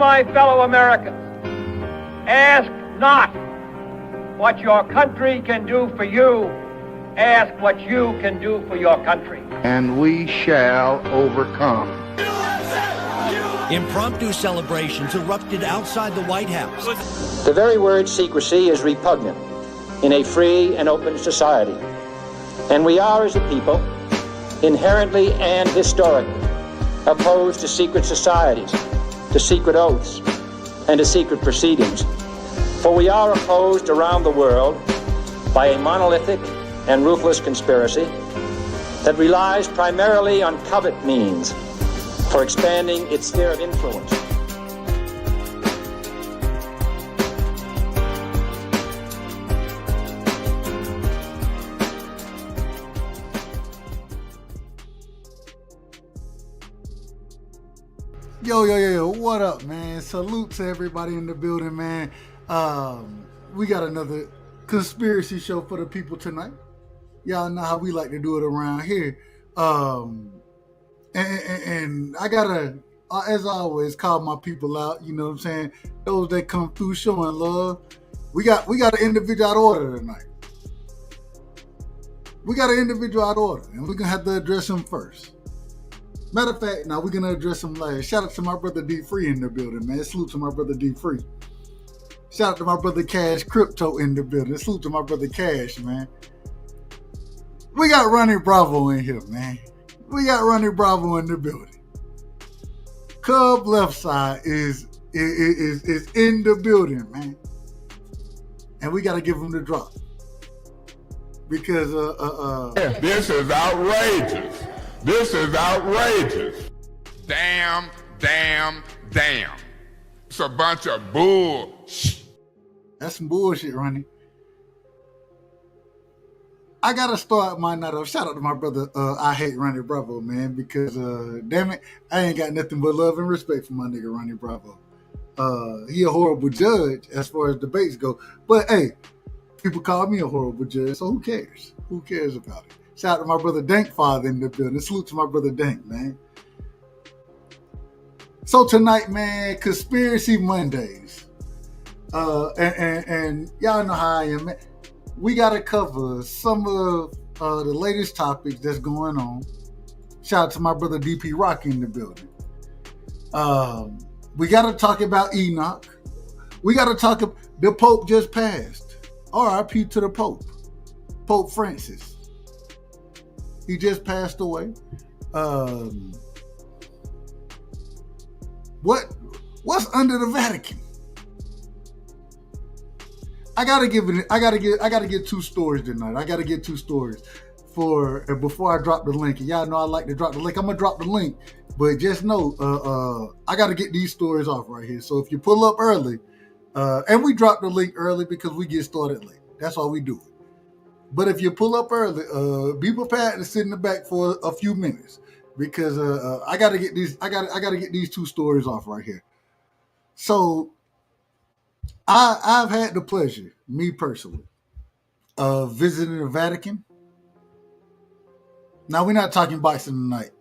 my fellow Americans, ask not what your country can do for you, ask what you can do for your country. And we shall overcome. Impromptu celebrations erupted outside the White House. The very word secrecy is repugnant in a free and open society. And we are, as a people, inherently and historically opposed to secret societies, to secret oaths, and to secret proceedings. For we are opposed around the world by a monolithic and ruthless conspiracy that relies primarily on covert means for expanding its sphere of influence. Yo, what up, man? Salute to everybody in the building, man. We got another conspiracy show for the people tonight. Y'all know how we like to do it around here. And I gotta, as always, call my people out, you know what I'm saying? Those that come through showing love. We got an individual out of order tonight. We got an individual out of order, and we're gonna have to address him first. Matter of fact, now we're going to address him last. Shout out to my brother D Free in the building, man. Salute to my brother D Free. Shout out to my brother Cash Crypto in the building. Salute to my brother Cash, man. We got Ronnie Bravo in here, man. We got Ronnie Bravo in the building. Cub Left Side is in the building, man. And we got to give him the drop. Because, This is outrageous. This is outrageous. Damn. It's a bunch of bull. That's some bullshit, Ronnie. I gotta start my night off. Shout out to my brother, I Hate Ronnie Bravo, man, because damn it, I ain't got nothing but love and respect for my nigga Ronnie Bravo. He a horrible judge as far as debates go. But hey, people call me a horrible judge, so who cares? Who cares about it? Shout out to my brother Dank Father in the building. Salute to my brother Dank, man. So tonight, man, Conspiracy Mondays. And y'all know how I am, man. We got to cover some of the latest topics that's going on. Shout out to my brother DP Rock in the building. We got to talk about Enoch. We got to talk about the Pope just passed. R.I.P. to the Pope. Pope Francis. He just passed away. What's under the Vatican? I gotta get two stories tonight. I gotta get two stories before I drop the link. And y'all know I like to drop the link. I'm gonna drop the link, but just know I gotta get these stories off right here. So if you pull up early, and we drop the link early because we get started late. That's why we do it. But if you pull up early, be prepared to sit in the back for a few minutes because I gotta get these. I gotta get these two stories off right here. So I've had the pleasure, me personally, of visiting the Vatican. Now we're not talking boxing tonight,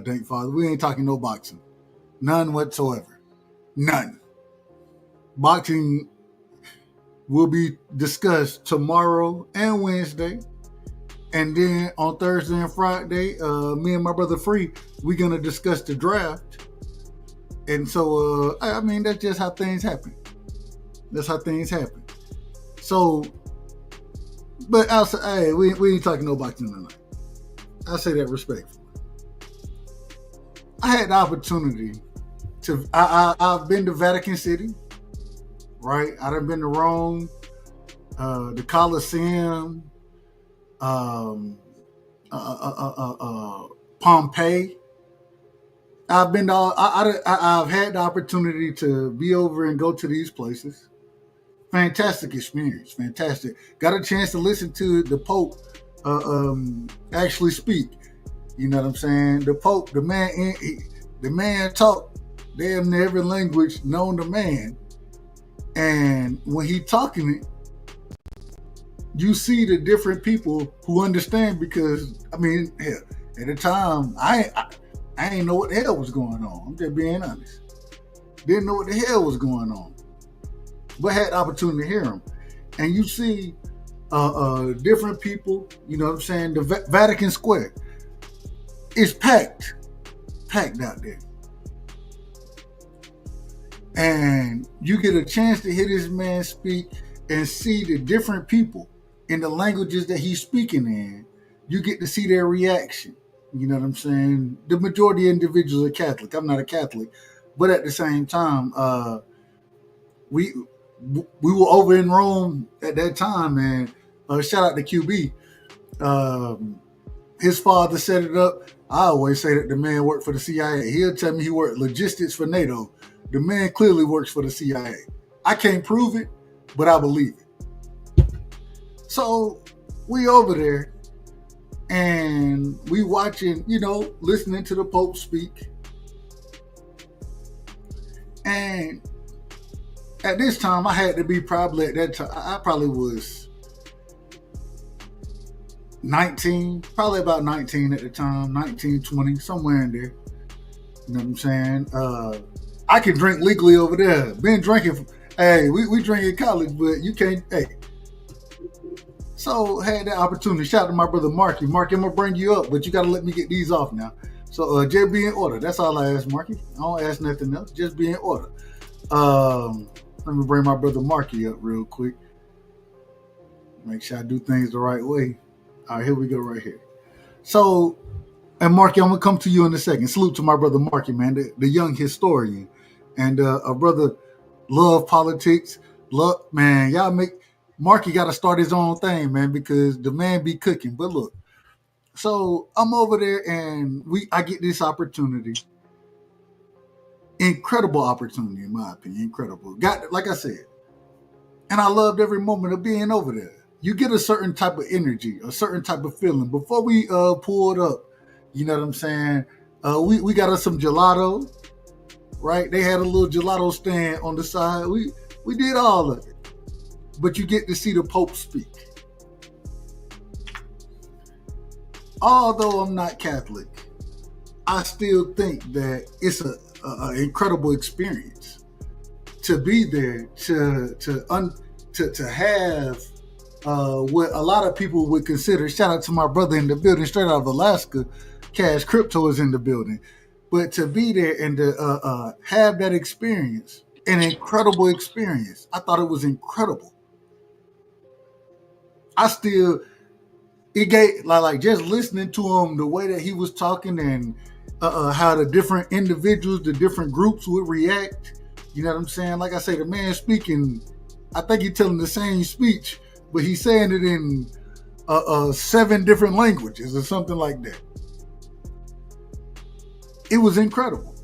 Dank Father. We ain't talking no boxing, none whatsoever, none. Boxing will be discussed tomorrow and Wednesday. And then on Thursday and Friday, me and my brother Free, we're going to discuss the draft. And so, I mean, that's just how things happen. That's how things happen. So, but I'll say, hey, we ain't talking no boxing tonight. I say that respectfully. I had the opportunity to, I've been to Vatican City. Right, I done been to Rome, the Colosseum, Pompeii. I've been to I've had the opportunity to be over and go to these places. Fantastic experience, fantastic. Got a chance to listen to the Pope actually speak. You know what I'm saying? The Pope, the man talked damn near every language known to man. And when he talking it, you see the different people who understand because, I mean, hell, at the time, I ain't know what the hell was going on. I'm just being honest. didn't know what the hell was going on, but had the opportunity to hear him. And you see different people, you know what I'm saying? The Vatican Square is packed out there. And you get a chance to hear this man speak and see the different people in the languages that he's speaking in. You get to see their reaction. You know what I'm saying? The majority of individuals are Catholic. I'm not a Catholic. But at the same time, we were over in Rome at that time, and shout out to QB. His father set it up. I always say that the man worked for the CIA. He'll tell me he worked logistics for NATO. The man clearly works for the CIA. I can't prove it, but I believe it. So we over there, and we watching, you know, listening to the Pope speak. And at this time, I had to be probably at that time, I probably was 19, probably about 19 at the time, 19, 20, somewhere in there. You know what I'm saying? I can drink legally over there. Been drinking. Hey, we drink in college, but you can't. Hey. So had that opportunity. Shout out to my brother Marky. Marky, I'm going to bring you up, but you got to let me get these off now. So just be in order. That's all I ask, Marky. I don't ask nothing else. Just be in order. Let me bring my brother Marky up real quick. Make sure I do things the right way. All right, here we go right here. So, and Marky, I'm going to come to you in a second. Salute to my brother Marky, man, the young historian. And a brother love politics. Love, man, y'all make, Marky got to start his own thing, man, because the man be cooking. But look, so I'm over there and I get this opportunity. Incredible opportunity, in my opinion. Incredible. Got, like I said, and I loved every moment of being over there. You get a certain type of energy, a certain type of feeling. Before we pulled up, you know what I'm saying? We got us some gelato, right? They had a little gelato stand on the side. We did all of it. But you get to see the Pope speak. Although I'm not Catholic, I still think that it's an incredible experience to be there, to have what a lot of people would consider. Shout out to my brother in the building, straight out of Alaska. Cash Crypto is in the building. But to be there and to have that experience, an incredible experience. I thought it was incredible. It gave, like just listening to him, the way that he was talking and how the different individuals, the different groups would react. You know what I'm saying? Like I say, the man speaking, I think he's telling the same speech, but he's saying it in 7 different languages or something like that. It was incredible.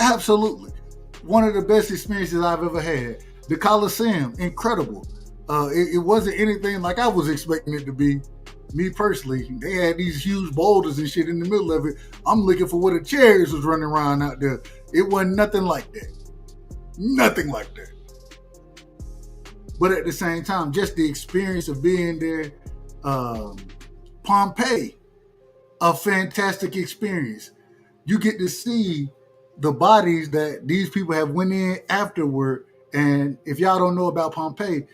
Absolutely. One of the best experiences I've ever had. The Coliseum, incredible. It wasn't anything like I was expecting it to be. Me personally, they had these huge boulders and shit in the middle of it. I'm looking for where the chariots was running around out there. It wasn't nothing like that. Nothing like that. But at the same time, just the experience of being there. Pompeii, a fantastic experience. You get to see the bodies that these people have went in afterward. And if y'all don't know about Pompeii,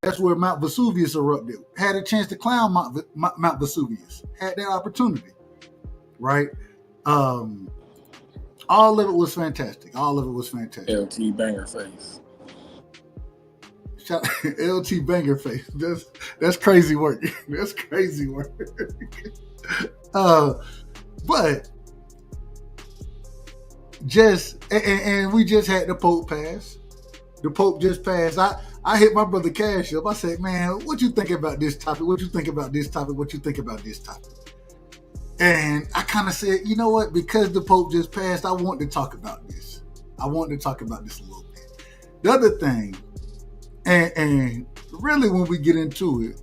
that's where Mount Vesuvius erupted. Had a chance to climb Mount Vesuvius. Had that opportunity, right? All of it was fantastic. All of it was fantastic. LT banger face. Shout LT banger face. That's crazy work. That's crazy work. But just and we just had the Pope pass. The Pope just passed. I hit my brother Cash up. I said, man, what you think about this topic? What you think about this topic? What you think about this topic? And I kind of said, you know what? Because the Pope just passed, I want to talk about this. I want to talk about this a little bit. The other thing, and really when we get into it,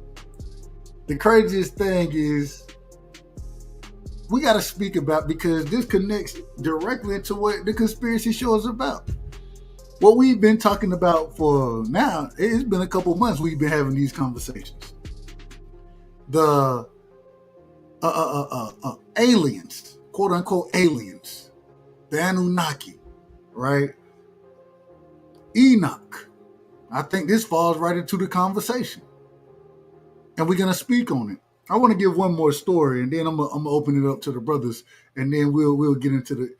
the craziest thing is we got to speak about, because this connects directly into what the conspiracy show is about. What we've been talking about for now, it's been a couple months we've been having these conversations. The aliens, quote unquote aliens, the Anunnaki, right? Enoch. I think this falls right into the conversation. And we're going to speak on it. I want to give one more story, and then I'm gonna open it up to the brothers, and then we'll get into the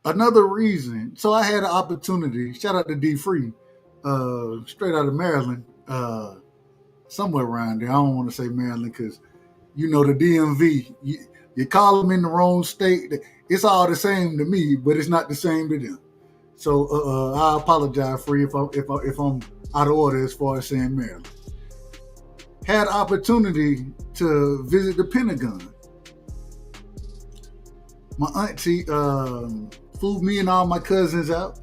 another reason. So I had an opportunity. Shout out to D Free, straight out of Maryland, somewhere around there. I don't want to say Maryland because you know the DMV. You call them in the wrong state. It's all the same to me, but it's not the same to them. So I apologize for you if I'm out of order as far as saying Maryland. Had opportunity to visit the Pentagon. My auntie flew me and all my cousins out.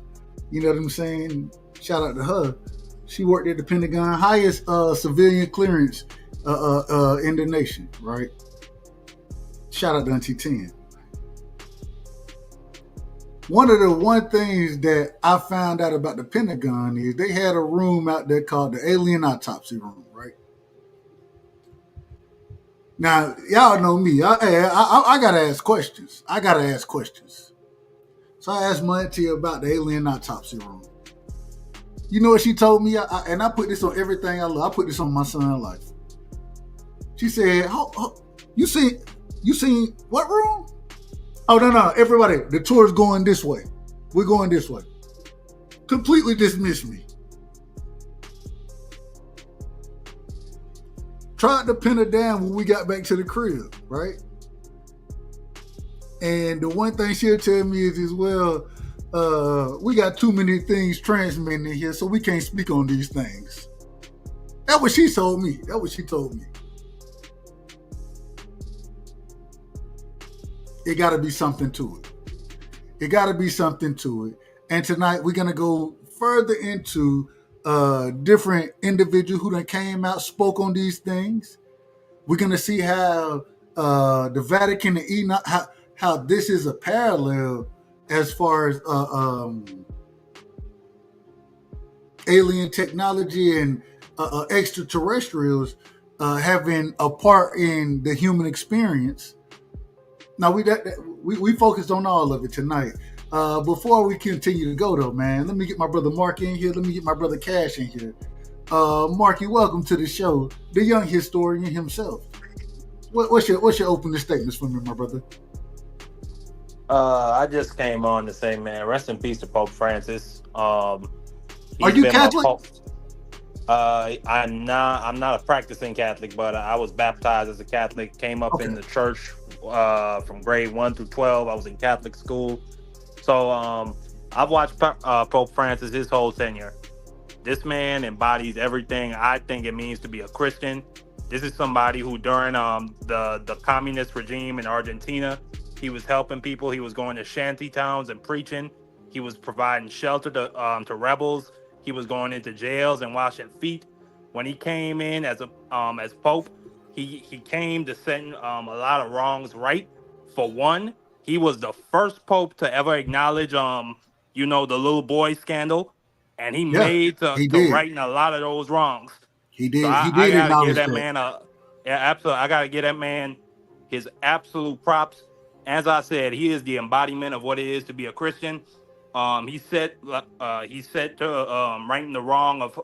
You know what I'm saying? Shout out to her. She worked at the Pentagon, highest civilian clearance in the nation, right? Shout out to Auntie 10. One things that I found out about the Pentagon is they had a room out there called the alien autopsy room, right? Now, y'all know me. I got to ask questions. So I asked my auntie about the alien autopsy room. You know what she told me? And I put this on everything I love. I put this on my son's life. She said, you seen what room? Oh, no, everybody, the tour is going this way. We're going this way. Completely dismissed me. Tried to pin her down when we got back to the crib, right? And the one thing she'll tell me is well, we got too many things transmitting in here, so we can't speak on these things. That's what she told me. It got to be something to it. And tonight we're going to go further into different individuals who done came out, spoke on these things. We're going to see how the Vatican and Enoch, how this is a parallel as far as alien technology and extraterrestrials having a part in the human experience. Now, we focused on all of it tonight. Before we continue to go, though, man, let me get my brother Mark in here. Let me get my brother Cash in here. Marky, welcome to the show. The young historian himself. What's your opening statements for me, my brother? I just came on to say, man, rest in peace to Pope Francis. Are you Catholic? I'm not a practicing Catholic, but I was baptized as a Catholic. Came up in the church from grade 1 through 12. I was in Catholic school, so I've watched Pope Francis his whole tenure. This man embodies everything I think it means to be a Christian. This is somebody who, during the communist regime in Argentina, he was helping people. He was going to shanty towns and preaching. He was providing shelter to rebels. He was going into jails and washing feet. When he came in as Pope, he came to set a lot of wrongs right. For one, he was the first Pope to ever acknowledge the little boy scandal, and he made to righting a lot of those wrongs. He did. So he did gotta give that man absolutely. I gotta give that man his absolute props. As I said, he is the embodiment of what it is to be a Christian. He set to righting the wrong of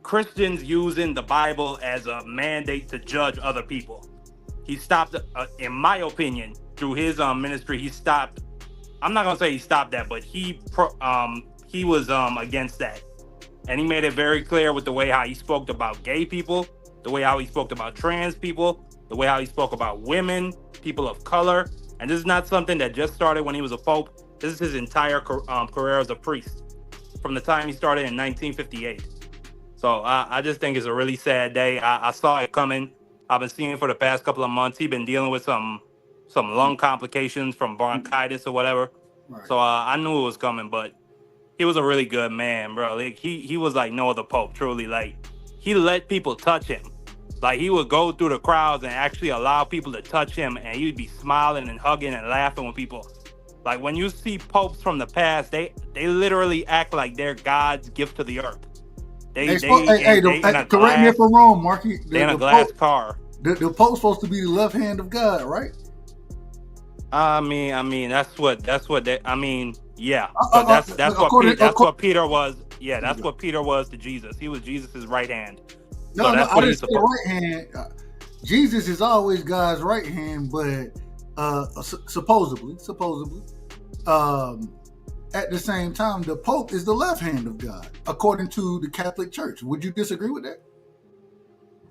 Christians using the Bible as a mandate to judge other people. He stopped, in my opinion, through his ministry. He stopped. I'm not gonna say he stopped that, but he was against that, and he made it very clear with the way how he spoke about gay people, the way how he spoke about trans people, the way how he spoke about women, people of color. And this is not something that just started when he was a pope. This is his entire career as a priest, from the time he started in 1958. So I just think it's a really sad day. I saw it coming. I've been seeing it for the past couple of months. He's been dealing with some lung complications from bronchitis or whatever. Right. So I knew it was coming, but he was a really good man, bro. Like he was like no other pope, truly. Like he let people touch him. Like he would go through the crowds and actually allow people to touch him, and he'd be smiling and hugging and laughing with people. Like when you see popes from the past, they literally act like they're God's gift to the earth. Correct me if I'm wrong, Marky. They're in a glass car. The pope's supposed to be the left hand of God, right? that's what they. I mean, yeah, Uh, but uh, that's what according, That's according, what Peter was. Yeah, there you that's go. what Peter was to Jesus. He was Jesus's right hand. So No, that's I what didn't he's say supposed. right hand. Jesus is always God's right hand, but supposedly, um, at the same time, the Pope is the left hand of God, according to the Catholic Church. Would you disagree with that?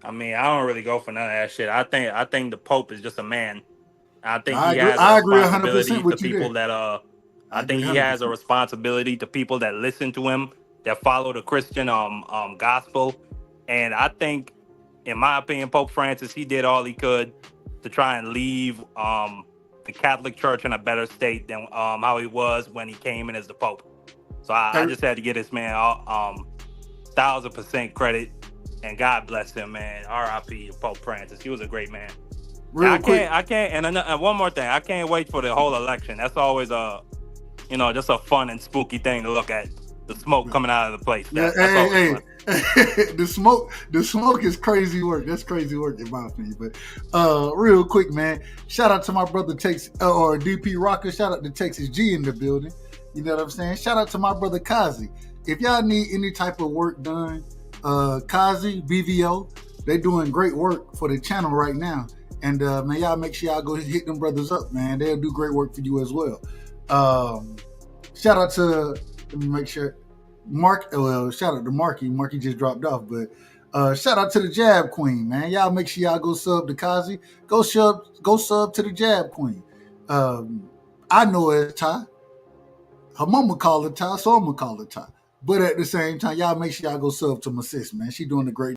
I mean, I don't really go for none of that shit. I think the Pope is just a man. I think I he agree. has a I agree 100% responsibility to with you people there. that I I agree think he has a 100%. responsibility to people that listen to him, that follow the Christian gospel. And I think, in my opinion, Pope Francis, he did all he could to try and leave the Catholic Church in a better state than how he was when he came in as the Pope. So I Hey, just had to get this man all 1,000% credit, and God bless him, man. R.I.P. Pope Francis. He was a great man. And real quick. and one more thing. I can't wait for the whole election. That's always just a fun and spooky thing to look at. The smoke coming out of the place. Yeah, That's always hey, fun. hey. The smoke is crazy work. That's crazy work in my opinion. But real quick, man, shout out to my brother Texas or DP Rocker. Shout out to Texas G in the building. You know what I'm saying? Shout out to my brother Kazi. If y'all need any type of work done, Kazi, BVO, they doing great work for the channel right now. And man, y'all make sure y'all go hit them brothers up, man. They'll do great work for you as well. Shout out to, let me make sure, Mark. Well, shout out to Marky. Marky just dropped off, but shout out to the Jab Queen, man. Y'all make sure y'all go sub to Kazi. Go sub to the Jab Queen. I know her as Ty. Her mama call her Ty, so I'm gonna call her Ty. But at the same time, y'all make sure y'all go sub to my sis, man. She doing a great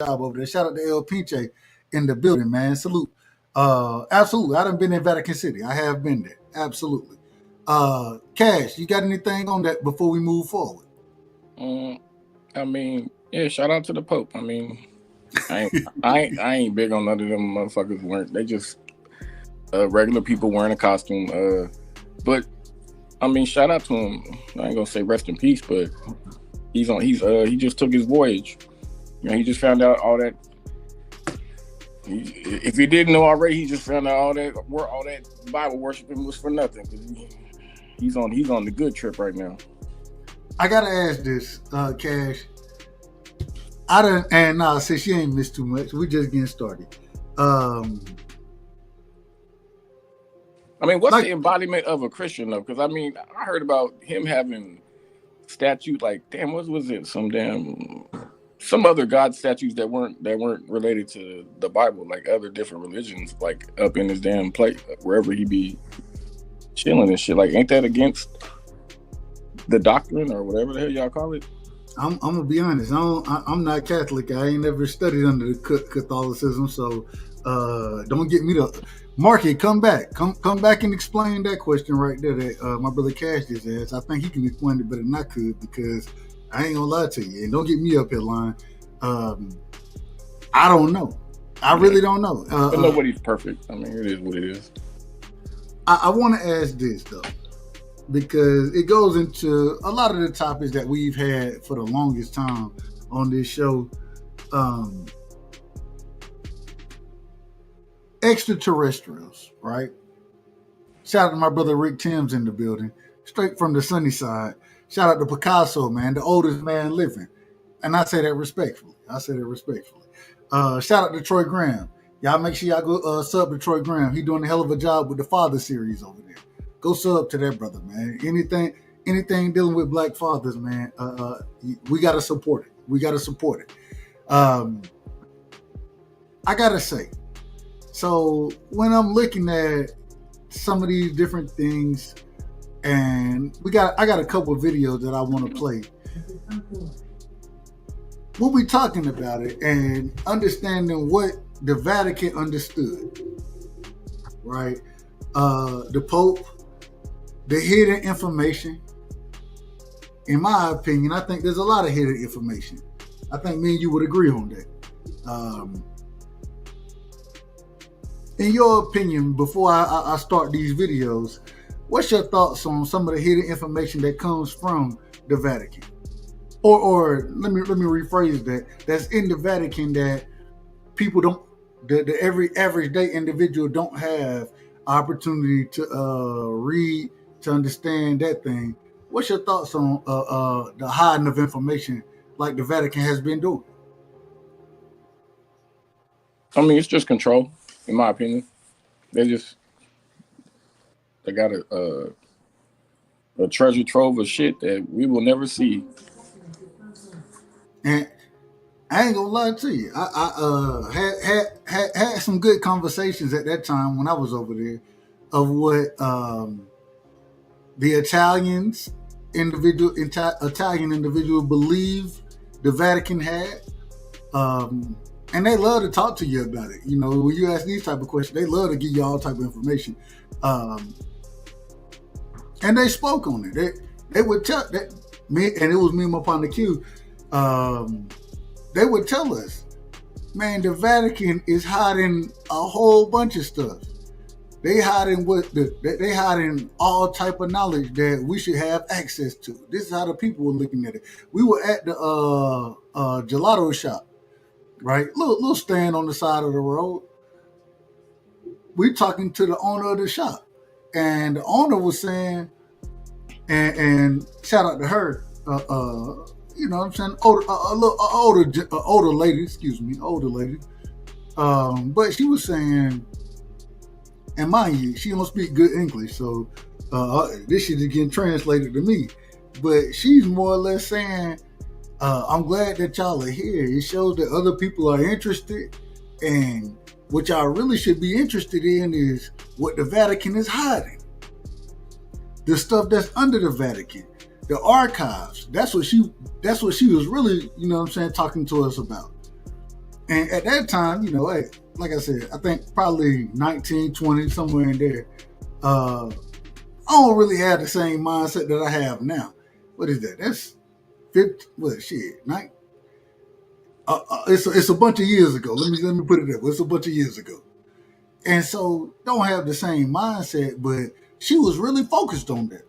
job over there. Shout out to El Pinche in the building, man. Salute. Absolutely. I done been in Vatican City. I have been there. Absolutely. Cash, you got anything on that before we move forward? Yeah, shout out to the Pope. I ain't big on none of them motherfuckers wearing. They just regular people wearing a costume. But shout out to him. I ain't gonna say rest in peace, but he just took his voyage. He just found out all that. If he didn't know already, he just found out all that Bible worshiping was for nothing. He's on the good trip right now. I gotta ask this, Cash. Since she ain't missed too much, we just getting started. What's the embodiment of a Christian though? Because I heard about him having statues like, damn, what was it? Some other god statues that weren't related to the Bible, like other different religions, like up in his damn place wherever he be chilling and shit. Like, ain't that against the doctrine or whatever the hell y'all call it? I'm gonna be honest. I'm not Catholic. I ain't never studied under the Catholicism, so don't get me to. Marky, come back and explain that question right there that my brother Cash just asked. I think he can explain it better than I could because I ain't gonna lie to you. And don't get me up here lying. I don't know. I really don't know. But nobody's perfect. It is what it is. I want to ask this though, because it goes into a lot of the topics that we've had for the longest time on this show. Extraterrestrials, right? Shout out to my brother Rick Timms in the building, straight from the sunny side. Shout out to Picasso, man, the oldest man living. And I say that respectfully. Shout out to Troy Graham. Y'all make sure y'all go sub to Troy Graham. He doing a hell of a job with the Father series over there. Go sub to that brother, man. Anything dealing with black fathers, man, we gotta support it. I gotta say, so when I'm looking at some of these different things, and I got a couple of videos that I want to play. We'll be talking about it and understanding what the Vatican understood, right? The Pope, the hidden information. In my opinion, I think there's a lot of hidden information. I think me and you would agree on that. In your opinion, before I start these videos, what's your thoughts on some of the hidden information that comes from the Vatican? Or let me rephrase that. That's in the Vatican that people don't, the every average day individual don't have opportunity to read, to understand that thing. What's your thoughts on the hiding of information like the Vatican has been doing? I mean, it's just control, in my opinion. They got a treasure trove of shit that we will never see. And I ain't gonna lie to you. I had some good conversations at that time when I was over there of what the Italian individual believe the Vatican had, and they love to talk to you about it. You know, when you ask these type of questions, they love to give you all type of information, and they spoke on it. They would tell that me, and it was me and my partner Q. They would tell us, man, the Vatican is hiding a whole bunch of stuff. They hiding they hiding all type of knowledge that we should have access to. This is how the people were looking at it. We were at the gelato shop, right? Little stand on the side of the road. We talking to the owner of the shop, and the owner was saying, and shout out to her. You know what I'm saying? Older lady, excuse me, older lady. But she was saying, and mind you, she don't speak good English, so this shit is getting translated to me. But she's more or less saying, I'm glad that y'all are here. It shows that other people are interested, and what y'all really should be interested in is what the Vatican is hiding. The stuff that's under the Vatican, the archives. That's what she was really, you know what I'm saying, talking to us about. And at that time, you know, like I said, I think probably 19, 20, somewhere in there. I don't really have the same mindset that I have now. What is that? That's 50. What shit? It's a bunch of years ago. Let me put it that way. It's a bunch of years ago, and so don't have the same mindset. But she was really focused on that.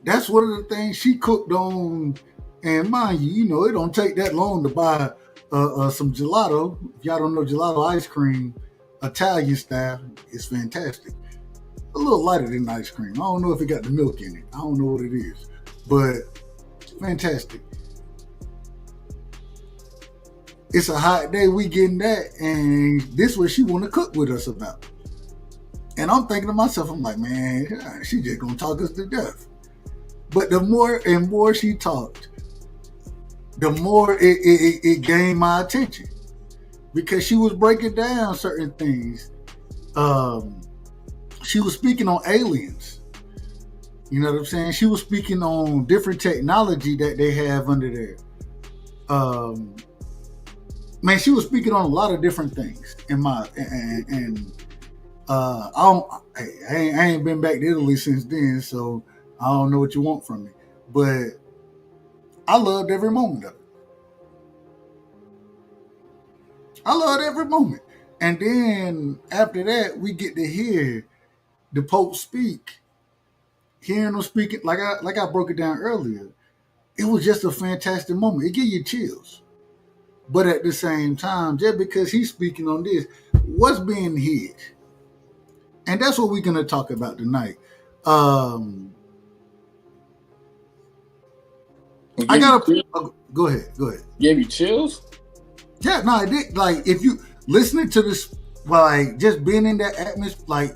That's one of the things she cooked on. And mind you, you know, it don't take that long to buy some gelato. If y'all don't know gelato ice cream, Italian style, is fantastic. A little lighter than ice cream. I don't know if it got the milk in it. I don't know what it is, but fantastic. It's a hot day. We getting that, and this is what she want to cook with us about. And I'm thinking to myself, I'm like, man, she just gonna talk us to death. But the more and more she talked, the more it gained my attention, because she was breaking down certain things. She was speaking on aliens. You know what I'm saying? She was speaking on different technology that they have under there. Man, she was speaking on a lot of different things. I ain't been back to Italy since then, so I don't know what you want from me. But I loved every moment of it. I loved every moment. And then after that, we get to hear the Pope speak. Hearing him speaking, like I broke it down earlier, it was just a fantastic moment. It gave you chills. But at the same time, just because he's speaking on this, what's being hid? And that's what we're going to talk about tonight. I got to go ahead. Gave you chills? Yeah, no, I did. Like, if you listening to this, like, just being in that atmosphere, like,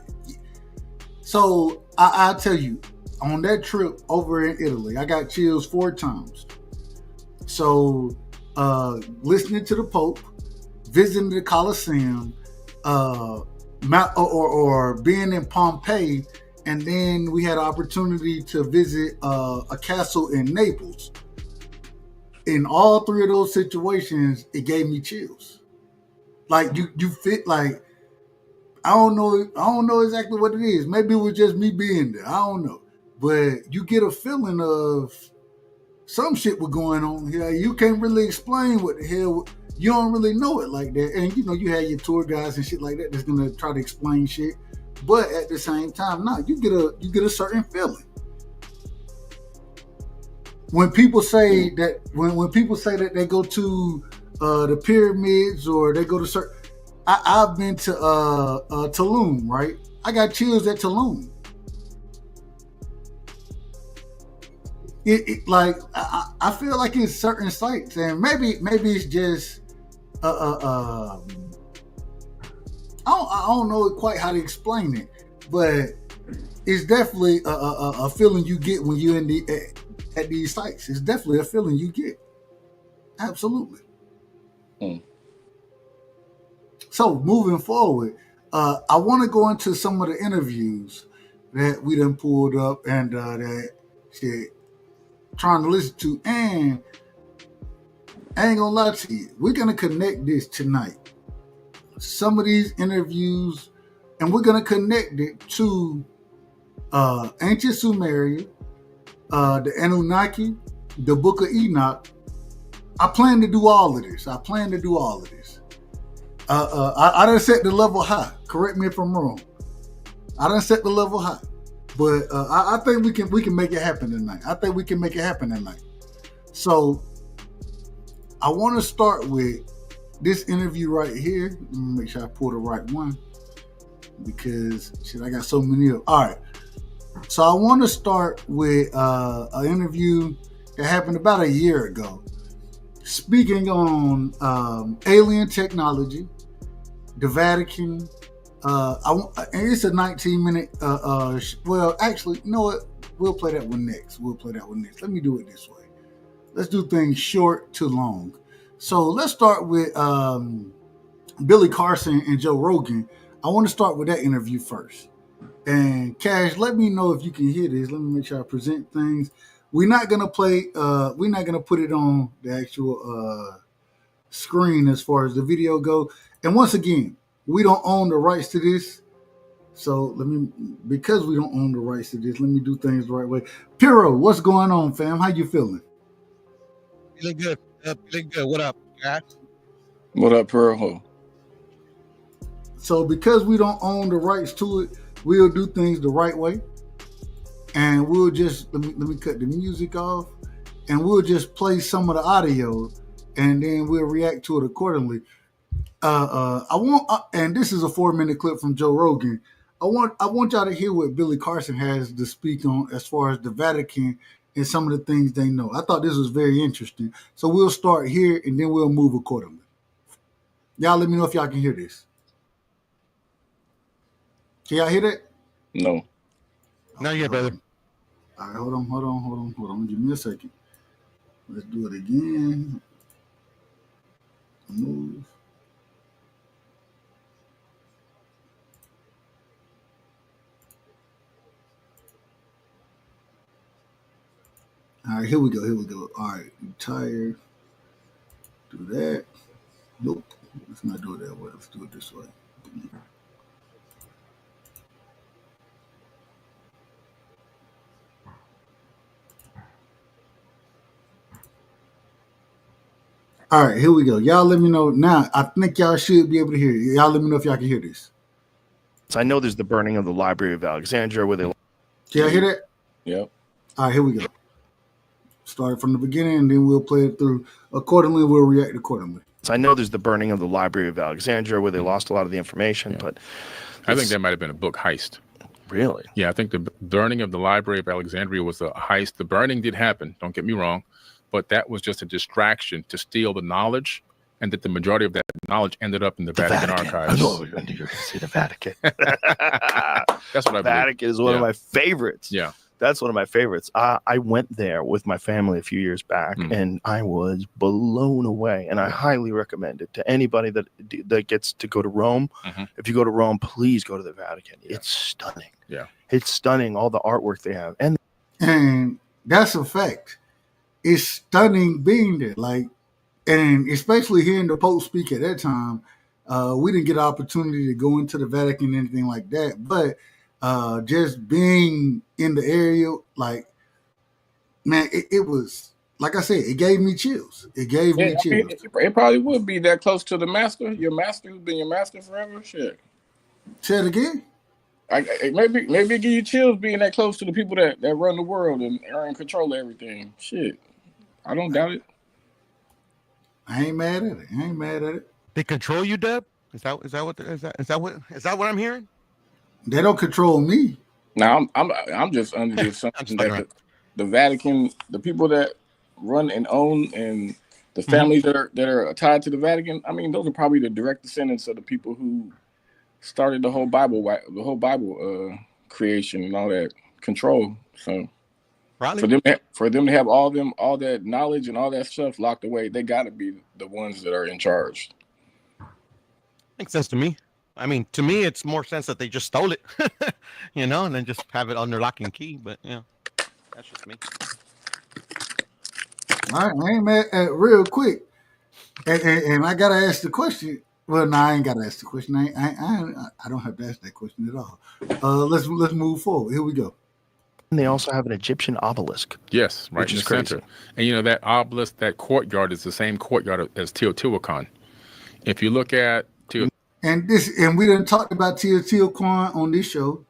so I'll tell you, on that trip over in Italy, I got chills 4 times. So, listening to the Pope, visiting the Colosseum, or being in Pompeii, and then we had an opportunity to visit a castle in Naples. In all 3 of those situations, it gave me chills. Like you fit, like I don't know exactly what it is. Maybe it was just me being there. I don't know, but you get a feeling of some shit was going on here. You can't really explain what the hell. You don't really know it like that. And you know, you have your tour guides and shit like that that's gonna try to explain shit. But at the same time, you get a certain feeling. When people say that when people say that they go to the pyramids or they go to certain, I've been to Tulum, right? I got chills at Tulum. Like I feel like it's certain sites, and maybe it's just I don't know quite how to explain it, but it's definitely a feeling you get when you're at these sites. It's definitely a feeling you get. Absolutely. So moving forward, I want to go into some of the interviews that we done pulled up and that shit trying to listen to, and I ain't gonna lie to you, we're gonna connect this tonight. Some of these interviews, and we're gonna connect it to ancient Sumeria, the Anunnaki, the Book of Enoch. I plan to do all of this. I done set the level high. Correct me if I'm wrong. I done set the level high, but I think we can make it happen tonight. So I want to start with this interview right here. Let me make sure I pull the right one because shit, I got so many of. All right. So I want to start with an interview that happened about a year ago, speaking on alien technology, the Vatican. And it's a 19-minute. Well, actually, you know what? We'll play that one next. Let me do it this way. Let's do things short to long. So let's start with Billy Carson and Joe Rogan. I want to start with that interview first. And Cash, let me know if you can hear this. Let me make sure I present things. We're not gonna play. We're not gonna put it on the actual screen as far as the video go. And once again, we don't own the rights to this. So because we don't own the rights to this, let me do things the right way. Piro, what's going on, fam? How you feeling? Feeling good. What up, guys? What up, Pearl? So because we don't own the rights to it, we'll do things the right way. And we'll just let me cut the music off, and we'll just play some of the audio, and then we'll react to it accordingly. And this is a 4-minute clip from Joe Rogan. I want y'all to hear what Billy Carson has to speak on as far as the Vatican and some of the things they know. I thought this was very interesting. So we'll start here, and then we'll move accordingly. Y'all let me know if y'all can hear this. Can y'all hear that? No. Not yet, brother. All right, hold on. Give me a second. Let's do it again. Move. All right, here we go. All right, retire. Do that. Nope. Let's not do it that way. Let's do it this way. All right, here we go. Y'all let me know now. I think y'all should be able to hear it. Y'all let me know if y'all can hear this. So I know there's the burning of the Library of Alexandria where they... Can y'all hear that? Yep. All right, here we go. Start from the beginning, and then we'll play it through accordingly. We'll react accordingly. So I know there's the burning of the Library of Alexandria where they lost a lot of the information, but... I think that might have been a book heist. Really? Yeah, I think the burning of the Library of Alexandria was a heist. The burning did happen, don't get me wrong, but that was just a distraction to steal the knowledge, and that the majority of that knowledge ended up in the Vatican archives. I know you're going to say the Vatican. That's what I believe. Vatican is one of my favorites. Yeah. That's one of my favorites. I went there with my family a few years back, and I was blown away. And I highly recommend it to anybody that gets to go to Rome. If you go to Rome, please go to the Vatican. Yeah. It's stunning. Yeah, it's stunning. All the artwork they have, and that's a fact. It's stunning being there. Like, and especially hearing the Pope speak at that time, we didn't get an opportunity to go into the Vatican or anything like that, but. Just being in the area, like, man, it was, like I said, it gave me chills. It probably would be that close to the master, your master who's been your master forever. Shit. Say it again. Maybe it give you chills being that close to the people that run the world and are in control of everything. Shit. I don't doubt it. I ain't mad at it. They control you, Deb? Is that what I'm hearing? They don't control me. Now I'm just under the assumption that the Vatican, the people that run and own, and the families that are tied to the Vatican, I mean, those are probably the direct descendants of the people who started the whole Bible creation and all that control. So Probably. for them to have all that knowledge and all that stuff locked away, they got to be the ones that are in charge. Makes sense to me. I mean, to me, it's more sense that they just stole it, and then just have it under lock and key. But that's just me. All right, hey man, real quick, and I gotta ask the question. Well, no, I ain't gotta ask the question. I don't have to ask that question at all. Let's move forward. Here we go. And they also have an Egyptian obelisk. Yes, right in the center. And that obelisk, that courtyard is the same courtyard as Teotihuacan. If you look at and we done talked about Teotihuacan on this show.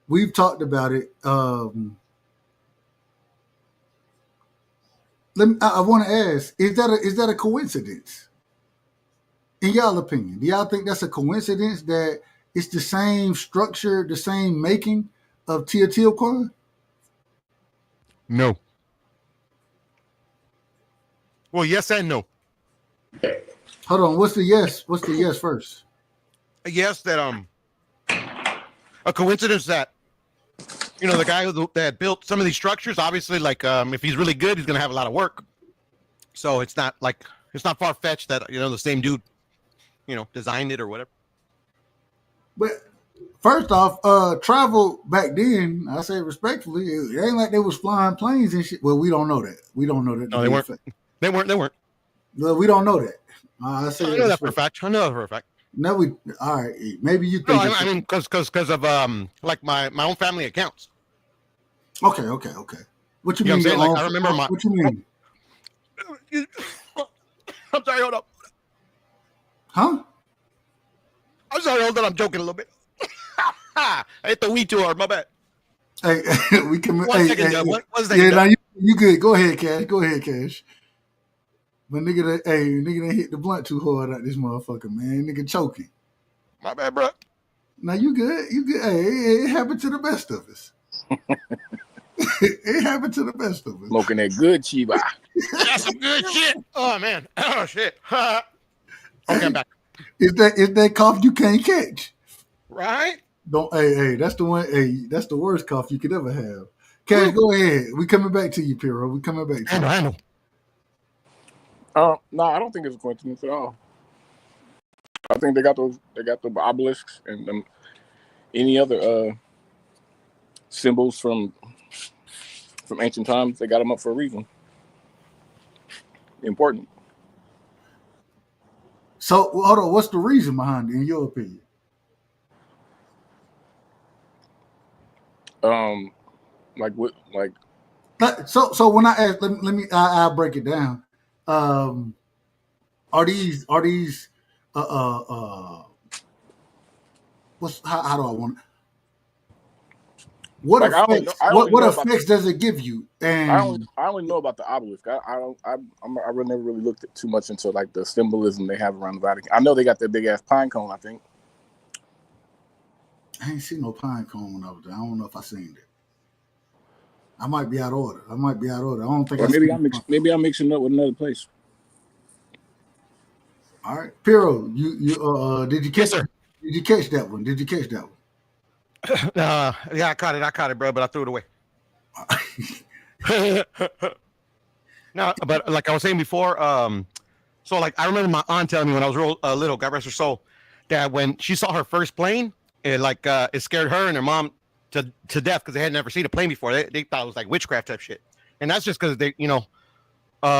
We've talked about it. I want to ask: Is that a coincidence? In y'all opinion, do y'all think that's a coincidence that it's the same structure, the same making of Teotihuacan? No. Well, yes and no. Hold on. What's the yes? What's the yes first? A yes that a coincidence that the guy that built some of these structures, obviously, like if he's really good, he's gonna have a lot of work. So it's not far fetched that the same dude designed it or whatever. But first off, travel back then, I say respectfully, it ain't like they was flying planes and shit. Well, we don't know that. No, they weren't. They weren't. Well, we don't know that. I know that for a fact. No, all right. Maybe you think. No, I mean, because of like my own family accounts. Okay. What you mean? Saying? Like, I remember what you mean? I'm sorry. Hold up. Huh? I'm sorry. Hold on. I'm joking a little bit. I hit the weed too hard. My bad. Hey, we can. One second. One second. Yeah, now you good. Go ahead, Cash. But nigga done hit the blunt too hard at this motherfucker, man. Nigga choking. My bad, bro. Now you good. Hey, it happened to the best of us. It happened to the best of us. Smoking that good chiba. That's some good shit. Oh man. Oh shit. Okay, I'm back. Is that cough you can't catch? Right? Don't. Hey, that's the one. Hey, that's the worst cough you could ever have. Cash, go ahead. We coming back to you, Piro. We coming back to you. I know. No, I don't think it's a coincidence at all. I think they got the obelisks and any other symbols from ancient times. They got them up for a reason. Important. So hold on, what's the reason behind it, in your opinion? So when I ask, I'll break it down. Are these what's how do I want it? What effects does it give you? And I only know about the obelisk. I really never really looked too much into like the symbolism they have around the Vatican. I know they got that big ass pine cone. I think I ain't seen no pine cone over there. I don't know if I seen it. I might be out of order. I don't think. Or maybe I'm mixing it up with another place. All right, Piro, you did you catch? Yes, sir. Did you catch that one? Yeah, I caught it, bro, but I threw it away. No, but like I was saying before, so like I remember my aunt telling me when I was real little, God rest her soul, that when she saw her first plane, it scared her and her mom to death because they had never seen a plane before. They thought it was like witchcraft type shit, and that's just because they,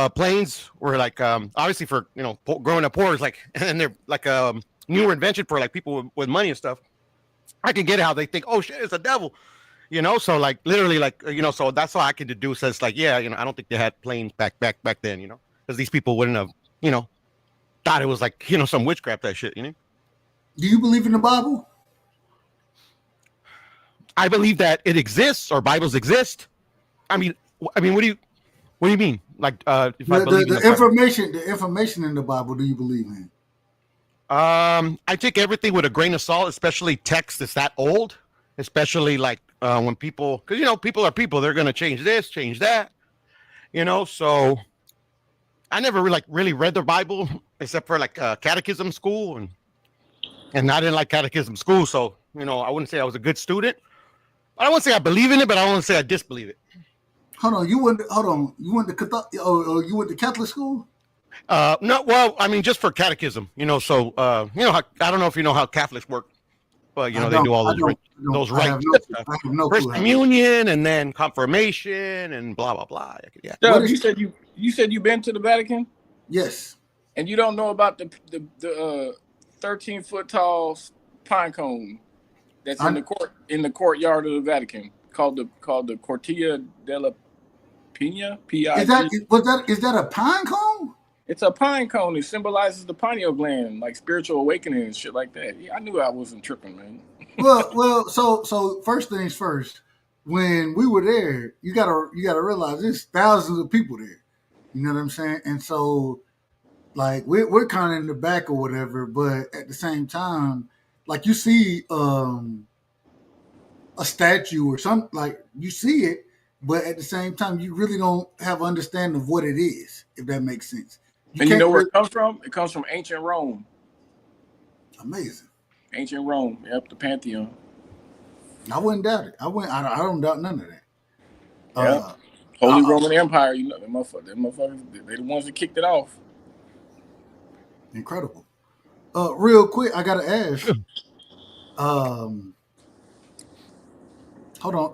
planes were like obviously for growing up poor is like, and they're like a newer invention for like people with money and stuff. I can get how they think, oh shit, it's a devil, So like literally, like so that's all I can deduce. It's like, yeah, I don't think they had planes back then, because these people wouldn't have, thought it was like some witchcraft that shit, Do you believe in the Bible? I believe that it exists or Bibles exist. I mean, what do you mean? Like, if I believe in the information in the Bible, do you believe in? I take everything with a grain of salt, especially text that's that old, especially like when people, because people are people, they're gonna change this, change that, So I never really read the Bible except for like catechism school, and I didn't like catechism school, so I wouldn't say I was a good student. I wouldn't say I believe in it, but I wouldn't say I disbelieve it. You went to Catholic school? No, well, I mean, just for catechism, So how, I don't know if you know how Catholics work, but they do all those rites, First Communion, and then confirmation, and blah blah blah. Yeah. Doug, you said you've been to the Vatican? Yes. And you don't know about the 13-foot tall pine cone that's in the courtyard of the Vatican called the Cortilla della Pina? Is that a pine cone? It's a pine cone. It symbolizes the pineal gland, like spiritual awakening and shit like that. Yeah, I knew I wasn't tripping, man. well, so first things first. When we were there, you gotta realize there's thousands of people there. You know what I'm saying? And so, like, we're kind of in the back or whatever, but at the same time, like, you see a statue or something, like, you see it, but at the same time, you really don't have understanding of what it is, if that makes sense. You know where it comes from? It comes from ancient Rome. Amazing. Ancient Rome. Yep, the Pantheon. I wouldn't doubt it. I don't doubt none of that. Yeah. Holy Roman Empire, them motherfuckers, they're the ones that kicked it off. Incredible. Real quick, I gotta ask. Hold on.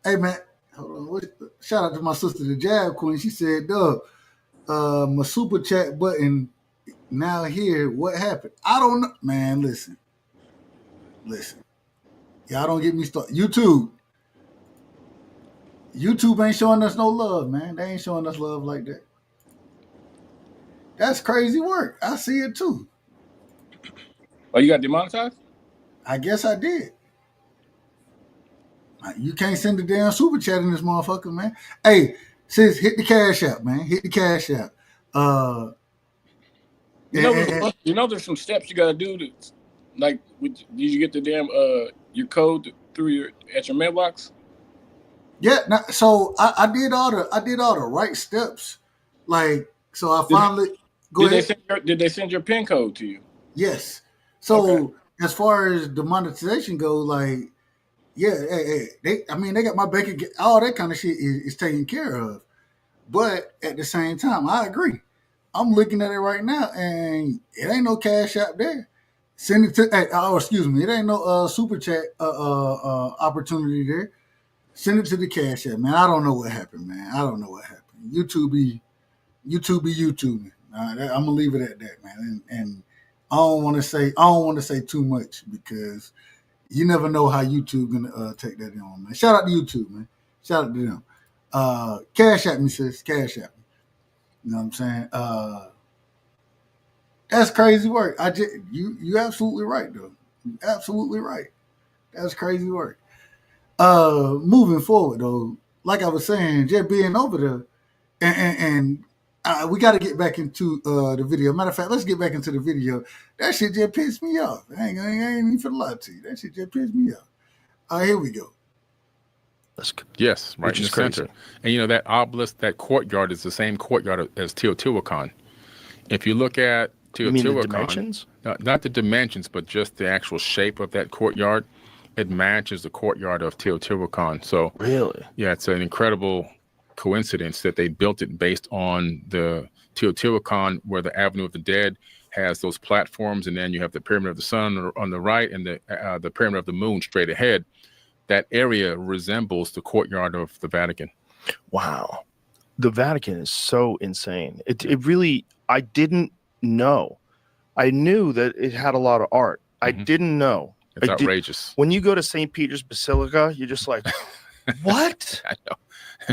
Hey man, hold on. Shout out to my sister, the Jab Queen. She said, "Doug, my super chat button now here. What happened? I don't know, man. Listen. Y'all don't get me started. YouTube ain't showing us no love, man. They ain't showing us love like that. That's crazy work. I see it too. Oh, you got demonetized? I guess I did. You can't send a damn super chat in this motherfucker, man. Hey, sis, hit the cash app, man. Hit the cash app. There's some steps you gotta do to, like, did you get the damn your code through at your mailbox? Yeah, so I did all the right steps. Like, so I finally Did they send your PIN code to you? Yes. So as far as the monetization goes, like, yeah, they got my bank account, all that kind of shit is taken care of. But at the same time, I agree. I'm looking at it right now, and it ain't no cash out there. Send it to. Excuse me. It ain't no super chat opportunity there. Send it to the cash app, man. I don't know what happened, man. I don't know what happened. YouTube be YouTubing. I'm gonna leave it at that, man. And I don't want to say too much because you never know how YouTube gonna take that on, man. Shout out to YouTube, man. Shout out to them. Cash at me, sis. Cash at me. You know what I'm saying? That's crazy work. You absolutely right, though. You absolutely right. That's crazy work. Moving forward, though, like I was saying, just being over there, and we got to get back into the video. Matter of fact, let's get back into the video. That shit just pissed me off. I ain't even finna lie to you. That shit just pissed me off. Here we go. Yes, right in the center. And that obelisk, that courtyard is the same courtyard as Teotihuacan. If you look at Teotihuacan, you mean the dimensions? Not the dimensions, but just the actual shape of that courtyard, it matches the courtyard of Teotihuacan. So really, yeah, it's an incredible coincidence that they built it based on the Teotihuacan, where the Avenue of the Dead has those platforms, and then you have the Pyramid of the Sun on the right, and the Pyramid of the Moon straight ahead. That area resembles the courtyard of the Vatican. Wow, the Vatican is so insane. It really, I didn't know. I knew that it had a lot of art. I didn't know. It's outrageous. When you go to St. Peter's Basilica, you're just like, what? I know.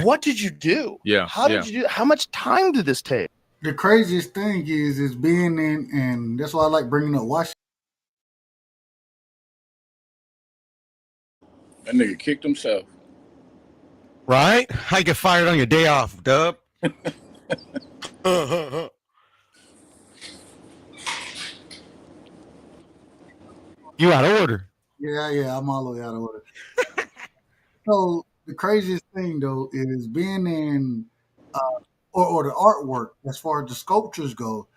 What did you do? Yeah. How did you do? How much time did this take? The craziest thing is being in, and that's why I like bringing up Washington. That nigga kicked himself. Right? How you get fired on your day off, Dub? You out of order. Yeah, I'm all the way out of order. So the craziest thing though is being in or the artwork as far as the sculptures go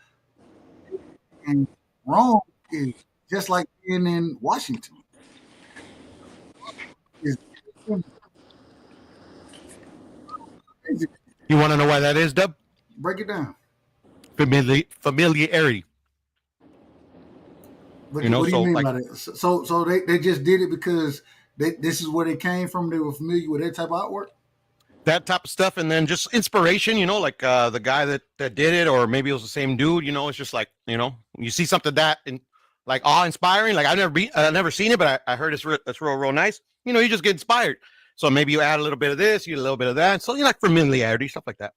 in Rome is just like being in Washington. Is You want to know why that is, Dub? break it down. Familiarity. What, You know, what do you so mean like by that? So they just did it because this is where they came from. They were familiar with that type of artwork. that type of stuff, and then just inspiration. You know, like the guy that did it, or maybe it was the same dude. You know, it's just like you see something that and like awe inspiring. Like I've never seen it, but I heard it's real nice. You know, you just get inspired. So maybe you add a little bit of this, you get a little bit of that. So you like familiarity, stuff like that.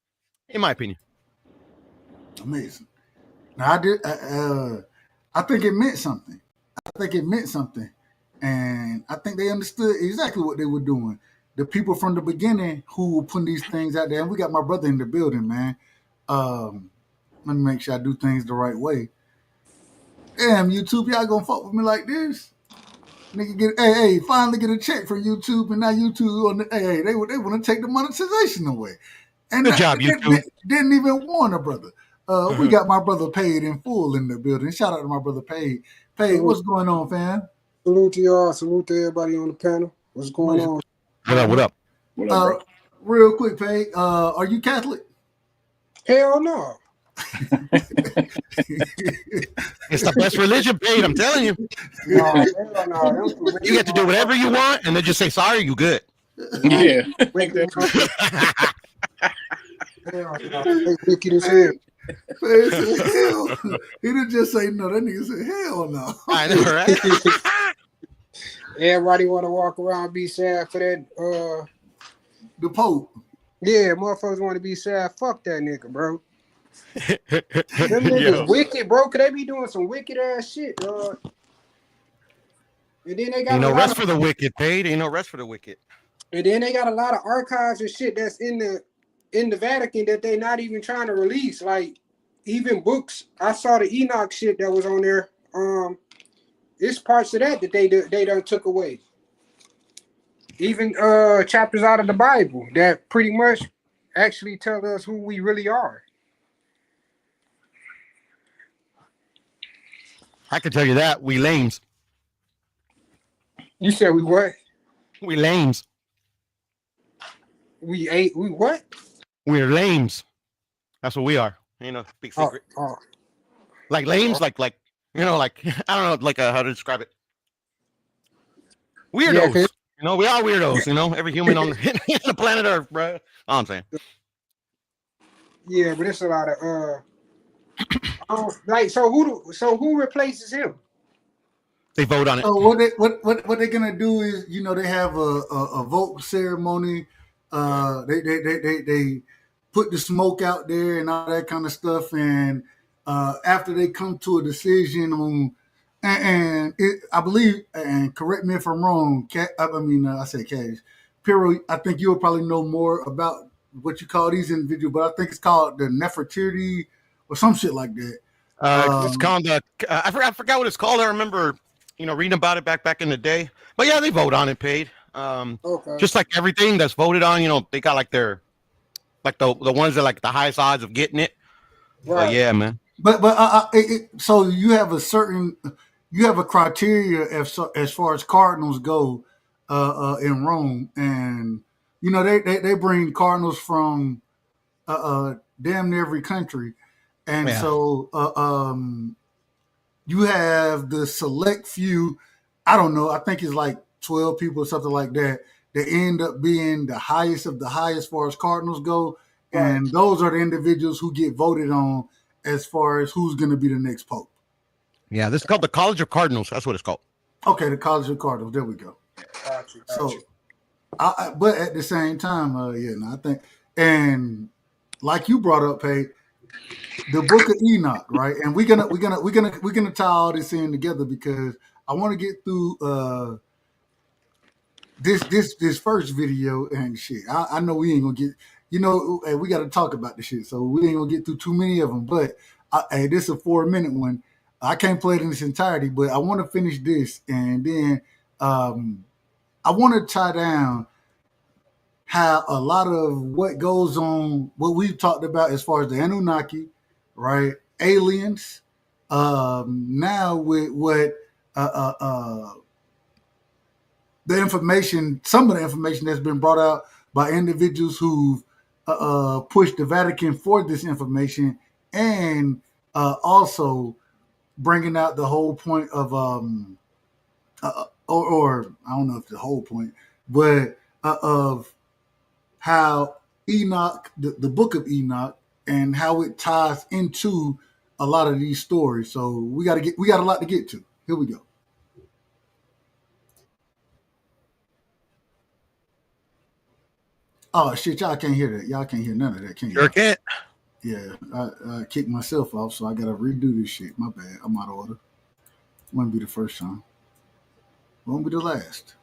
In my opinion. Amazing. Now I think it meant something. And I think they understood exactly what they were doing. The people from the beginning who were putting these things out there, and we got my brother in the building, man. Let me make sure I do things the right way. Damn, YouTube, y'all gonna fuck with me like this? Nigga finally get a check from YouTube, and now YouTube they want to take the monetization away. And Good job, YouTube. Didn't even warn a brother. We got my brother Paid in full in the building. Shout out to my brother Paid. Paid, what's going on, fam? Salute to y'all. Salute to everybody on the panel. What's going on? What up? What up, bro? Real quick, Paid, are you Catholic? Hell no. It's the best religion, Paid. I'm telling you. No, hell no. You get to do whatever you want, and then just say sorry. You good? Yeah. Make that hell no. Wicked as hell. Man said, hell. He didn't just say no. That nigga said, hell no. I know, right? Everybody want to walk around and be sad for that. The Pope. Yeah, motherfuckers want to be sad. Fuck that nigga, bro. Them niggas wicked, bro. Could they be doing some wicked ass shit, dog? And then they got ain't no rest for the wicked, Paid. Ain't no rest for the wicked. And then they got a lot of archives and shit that's in the Vatican that they not even trying to release. Like even books. I saw the Enoch shit that was on there. It's parts of that they done took away. Even chapters out of the Bible that pretty much actually tell us who we really are. I can tell you that we lames. You said we what? We lames. We what? We're lames. That's what we are. You know, big secret. Like lames, like like I don't know, like how to describe it. Weirdos. Yeah, you know, we are weirdos. You know, every human on the planet Earth, bro. All I'm saying. Yeah, but it's a lot of like so who replaces him? They vote on it. So what they're gonna do is, they have a vote ceremony. They put the smoke out there and all that kind of stuff, and after they come to a decision on, I believe, and correct me if I'm wrong. I say Cash, Piro. I think you'll probably know more about what you call these individuals, but I think it's called the Nefertiti or some shit like that. It's called I forgot what it's called. I remember, reading about it back in the day. But yeah, they vote on it, Paid. Okay. Just like everything that's voted on, they got like their, like the ones that like the highest odds of getting it. Right. But yeah, man. But so you have a criteria as far as Cardinals go in Rome, and they bring Cardinals from damn near every country, and so you have the select few. I don't know. I think it's like 12 people or something like that. They end up being the highest of the highest as far as Cardinals go, and those are the individuals who get voted on as far as who's going to be the next pope. Yeah, this is called the College of Cardinals. That's what it's called. Okay, the College of Cardinals. There we go. Gotcha. So, but at the same time, I think, and like you brought up, Pay, the Book of Enoch, right? And we're gonna tie all this in together because I want to get through this first video and shit. I know we ain't gonna get. We got to talk about the shit, so we ain't gonna get through too many of them. But this is a 4-minute one. I can't play it in its entirety, but I want to finish this, and then I want to tie down how a lot of what goes on, what we've talked about as far as the Anunnaki, right? Aliens. Now with what the information, some of the information that's been brought out by individuals who've pushed the Vatican for this information, and also bringing out the whole point of or I don't know if the whole point, but of how Enoch, the book of Enoch, and how it ties into a lot of these stories. So we got a lot to get to. Here we go. Oh shit, y'all can't hear that. Y'all can't hear none of that, can you? Sure can't. Yeah, I kicked myself off, so I gotta redo this shit. My bad. I'm out of order. Won't be the first time. Won't be the last.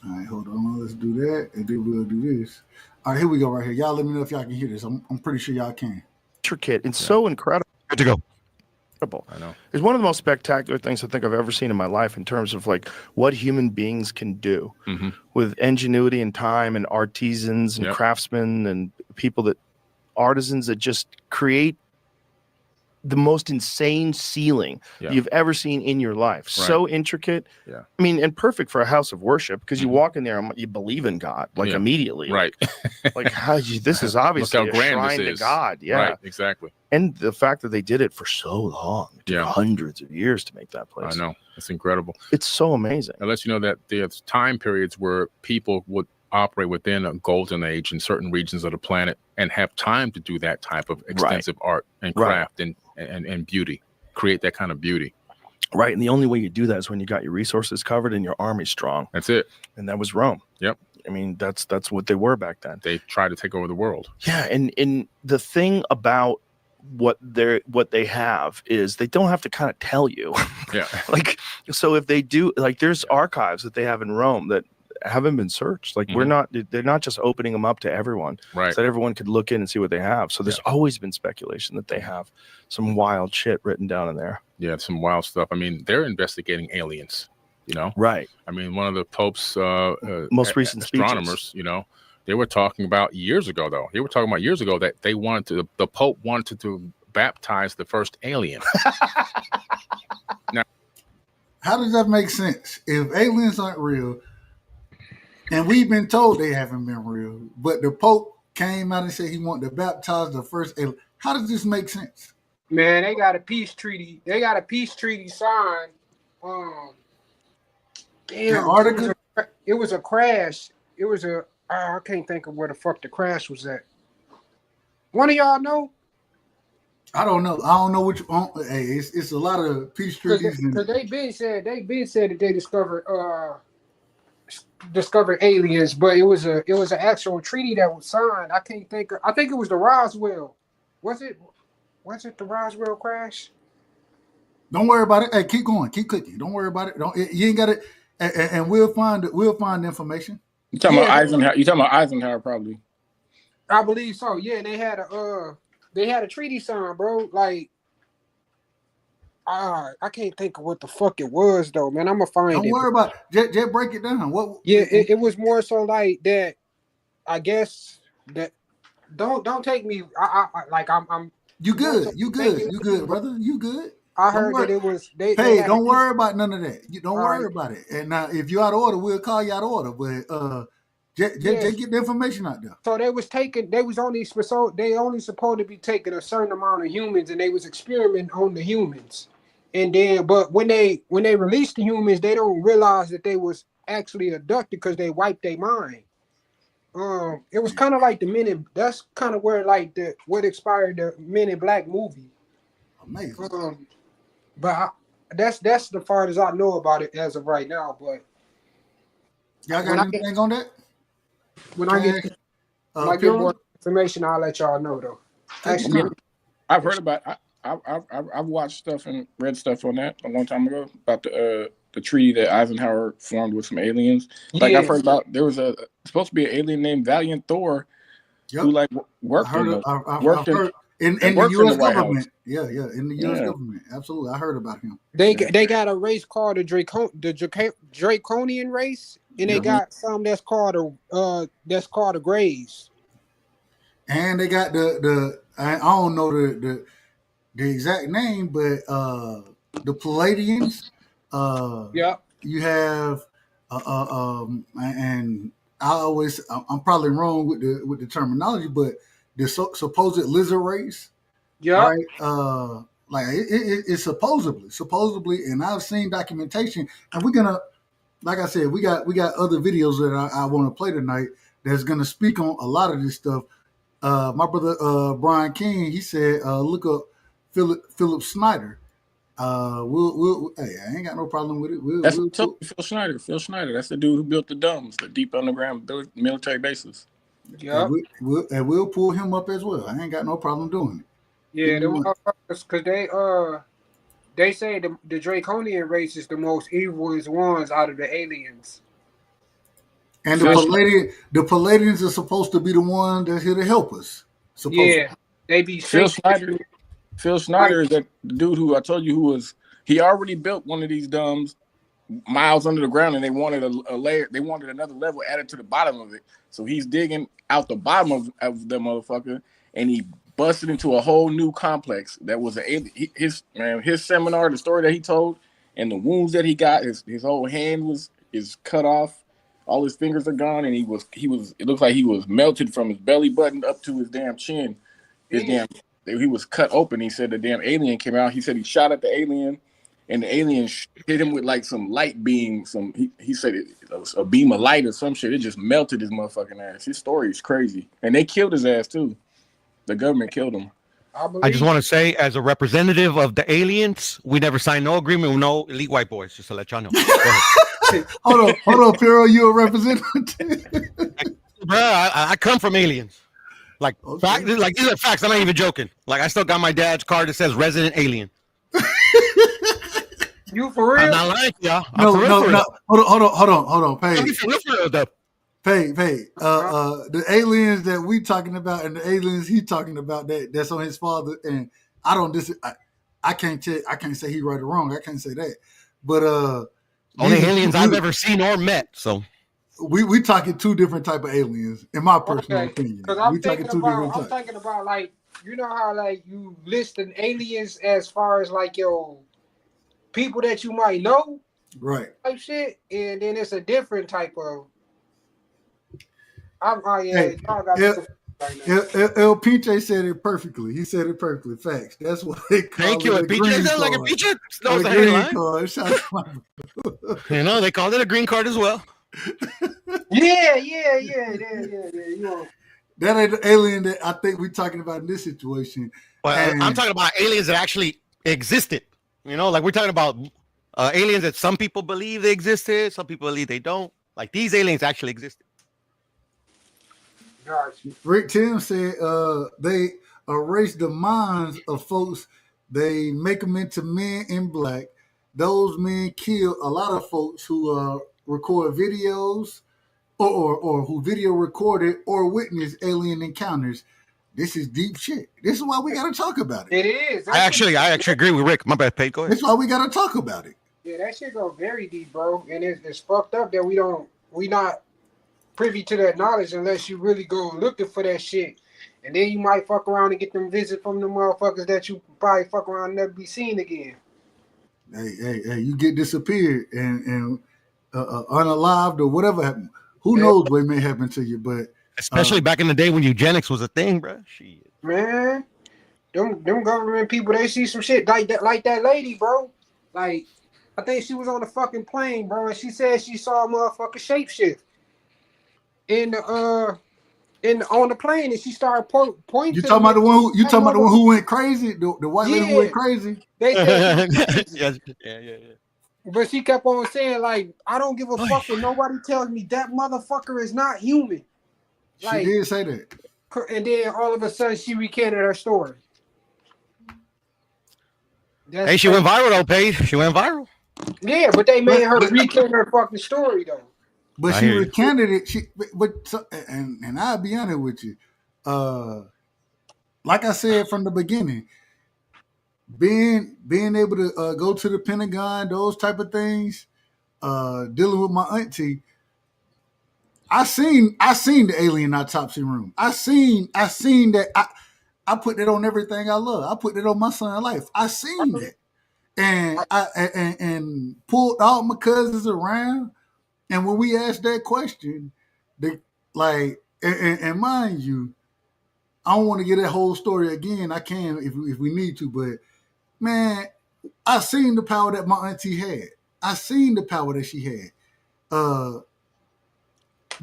All right, hold on. Let's do that, and then we'll do this. All right, here we go. Right here, y'all. Let me know if y'all can hear this. I'm pretty sure y'all can. Intricate. It's so incredible. Good to go. I know. It's one of the most spectacular things I think I've ever seen in my life in terms of like what human beings can do with ingenuity and time and artisans and craftsmen and artisans that just create the most insane ceiling you've ever seen in your life. Right. So intricate. Yeah. I mean, and perfect for a house of worship because you walk in there and you believe in God like immediately. Right. Like how this is obviously a shrine to God. Yeah. Right. Exactly. And the fact that they did it for so long, it took hundreds of years to make that place. I know. It's incredible. It's so amazing. It lets you know that there's time periods where people would operate within a golden age in certain regions of the planet and have time to do that type of extensive art and craft and beauty, create that kind of beauty. Right. And the only way you do that is when you got your resources covered and your army strong. That's it. And that was Rome. Yep. I mean, that's what they were back then. They tried to take over the world. Yeah. And the thing about what they have is they don't have to kind of tell you. Yeah. Like, so if they do, like there's archives that they have in Rome that haven't been searched. Like they're not just opening them up to everyone, right? So that everyone could look in and see what they have. So there's always been speculation that they have some wild shit written down in there. Yeah, some wild stuff. I mean, they're investigating aliens, you know? Right. I mean, one of the Pope's most recent astronomers, speeches. You know, they were talking about years ago that they wanted the Pope wanted to baptize the first alien. Now, how does that make sense? If aliens aren't real, and we've been told they haven't been real, but the Pope came out and said he wanted to baptize the first alien. How does this make sense? Man, they got a peace treaty. They got a peace treaty signed. Damn, it was a crash. It was I can't think of where the fuck the crash was at. One of y'all know? I don't know. I don't know which one. Hey, it's a lot of peace treaties. Because they been said that they discovered aliens, but it was an actual treaty that was signed. I can't think. I think it was the Roswell. Was it the Roswell crash? Don't worry about it. Hey, keep going. Keep cooking. Don't worry about it. You ain't got it. And we'll find the information. You talking about Eisenhower? You talking about Eisenhower? Probably. I believe so. Yeah, they had a treaty signed, bro. Like, I can't think of what the fuck it was though, man. I'm gonna find it. Don't worry about it. Just break it down. What? Yeah, it was more so like that. I guess that. Don't take me. I'm. You good? You good, brother? You good? I heard that it was. Hey, don't worry about none of that. You don't worry about it. And now, if you're out of order, we'll call you out of order. But just get the information out there. So they only supposed to be taking a certain amount of humans, and they was experimenting on the humans. And then, but when they released the humans, they don't realize that they was actually abducted because they wiped their mind. It was kind of like the Men in. That's kind of where what inspired the Men in Black movie. Amazing. But that's the farthest I know about it as of right now. But y'all got anything on that? When I get more information, I'll let y'all know though. Actually, I've heard about. I've watched stuff and read stuff on that a long time ago about the treaty that Eisenhower formed with some aliens. Like I've heard about, there was supposed to be an alien named Valiant Thor who like worked. I've heard in the worked in the U.S. White House. government. Yeah, in the U.S. government. Absolutely, I heard about him. They got a race called the Draconian race, and they got some that's called a Grays. And they got I don't know the exact name, but the Palladians. You have and I'm probably wrong with the terminology, but the supposed lizard race. Yeah. Right. Like it's supposedly, and I've seen documentation, and we're gonna, like I said, we got other videos that I want to play tonight that's gonna speak on a lot of this stuff. My brother Brian King, he said, look up Philip Snyder. Hey, I ain't got no problem with it. Phil Schneider. Phil Schneider. That's the dude who built the DUMBs, the deep underground military bases. Yeah. And we'll pull him up as well. I ain't got no problem doing it. Yeah, them motherfuckers, because they say the Draconian race is the most evil ones out of the aliens. And the Palladians are supposed to be the one that's here to help us. Yeah, they be Phil Schneider. Phil Schneider is that dude who I told you he already built one of these DUMBs miles under the ground, and they wanted a layer. They wanted another level added to the bottom of it. So he's digging out the bottom of the motherfucker, and he busted into a whole new complex that was his seminar, the story that he told, and the wounds that he got. His whole hand is cut off, all his fingers are gone, and he was. It looks like he was melted from his belly button up to his damn chin. He was cut open. He said the damn alien came out. He said he shot at the alien, and the alien hit him with like some light beam. He said it was a beam of light or some shit. It just melted his motherfucking ass. His story is crazy, and they killed his ass too. The government killed him. I just want to say, as a representative of the aliens, we never signed no agreement with no elite white boys. Just to let y'all know. Hold on, Piero, you a representative? Bro, I come from aliens. Like, like these are facts. I'm not even joking. Like, I still got my dad's card that says resident alien. You for real? I'm not lying to y'all. No. Hold on. Pay. Pay. The aliens that we talking about and the aliens he talking about that's on his father, and I don't I can't say he right or wrong. I can't say that. But only aliens I've ever seen or met. So we talking two different type of aliens, in my personal opinion. Because I'm thinking about like, you know how like you list an aliens as far as like your people that you might know, right? Type shit, and then it's a different type of. Y'all got El Pinche said it perfectly. He said it perfectly. Facts. That's what they call Thank you. it. Pinche sounds like a Pinche. Knows the headline. You know, they called it a green card as well. Yeah. You know. That ain't the alien that I think we're talking about in this situation. Well, I'm talking about aliens that actually existed. You know, like we're talking about aliens that some people believe they existed, some people believe they don't. Like these aliens actually existed. Rick Tim said they erase the minds of folks. They make them into men in black. Those men kill a lot of folks who record videos or who video recorded or witnessed alien encounters. This is deep shit. This is why we got to talk about it. It is. I actually agree with Rick. My bad, Pate. Go ahead. That's why we got to talk about it. Yeah, that shit go very deep, bro. And it's fucked up that we not privy to that knowledge unless you really go looking for that shit. And then you might fuck around and get them visit from the motherfuckers that you probably fuck around and never be seen again. Hey, you get disappeared and unalived or whatever happened. Who knows what may happen to you, but especially back in the day when eugenics was a thing, bro. Shit. Man, them government people, they see some shit like that lady, bro. Like, I think she was on the fucking plane, bro, and she said she saw a motherfucking shapeshift on the plane, and she started pointing. You talking about the one? You talking about the one who went crazy? The white lady who went crazy? They said yeah. But she kept on saying, like, I don't give a fuck if nobody tells me that motherfucker is not human. Like, she did say that. And then all of a sudden she recanted her story. Hey, she went viral though, Paige. She went viral. Yeah, but they made her recant her fucking story though. But she recanted it. And I'll be honest with you. like I said from the beginning, being able to go to the Pentagon, those type of things, dealing with my auntie. I seen the alien autopsy room. I seen that. I put that on everything I love. I put that on my son's life. I seen that, and and pulled all my cousins around. And when we asked that question, they like, and mind you, I don't want to get that whole story again. I can if we need to, but man, I seen the power that my auntie had. I seen the power that she had.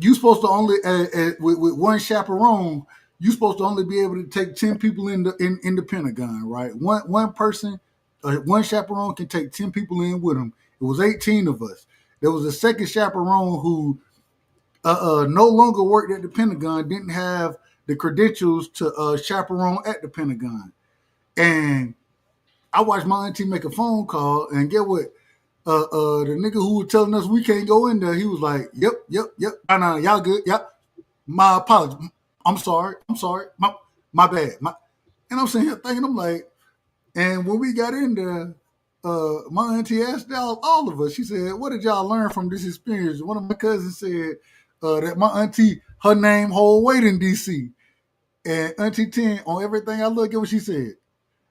You supposed to only with one chaperone. You supposed to only be able to take 10 people in the Pentagon, right? One person, one chaperone can take 10 people in with him. It was 18 of us. There was a second chaperone who no longer worked at the Pentagon, didn't have the credentials to chaperone at the Pentagon. And I watched my auntie make a phone call, and get what? The nigga who was telling us we can't go in there, he was like, yep. Nah, y'all good. Yep. My apologies. I'm sorry. My bad. And I'm sitting here thinking, I'm like, and when we got in there, my auntie asked all of us, she said, what did y'all learn from this experience? One of my cousins said that my auntie, her name hold weight in D.C. And Auntie 10, on everything I look at what she said,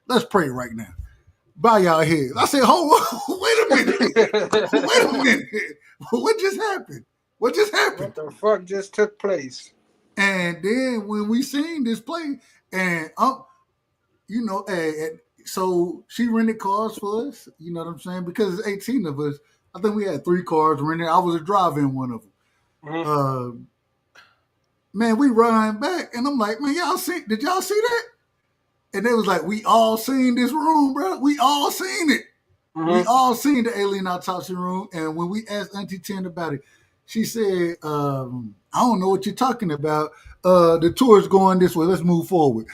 let's pray right now. Bow y'all heads. I said, wait a minute. What just happened? What the fuck just took place? And then when we seen this play, and so she rented cars for us, you know what I'm saying? Because it's 18 of us. I think we had 3 cars rented. I was a driver in one of them. Mm-hmm. Man, we riding back, and I'm like, man, did y'all see that? And they was like, we all seen this room, bro. We all seen it. Mm-hmm. We all seen the alien autopsy room. And when we asked Auntie 10 about it, she said, I don't know what you're talking about. The tour's going this way. Let's move forward.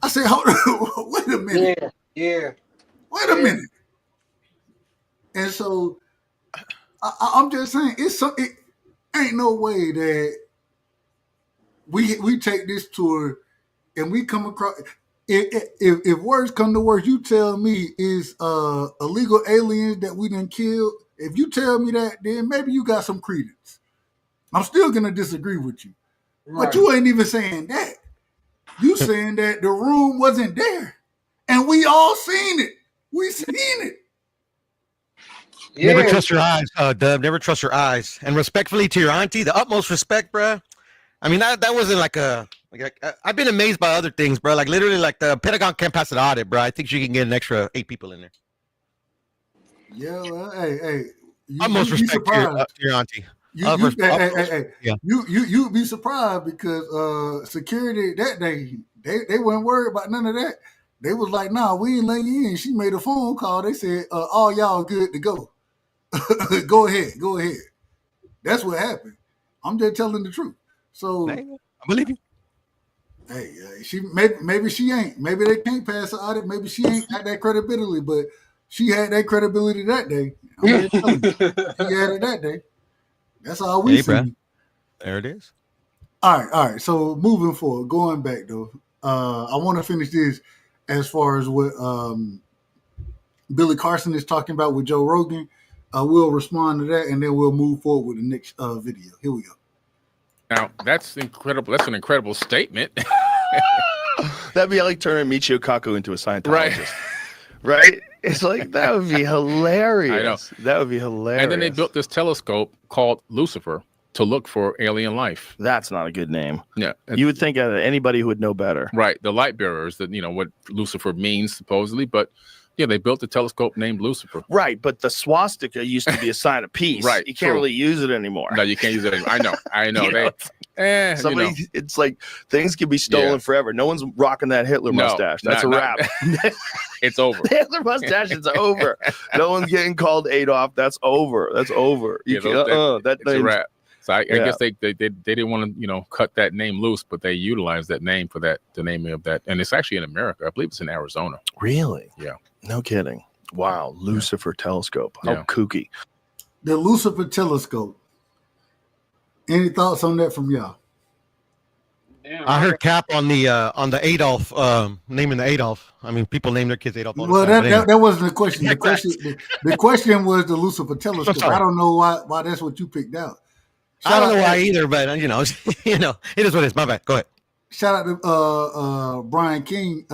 I said, hold on. Wait a minute. Yeah. Wait a minute. And so I'm just saying, it ain't no way that we take this tour and we come across. If words come to words, you tell me is illegal aliens that we done killed. If you tell me that, then maybe you got some credence. I'm still gonna disagree with you, right. But you ain't even saying that. You saying that the room wasn't there, and we all seen it. We seen it. Yeah. Never trust your eyes, Dub. Never trust your eyes. And respectfully to your auntie, the utmost respect, bro. I mean, that wasn't like a. I've been amazed by other things, bro. Like literally, like the Pentagon can't pass an audit, bro. I think she can get an extra 8 people in there. Yeah, well, hey, utmost respect to your auntie. You'd be surprised because security that day they weren't worried about none of that. They was like, nah, we ain't letting you in. She made a phone call. They said, all y'all good to go. Go ahead. That's what happened. I'm just telling the truth. So I believe you. Hey, she maybe she ain't. Maybe they can't pass the audit. Maybe she ain't got that credibility, but she had that credibility that day. I'm just telling you, she had it that day. That's all we see. There it is. All right. So moving forward, going back though, I want to finish this as far as what Billy Carson is talking about with Joe Rogan. We'll respond to that, and then we'll move forward with the next video. Here we go. Now, that's incredible. That's an incredible statement. That'd be like turning Michio Kaku into a Scientologist. Right? It's like, that would be hilarious. I know. That would be hilarious. And then they built this telescope called Lucifer to look for alien life. That's not a good name. Yeah. You would think anybody who would know better. Right. The light bearers, what Lucifer means, supposedly. But yeah, they built a telescope named Lucifer. Right, but the swastika used to be a sign of peace. Right, you can't really use it anymore. No, you can't use it anymore. I know. It's like things can be stolen forever. No one's rocking that Hitler mustache. That's a wrap. It's over. The Hitler mustache is over. No one's getting called Adolf. That's over. That's over. It's a wrap. So I guess they didn't want to cut that name loose, but they utilized that name for the name of that, and it's actually in America. I believe it's in Arizona. Really? Yeah. No kidding. Wow. Lucifer telescope. How kooky. The Lucifer telescope. Any thoughts on that from y'all? Damn, I heard Cap on the Adolf, naming the Adolf. I mean, people name their kids Adolf all the Well, time. But anyway. that wasn't the question. Digress. The question was the Lucifer I'm telescope. sorry. I don't know why that's what you picked out. I don't know why either, but you know, it is what it is. My bad. Go ahead. Shout out to Brian King.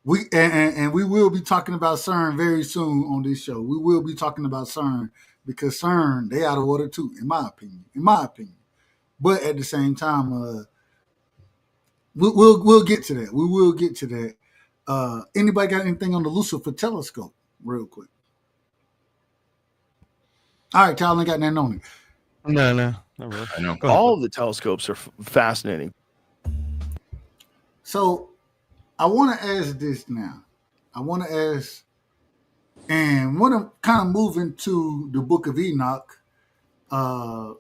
We and we will be talking about CERN very soon on this show. We will be talking about CERN because CERN, they out of order too, in my opinion. But at the same time, we'll get to that. We will get to that. Anybody got anything on the Lucifer telescope, real quick? All right, y'all ain't got nothing on it. No, not really. I know. All of the telescopes are fascinating. So I want to ask this now. I want to ask, and want to kind of move into the Book of Enoch, the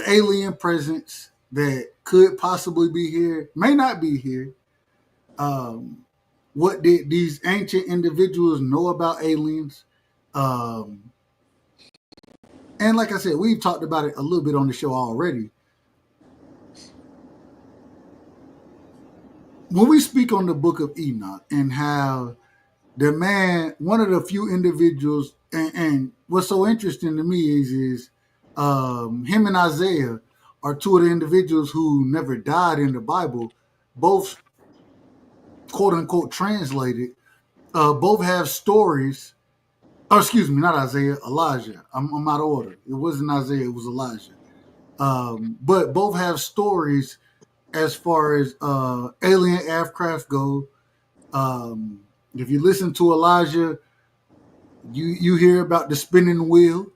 alien presence that could possibly be here, may not be here. What did these ancient individuals know about aliens? And like I said, we've talked about it a little bit on the show already. When we speak on the Book of Enoch and how the man, one of the few individuals, and what's so interesting to me is him and Isaiah are two of the individuals who never died in the Bible, both quote unquote translated, both have stories. Oh, excuse me, not Isaiah, Elijah. I'm out of order. It wasn't Isaiah, it was Elijah. But both have stories as far as alien aircraft go. If you listen to Elijah, you hear about the spinning wheel.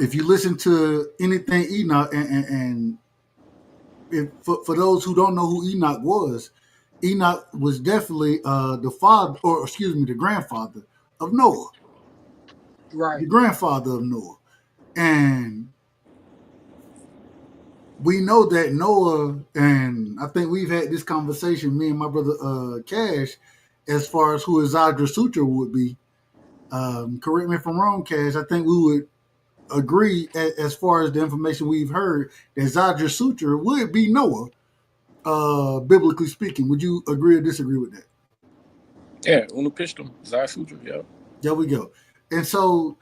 If you listen to anything Enoch, and for those who don't know who Enoch was definitely the father, or excuse me, the grandfather of Noah. Right. The grandfather of Noah. And we know that Noah, and I think we've had this conversation, me and my brother Cash, as far as who Zadra Sutra would be. Correct me if I'm wrong, Cash. I think we would agree, as far as the information we've heard, that Zadra Sutra would be Noah, biblically speaking. Would you agree or disagree with that? Yeah, Unupishtim, Zadra Sutra, yeah. There we go. And so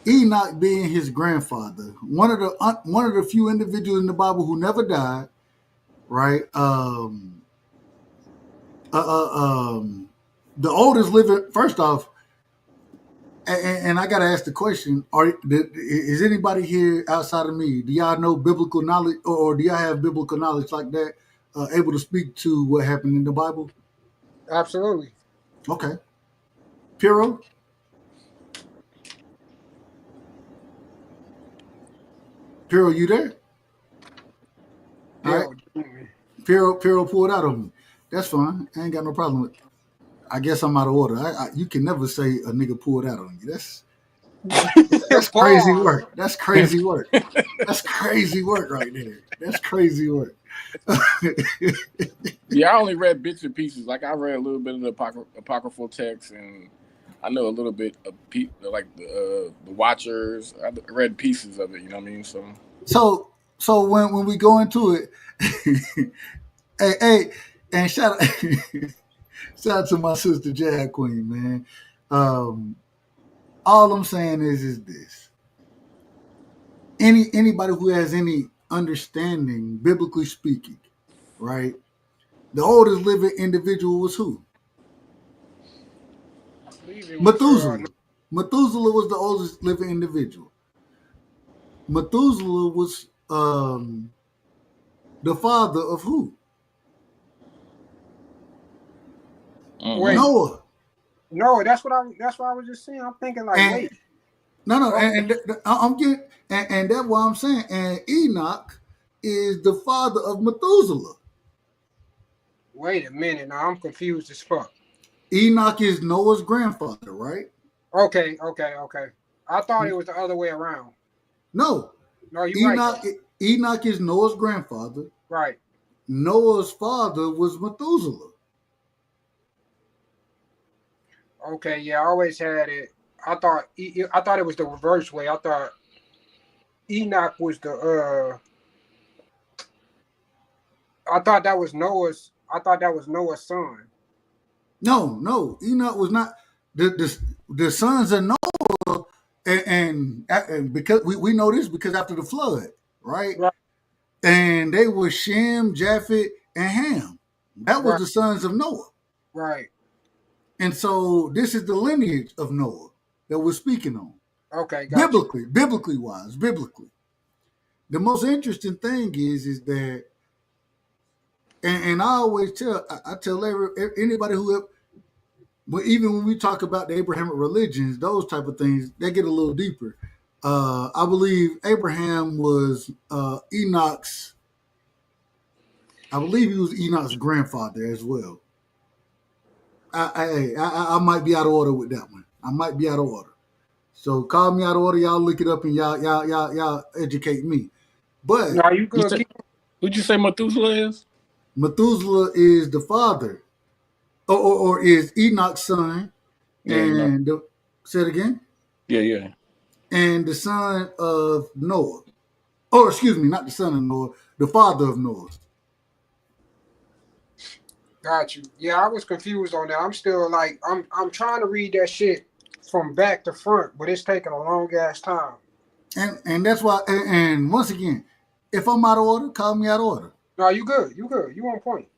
Enoch being his grandfather, one of the few individuals in the Bible who never died, right? The oldest living. First off, and I gotta ask the question: is anybody here outside of me? Do y'all know biblical knowledge, or do y'all have biblical knowledge like that, able to speak to what happened in the Bible? Absolutely. Okay, Piro. Piro, you there? All right. Piro pulled out on me. That's fine. I ain't got no problem with it. I guess I'm out of order. You can never say a nigga pulled out on you. That's crazy work. That's crazy work. That's crazy work right there. That's crazy work. Yeah, I only read bits and pieces. Like I read a little bit of the apocryphal text, and I know a little bit of like the Watchers. I read pieces of it. You know what I mean? So when we go into it, hey, and shout out to my sister Jag Queen, man. All I'm saying is this: anybody who has any understanding, biblically speaking, right? The oldest living individual was who? Methuselah. Methuselah was the oldest living individual. Methuselah was the father of who? Wait. Noah. No, that's what I was just saying. I'm thinking like, wait. No, and I'm getting, and that's what I'm saying. And Enoch is the father of Methuselah. Wait a minute, now I'm confused as fuck. Enoch is Noah's grandfather, right? Okay. I thought it was the other way around. No, you're Enoch. right. Enoch is Noah's grandfather. Right. Noah's father was Methuselah. Okay, yeah, I always had it. I thought it was the reverse way. I thought Enoch was the I thought that was Noah's son. No, Enoch was not the sons of Noah, and because we know this because after the flood, right? Right. And they were Shem, Japheth, and Ham. That was Right. the sons of Noah. Right. And so this is the lineage of Noah that we're speaking on. Okay, gotcha. Biblically. The most interesting thing is that, and I always tell anybody who, but even when we talk about the Abrahamic religions, those type of things, they get a little deeper. I believe Abraham was Enoch's. I believe he was Enoch's grandfather as well. I might be out of order with that one. I might be out of order. So call me out of order. Y'all look it up and y'all educate me. But now you good. Who'd you say Methuselah is? Methuselah is the father, or is Enoch's son, and say it again. Yeah. And the son of Noah, or excuse me, not the son of Noah, the father of Noah. Got you. Yeah, I was confused on that. I'm still like I'm trying to read that shit from back to front, but it's taking a long ass time. And that's why. And once again, if I'm out of order, call me out of order. No, you good. You on point.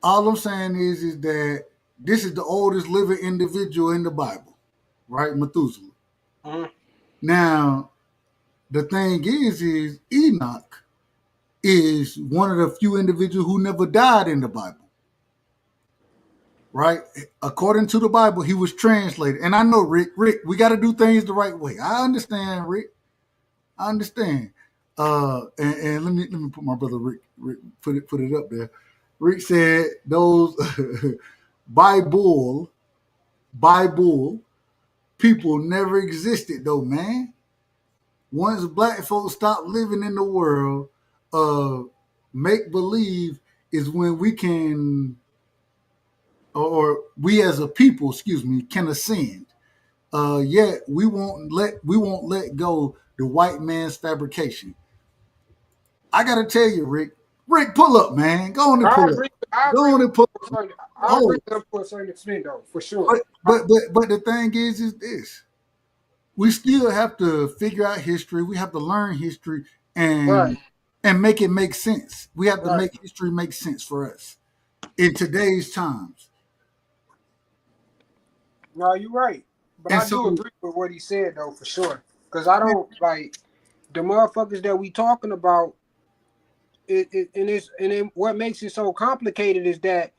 All I'm saying is that this is the oldest living individual in the Bible, right? Methuselah. Mm-hmm. Now, the thing is Enoch is one of the few individuals who never died in the Bible. Right? According to the Bible, he was translated. And I know, Rick, we got to do things the right way. I understand, Rick. I understand. And let me put my brother Rick put it up there. Rick said those Bible people never existed though, man. Once black folks stop living in the world, make believe is when we can, or we as a people, can ascend. Yet we won't let go the white man's fabrication. I gotta tell you, Rick, pull up, man. Go on and pull up. Go on and pull up. I agree with to a certain extent, though, for sure. But the thing is this: we still have to figure out history. We have to learn history and make it make sense. We have to make history make sense for us in today's times. No, you're right. But I do agree with what he said, though, for sure. Because I don't like the motherfuckers that we talking about. What makes it so complicated is that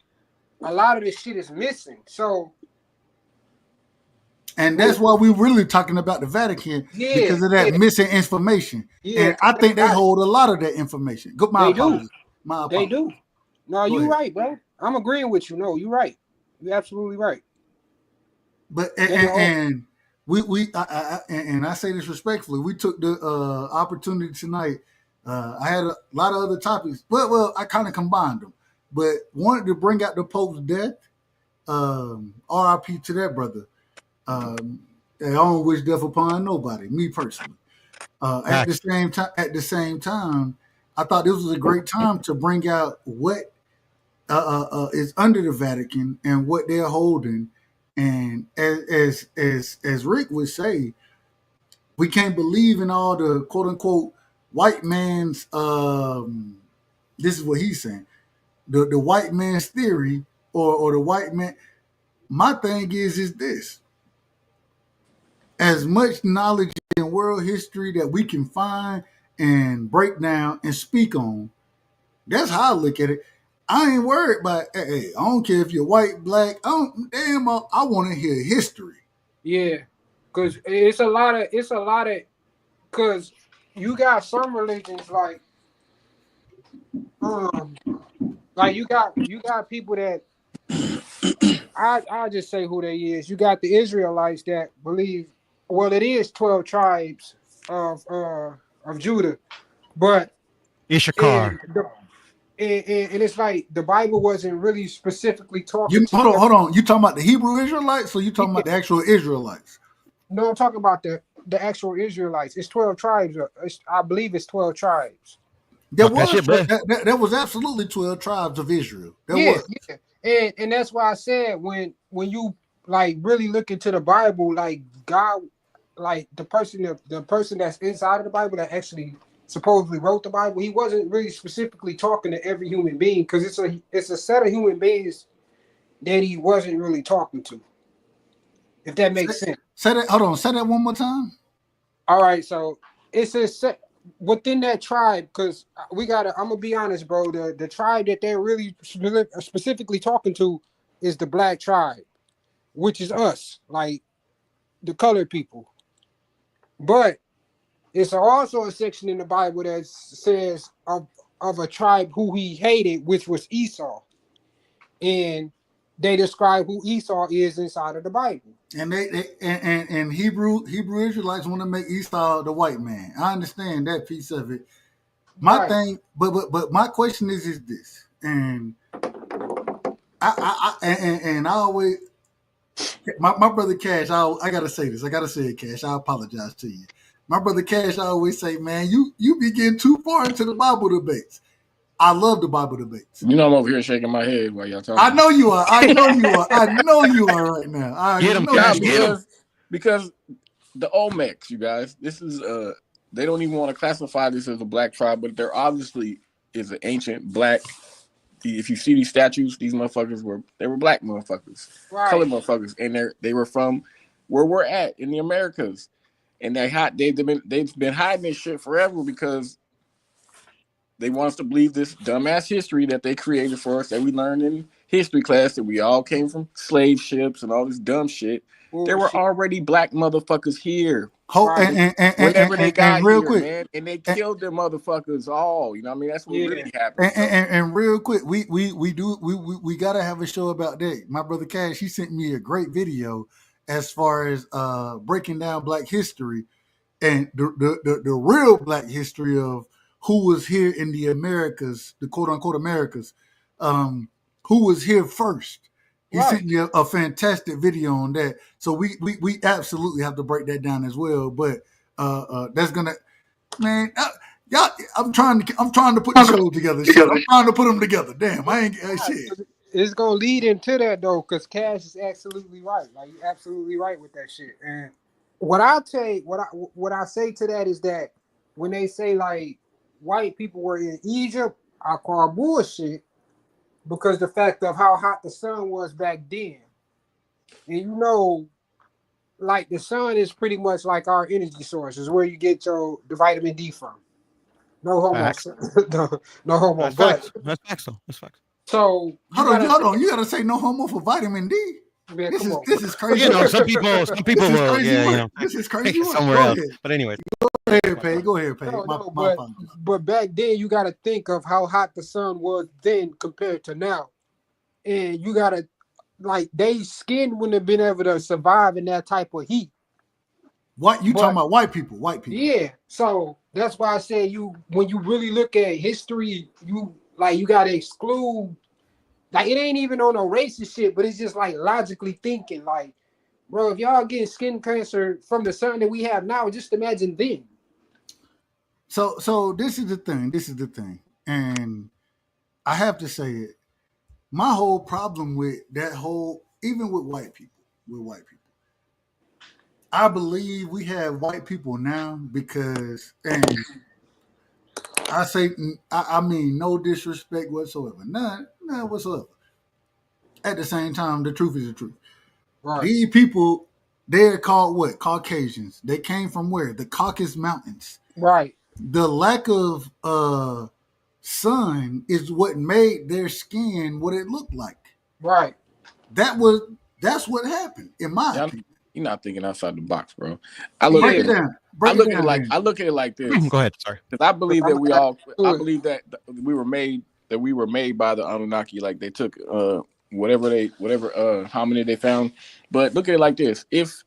a lot of this shit is missing. So, and that's why we're really talking about the Vatican because of that missing information. Yeah, and I think they hold a lot of that information. My apologies. They do. No, you're right, bro. I'm agreeing with you. No, you're right. You're absolutely right. But and I say this respectfully, we took the opportunity tonight. I had a lot of other topics, well, I kind of combined them, but wanted to bring out the Pope's death. R.I.P. to that brother. I don't wish death upon nobody, me personally. At the same time, I thought this was a great time to bring out what is under the Vatican and what they're holding. And as Rick would say, we can't believe in all the quote unquote white man's. This is what he's saying: the white man's theory or the white man. My thing is this: as much knowledge in world history that we can find and break down and speak on, that's how I look at it. I ain't worried about. Hey, I don't care if you're white, black. I want to hear history. Yeah, because it's a lot of. Because you got some religions like you got people that I'll just say who they is. You got the Israelites that believe. Well, it is 12 tribes of Judah, but Issachar. And it's like the Bible wasn't really specifically talking. Hold on. You talking about the Hebrew Israelites, or you talking about the actual Israelites? No, I'm talking about the the actual Israelites. It's 12 tribes. I believe it's 12 tribes. There Fuck that was shit, bro. there was absolutely 12 tribes of Israel. There Yeah, was. yeah. And that's why I said when you like really look into the Bible, like God, like the person that's inside of the Bible that actually supposedly wrote the Bible, he wasn't really specifically talking to every human being, because it's a set of human beings that he wasn't really talking to. If that makes sense. Say that. Hold on. Say that one more time. All right, so it's a set within that tribe, because we gotta. I'm gonna be honest, bro. The tribe that they're really specifically talking to is the black tribe, which is us, like the colored people. But it's also a section in the Bible that says of a tribe who he hated, which was Esau, and they describe who Esau is inside of the Bible. And and Hebrew Israelites want to make Esau the white man. I understand that piece of it. My thing, but my question is this, and I always my brother Cash. I gotta say this. I gotta say it, Cash. I apologize to you. My brother Cash. I always say, man, you be getting too far into the Bible debates. I love the Bible debates. You know I'm over here shaking my head while y'all talking. I know you are. I know you are. I know you are right now. I Get him, know Cash. you Get him. because the Olmecs, you guys, this is they don't even want to classify this as a black tribe, but there obviously is an ancient black. If you see these statues, these motherfuckers were black motherfuckers, colored motherfuckers, and they were from where we're at in the Americas, and they've been hiding this shit forever because they want us to believe this dumbass history that they created for us that we learned in history class, that we all came from slave ships and all this dumb shit. There were already black motherfuckers here. Whenever they got real here, quick, man, and they killed them motherfuckers all. You know what I mean? That's what really happened. And real quick, we gotta have a show about that. My brother Cash, he sent me a great video as far as breaking down Black history and the real Black history of who was here in the Americas, the quote unquote Americas, who was here first. He sent me a fantastic video on that. So we absolutely have to break that down as well. But that's gonna, man, y'all. I'm trying to put the show together. Shit. I'm trying to put them together. Damn, I ain't shit. It's gonna lead into that though, because Cash is absolutely right. Like you're absolutely right with that shit. And what I say to that is that when they say like white people were in Egypt, I call bullshit, because the fact of how hot the sun was back then. And you know, like the sun is pretty much like our energy source, is where you get the vitamin D from. No homo. no homo. That's facts. That's facts though. That's facts. So hold on. You gotta say no homo for vitamin D. Man, this is crazy. You know, some people will. Crazy Yeah, work. you know, This is crazy work. somewhere else. But anyways, go ahead, Pay. Go ahead, Pay. But back then, you got to think of how hot the sun was then compared to now, and you got to like they skin wouldn't have been able to survive in that type of heat. What you talking about? White people. Yeah. So that's why I say when you really look at history, you got to exclude. Like it ain't even on no racist shit, but it's just like logically thinking. Like, bro, if y'all getting skin cancer from the sun that we have now, just imagine then. So this is the thing. And I have to say it. My whole problem with that even with white people, I believe we have white people now because, and I say, I mean, no disrespect whatsoever. None whatsoever. At the same time, the truth is the truth. Right. These people, they're called what? Caucasians. They came from where? The Caucasus Mountains. Right. The lack of sun is what made their skin what it looked like. Right. That's what happened, in my opinion. You're not thinking outside the box, bro. I look at it like this. Go ahead. Sorry. Because I believe that we were made by the Anunnaki. Like they took whatever hominid they found. But look at it like this: if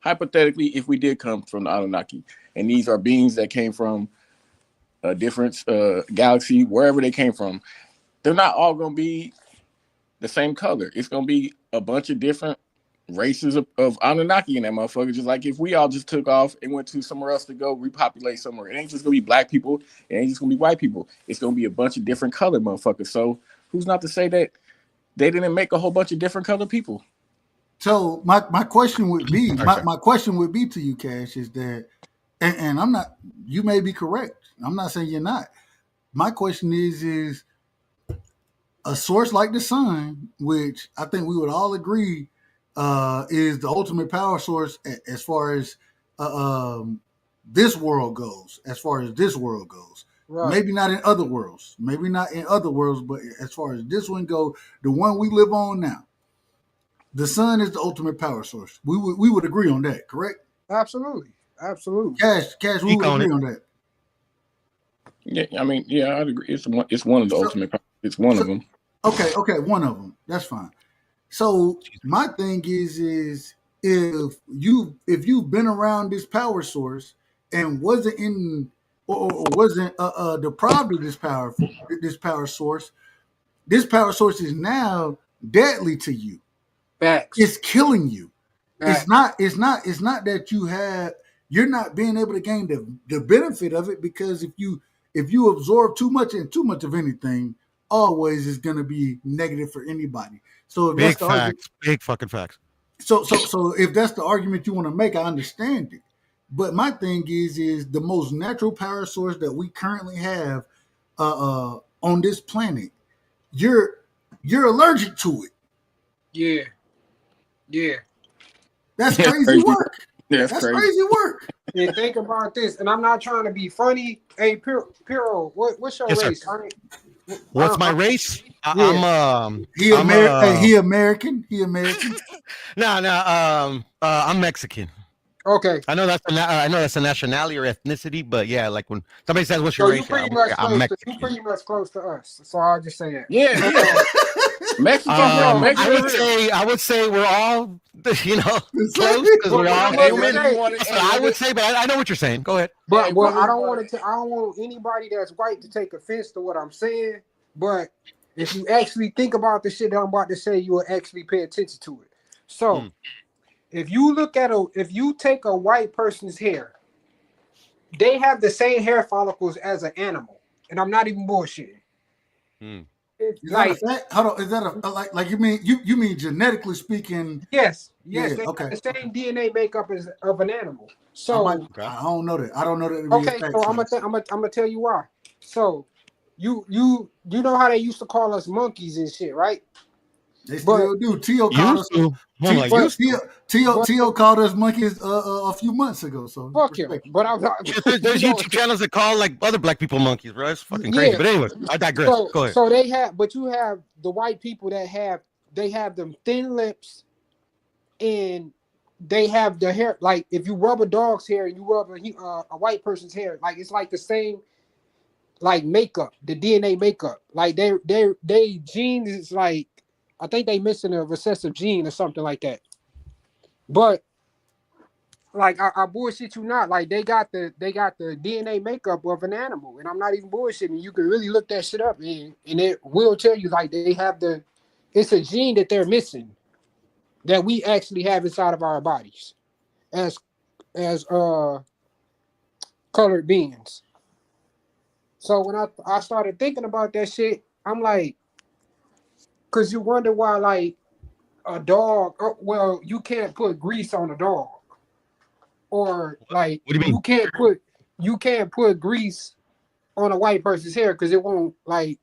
hypothetically, if we did come from the Anunnaki, and these are beings that came from a different galaxy, wherever they came from, they're not all going to be the same color. It's going to be a bunch of different races of Anunnaki in that motherfucker. Just like if we all just took off and went to somewhere else to go repopulate somewhere, it ain't just gonna be black people. It ain't just gonna be white people. It's gonna be a bunch of different colored motherfuckers. So who's not to say that they didn't make a whole bunch of different colored people? So my question would be my question would be to you, Cash, is that, and I'm not. You may be correct. I'm not saying you're not. My question is a source like the sun, which I think we would all agree is the ultimate power source as far as this world goes. As far as this world goes, right. Maybe not in other worlds. Maybe not in other worlds, but as far as this one goes, the one we live on now, the sun is the ultimate power source. We would agree on that, correct? Absolutely. Cash, we would agree on that. Yeah, I mean, yeah, I'd agree. It's one of the ultimate powers. It's one of them. Okay, one of them. That's fine. So my thing is if you've been around this power source and wasn't in or wasn't deprived of this power source, this power source is now deadly to you. Facts. It's killing you. Facts. It's not that you're not being able to gain the benefit of it, because if you absorb too much of anything, always is going to be negative for anybody. So if big facts, big fucking facts. So if that's the argument you want to make, I understand it. But my thing is the most natural power source that we currently have on this planet, you're allergic to it. Yeah. That's crazy work. Yeah, that's crazy work. And think about this, and I'm not trying to be funny. Hey, Piro, what's your race? What's my race? He American. No. I'm Mexican. Okay. I know that's a nationality or ethnicity, but yeah, like when somebody says, "What's your race?" I'm Mexican. You're pretty much close to us, so I'll just say that. Yeah. Mexican. I would say we're all, close because we're all human. I would say, but I know what you're saying. Go ahead. But I don't want anybody that's white to take offense to what I'm saying. But if you actually think about the shit that I'm about to say, you will actually pay attention to it. So, if you take a white person's hair, they have the same hair follicles as an animal, and I'm not even bullshitting. Is that like you mean genetically speaking? Yes. Yeah, they okay. have the same DNA makeup as of an animal. So I don't know that. I don't know that. Okay, so I'm gonna tell you why. So you know how they used to call us monkeys and shit, right? They still do. Tio called us monkeys a few months ago. So fuck you. But there's YouTube channels that call like other black people monkeys, bro. It's fucking crazy. Yeah. But anyway, I digress. Go ahead. So you have the white people that have them thin lips, and they have the hair. Like if you rub a dog's hair and you rub a white person's hair, like it's like the same, like makeup, the DNA makeup. Like they genes is like, I think they missing a recessive gene or something like that. But like I bullshit you not. Like they got the DNA makeup of an animal, and I'm not even bullshitting. You can really look that shit up, and it will tell you like they have it's a gene that they're missing that we actually have inside of our bodies as colored beings. So when I started thinking about that shit, I'm like, because you wonder why, like, a dog, you can't put grease on a dog. Or, like, what do you mean? You can't put grease on a white person's hair because it won't, like.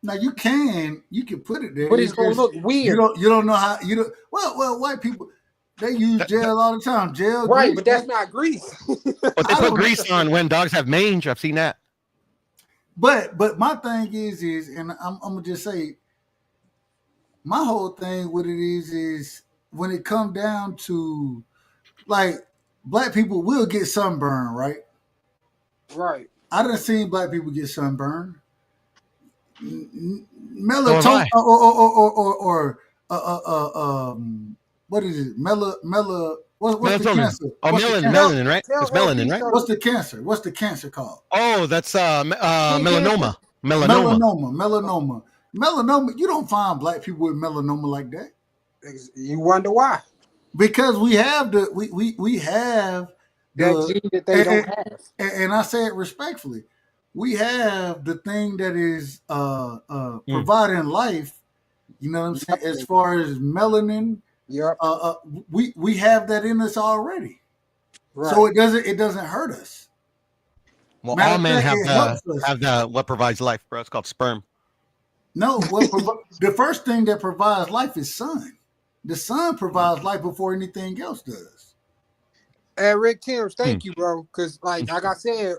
Now, you can put it there. But it's going to look weird. You don't know how, well, white people, they use gel all the time. Gel, right, grease, but that's not grease. But they put grease on when dogs have mange. I've seen that. But my thing is, and I'm going to just say, my whole thing with it is when it comes down to, like, black people will get sunburned, right? Right. I done seen black people get sunburned. Melatonin or what is it? What's the cancer? Melanin, right? It's melanin, right? What's the cancer? What's the cancer called? Oh, that's melanoma. Melanoma. You don't find black people with melanoma like that. You wonder why? Because we have we have That the gene that they don't have. and I say it respectfully, we have the thing that is providing life. You know what I'm saying? As far as melanin, Yep. We have that in us already, Right. so it doesn't hurt us. Well, Matter all of men fact, it helps us. have the what provides life, bro. It's called sperm. No, the first thing that provides life is sun. The sun provides life before anything else does. Hey, Rick Timms, thank you, bro. Because like I said,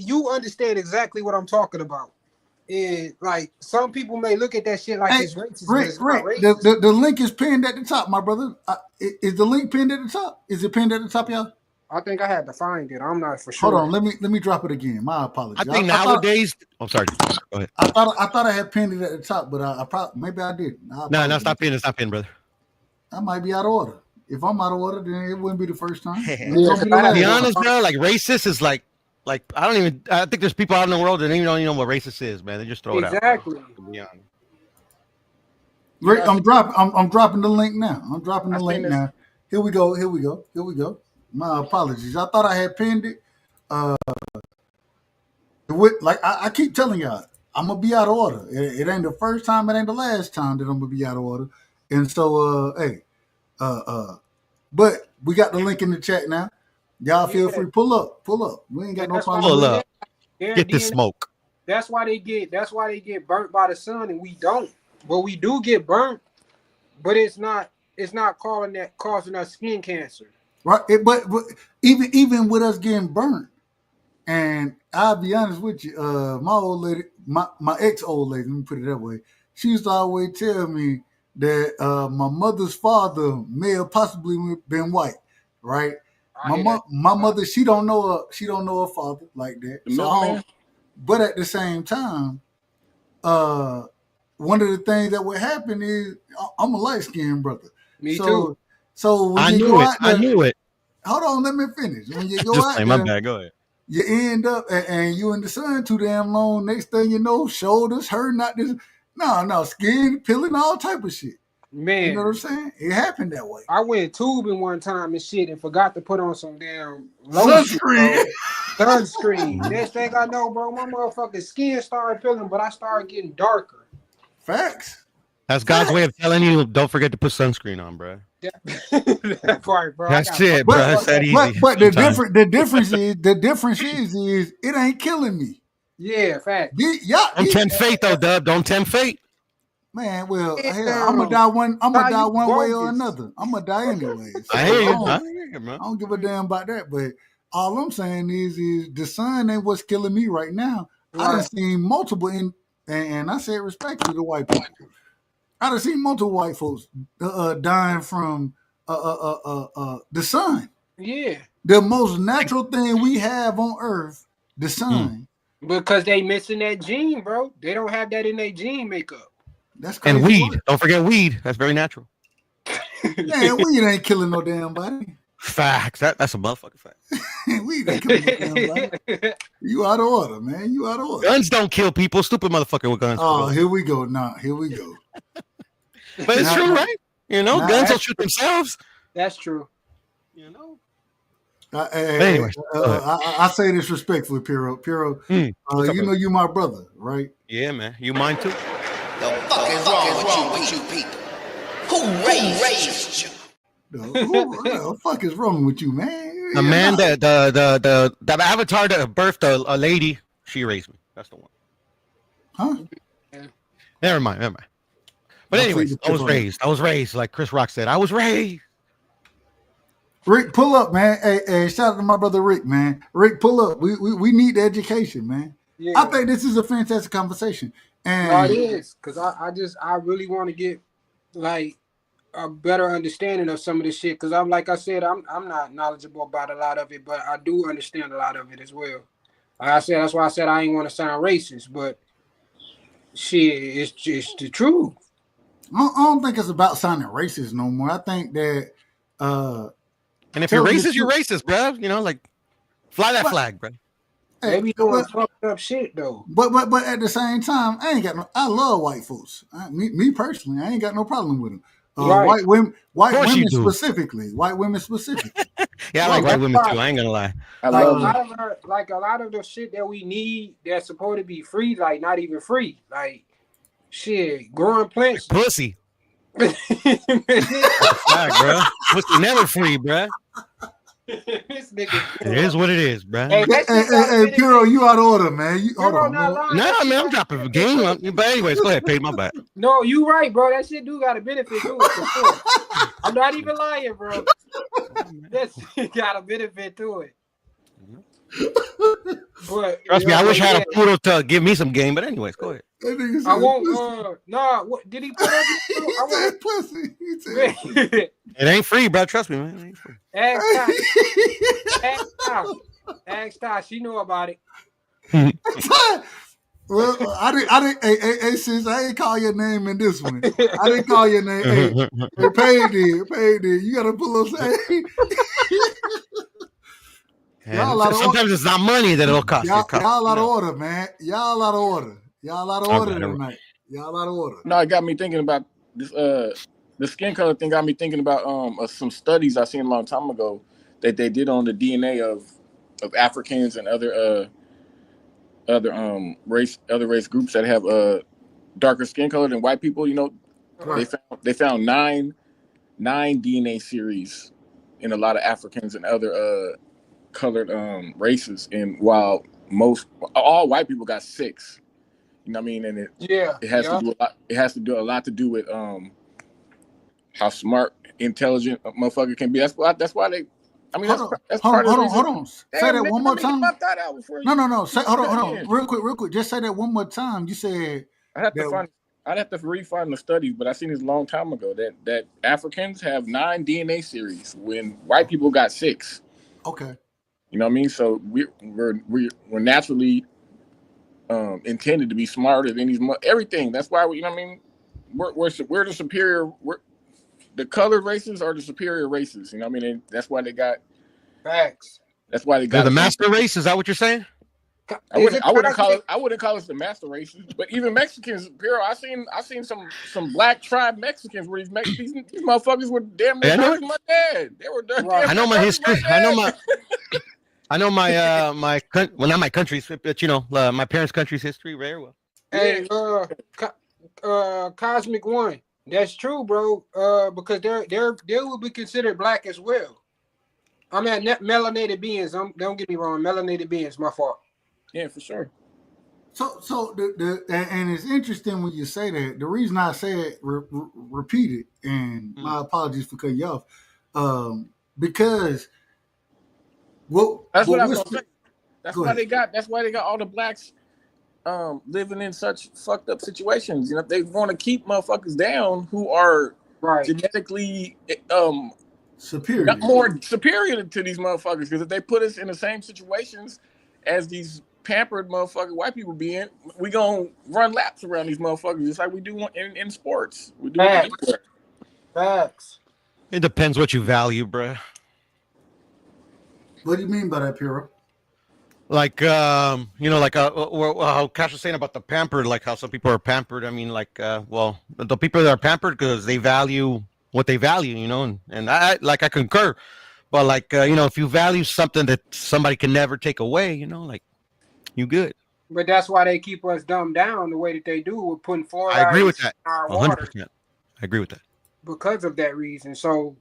you understand exactly what I'm talking about. And like some people may look at that shit like it's racist, but it's not racist. The link is pinned at the top, my brother. Is the link pinned at the top? Is it pinned at the top, y'all? I think I had to find it. I'm not for sure. Hold on, let me drop it again. My apologies. I think nowadays. I'm sorry. Go ahead. I thought I had pinned it at the top, but I probably maybe I did. No, stop pinned. It's not pinned, brother. I might be out of order. If I'm out of order, then it wouldn't be the first time. To be honest, bro, like racist is like I don't even. I think there's people out in the world that don't even know what racist is, man. They just throw it out. Exactly. To be honest. Rick, I'm dropping the link now. I'm dropping the link now. Here we go. My apologies. I thought I had pinned it. Like I keep telling y'all, I'm gonna be out of order. It ain't the first time, it ain't the last time that I'm gonna be out of order. And so, but we got the link in the chat now. Y'all feel free, pull up. We ain't got no problem. Pull up. Get the smoke. That's why they get burnt by the sun, and we don't. But we do get burnt, but it's not causing us skin cancer. Right, but even with us getting burnt, and I'll be honest with you, my old lady, my ex old lady, let me put it that way, she used to always tell me that my mother's father may have possibly been white, right? My mother, she don't know her father like that. But at the same time, one of the things that would happen is I'm a light skinned brother. Me too. So when I you knew go it. out there, I knew it. Hold on, let me finish. When you go Just out say, there, my bad. Go ahead. you end up and you in the sun too damn long. Next thing you know, shoulders hurt, not this. No, skin peeling, all type of shit. Man, you know what I'm saying? It happened that way. I went tubing one time and shit and forgot to put on some damn sunscreen. Next thing I know, bro, my motherfucking skin started peeling, but I started getting darker. Facts. That's God's way of telling you, don't forget to put sunscreen on, bro. That part, bro. That's it, bro. That's that easy. But the difference is it ain't killing me. Yeah, fact. Don't tempt fate though, Dub. Don't tempt fate. Man, well, hell, I'm gonna die one way or another. I'm gonna die anyway. So I hear you, bro. I don't give a damn about that. But all I'm saying is the sun ain't what's killing me right now. Right. I done seen multiple and I say it respectfully to white people. I done seen multiple white folks dying from the sun. Yeah. The most natural thing we have on earth, the sun. Because they missing that gene, bro. They don't have that in their gene makeup. That's crazy. And weed. Don't forget weed. That's very natural. Man, weed ain't killing no damn body. Facts. That's a motherfucking fact. Weed ain't killing no damn body. You out of order, man. You out of order. Guns don't kill people. Stupid motherfucker with guns. Oh, here we go. Here we go. But it's true, right? You know, guns don't shoot themselves. That's true. You know. Anyway, I say this respectfully, Piero. You know you my brother, right? Yeah, man. You mine too. The fuck is wrong with you people? Who raised you? The fuck is wrong with you, man? The man that the avatar that birthed a lady, she raised me. That's the one. Huh? Never mind. But anyways, I was raised like Chris Rock said. I was raised. Rick, pull up, man. Hey, shout out to my brother Rick, man. Rick, pull up. We need the education, man. Yeah. I think this is a fantastic conversation. And it is, because I really want to get like a better understanding of some of this shit. Because I'm like I said, I'm not knowledgeable about a lot of it, but I do understand a lot of it as well. Like I said, that's why I said I ain't want to sound racist, but shit, it's just the truth. I don't think it's about sounding racist no more. I think that and if you're racist, you're racist, bro. You know, like fly that flag, bro. They be doing fucked up shit though. But at the same time, I love white folks. Me personally, I ain't got no problem with them. White course you women do. specifically. White women specifically. Yeah, I like white women too. I ain't gonna lie. A lot of the shit that we need that's supposed to be free, like not even free. Like shit, growing plants. Pussy. That's a fact, bro. Pussy never free, bro. This nigga. It is what it is, bro. Hey, Hey, Piro, you out of order, man. Hold on, man. Nah, man, I'm dropping a game. But anyways, go ahead, pay my back. No, you right, bro. That shit do got a benefit to it for sure. I'm not even lying, bro. That shit got a benefit to it. But trust me, I wish I had a poodle to give me some game. But anyways, go ahead. I won't. Nah, what did he put up? He said pussy. He said it ain't free, bro. Trust me, man. It ain't free. Ask Ty. She know about it. Well, I didn't. Hey, sis, I ain't call your name in this one. I didn't call your name. Hey, Paid did. You gotta pull up. Sometimes it's not money that it'll cost. Y'all out of order, man. Y'all out of order. Y'all out of order tonight. Y'all out of order. No, it got me thinking about this. The skin color thing got me thinking about some studies I seen a long time ago that they did on the DNA of Africans and other race groups that have darker skin color than white people. You know, right. they found nine DNA series in a lot of Africans and other colored races, and while all white people got 6. You know what I mean? And it has to do a lot. It has to do a lot to do with how smart, intelligent a motherfucker can be. That's why they. I mean, that's part of the reason. Hold on. Say that one more time. No. Say, hold on. Real quick. Just say that one more time. You said I'd have to re-find the studies, but I seen this a long time ago that Africans have 9 DNA series when white people got 6. Okay. You know what I mean? So we're naturally intended to be smarter than these everything. That's why you know what I mean. We're the superior. The colored races are the superior races. You know what I mean? That's why they got facts. That's why they got the master race. Is that what you're saying? I wouldn't call it the master races, but even Mexicans. Piro, I seen some black tribe Mexicans where these motherfuckers were damn near dirty as my dad. They were dirty. I know my history. I know my well, not my country's, but you know, my parents' country's history very well. Hey, Cosmic One. That's true, bro. Because they will be considered black as well. I mean, melanated beings. Don't get me wrong, melanated beings. My fault. Yeah, for sure. So and it's interesting when you say that. The reason I said repeat it, and my apologies for cutting you off, because that's what I was gonna say. That's why they got all the blacks living in such fucked up situations. You know, they want to keep motherfuckers down who are genetically superior, more superior to these motherfuckers. Because if they put us in the same situations as these pampered motherfucking white people be in, we gonna run laps around these motherfuckers just like we do in sports. We do Facts. It depends what you value, bruh. What do you mean by that, Piro? Like, you know, like how Cash was saying about the pampered, like how some people are pampered. I mean, like, well, the people that are pampered because they value what they value, you know, and I concur. But like, you know, if you value something that somebody can never take away, you know, like, you good. But that's why they keep us dumbed down the way that they do with putting fluoride. I agree with that. In our 100%. water. I agree with that. Because of that reason. So,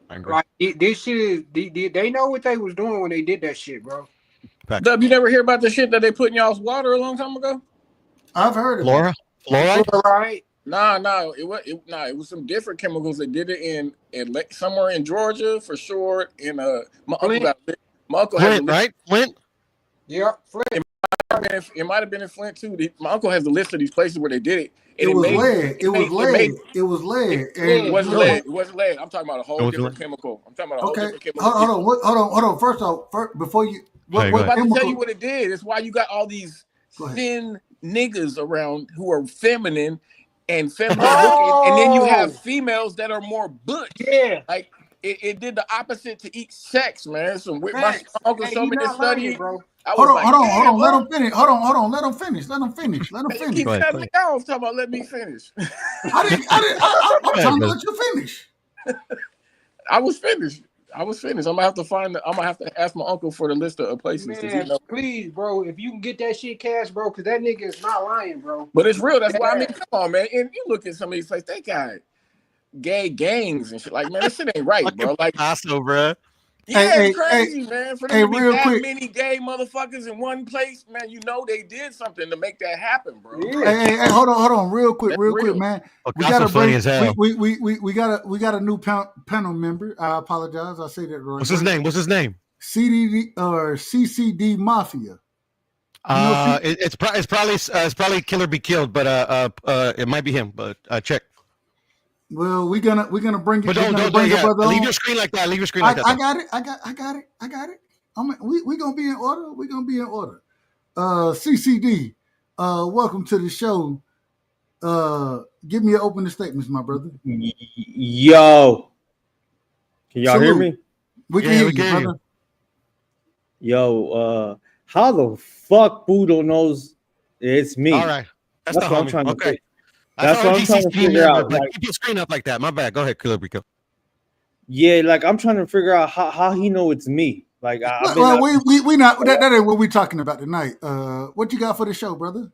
I agree. like, this shit is, they know what they was doing when they did that shit, bro. Dub, you never hear about the shit that they put in y'all's water a long time ago? I've heard of it. Fluoride? No, it was some different chemicals. They did it in somewhere in Georgia for sure. In my uncle has right? Flint. Yeah, Flint. It might have been in Flint too. My uncle has the list of these places where they did it. It was lead. It was lead. It wasn't lead. It wasn't lead. I'm talking about a whole different chemical. I'm talking about a whole different chemical. Hold on. First off, before you, I'm about to tell you what it did. It's why you got all these thin niggas around who are feminine and feminine looking, and then you have females that are more butch. Yeah, like it did the opposite to each sex, man. Some my uncle showed me this study. Hold on, like, hold on, hold on. Let damn, him finish. Hold on, hold on. Let him finish. Let him finish. Let him you finish. keep Go ahead, cutting go me off, talking about let me finish. I'm ahead, trying to brother. let you finish. I was finished. I'm gonna have to I'm gonna have to ask my uncle for the list of places. Does he Man, know? please, bro, if you can get that shit cash, bro, because that nigga is not lying, bro. But it's real. That's why I mean, come on, man. And you look at some of these places, they got gay gangs and shit. Like, man, this shit ain't right, Fucking bro. Like, Picasso, bro. yeah, Hey, it's crazy, man. For them hey, to be real that quick. many gay motherfuckers in one place, man, you know they did something to make that happen, bro. Yeah. Hey, hold on, real quick, That's real. man. We Picasso gotta funny bring as hell. we got a new panel member. I apologize. I say that wrong. What's his name? What's his name? CDD or CCD Mafia. You know, It's probably Kill or Be Killed, but it might be him. But check. well, we're gonna bring it. But We're don't gonna bring the yeah. brother Leave on. your screen like that. Leave your screen like that. I got it. I got it. We gonna be in order. We gonna be in order. CCD, welcome to the show. Give me your opening statements, my brother. Yo, can y'all hear me? We can hear you, brother. Yo, how the fuck Budo knows it's me? All right, that's what I'm homie. trying to Okay. figure. That's what I'm trying to figure member, out. but Like, keep your screen up like that. My bad. Go ahead, Killer Rico. yeah, like I'm trying to figure out how he know it's me. Like, we not that ain't what we talking about tonight. What you got for the show, brother?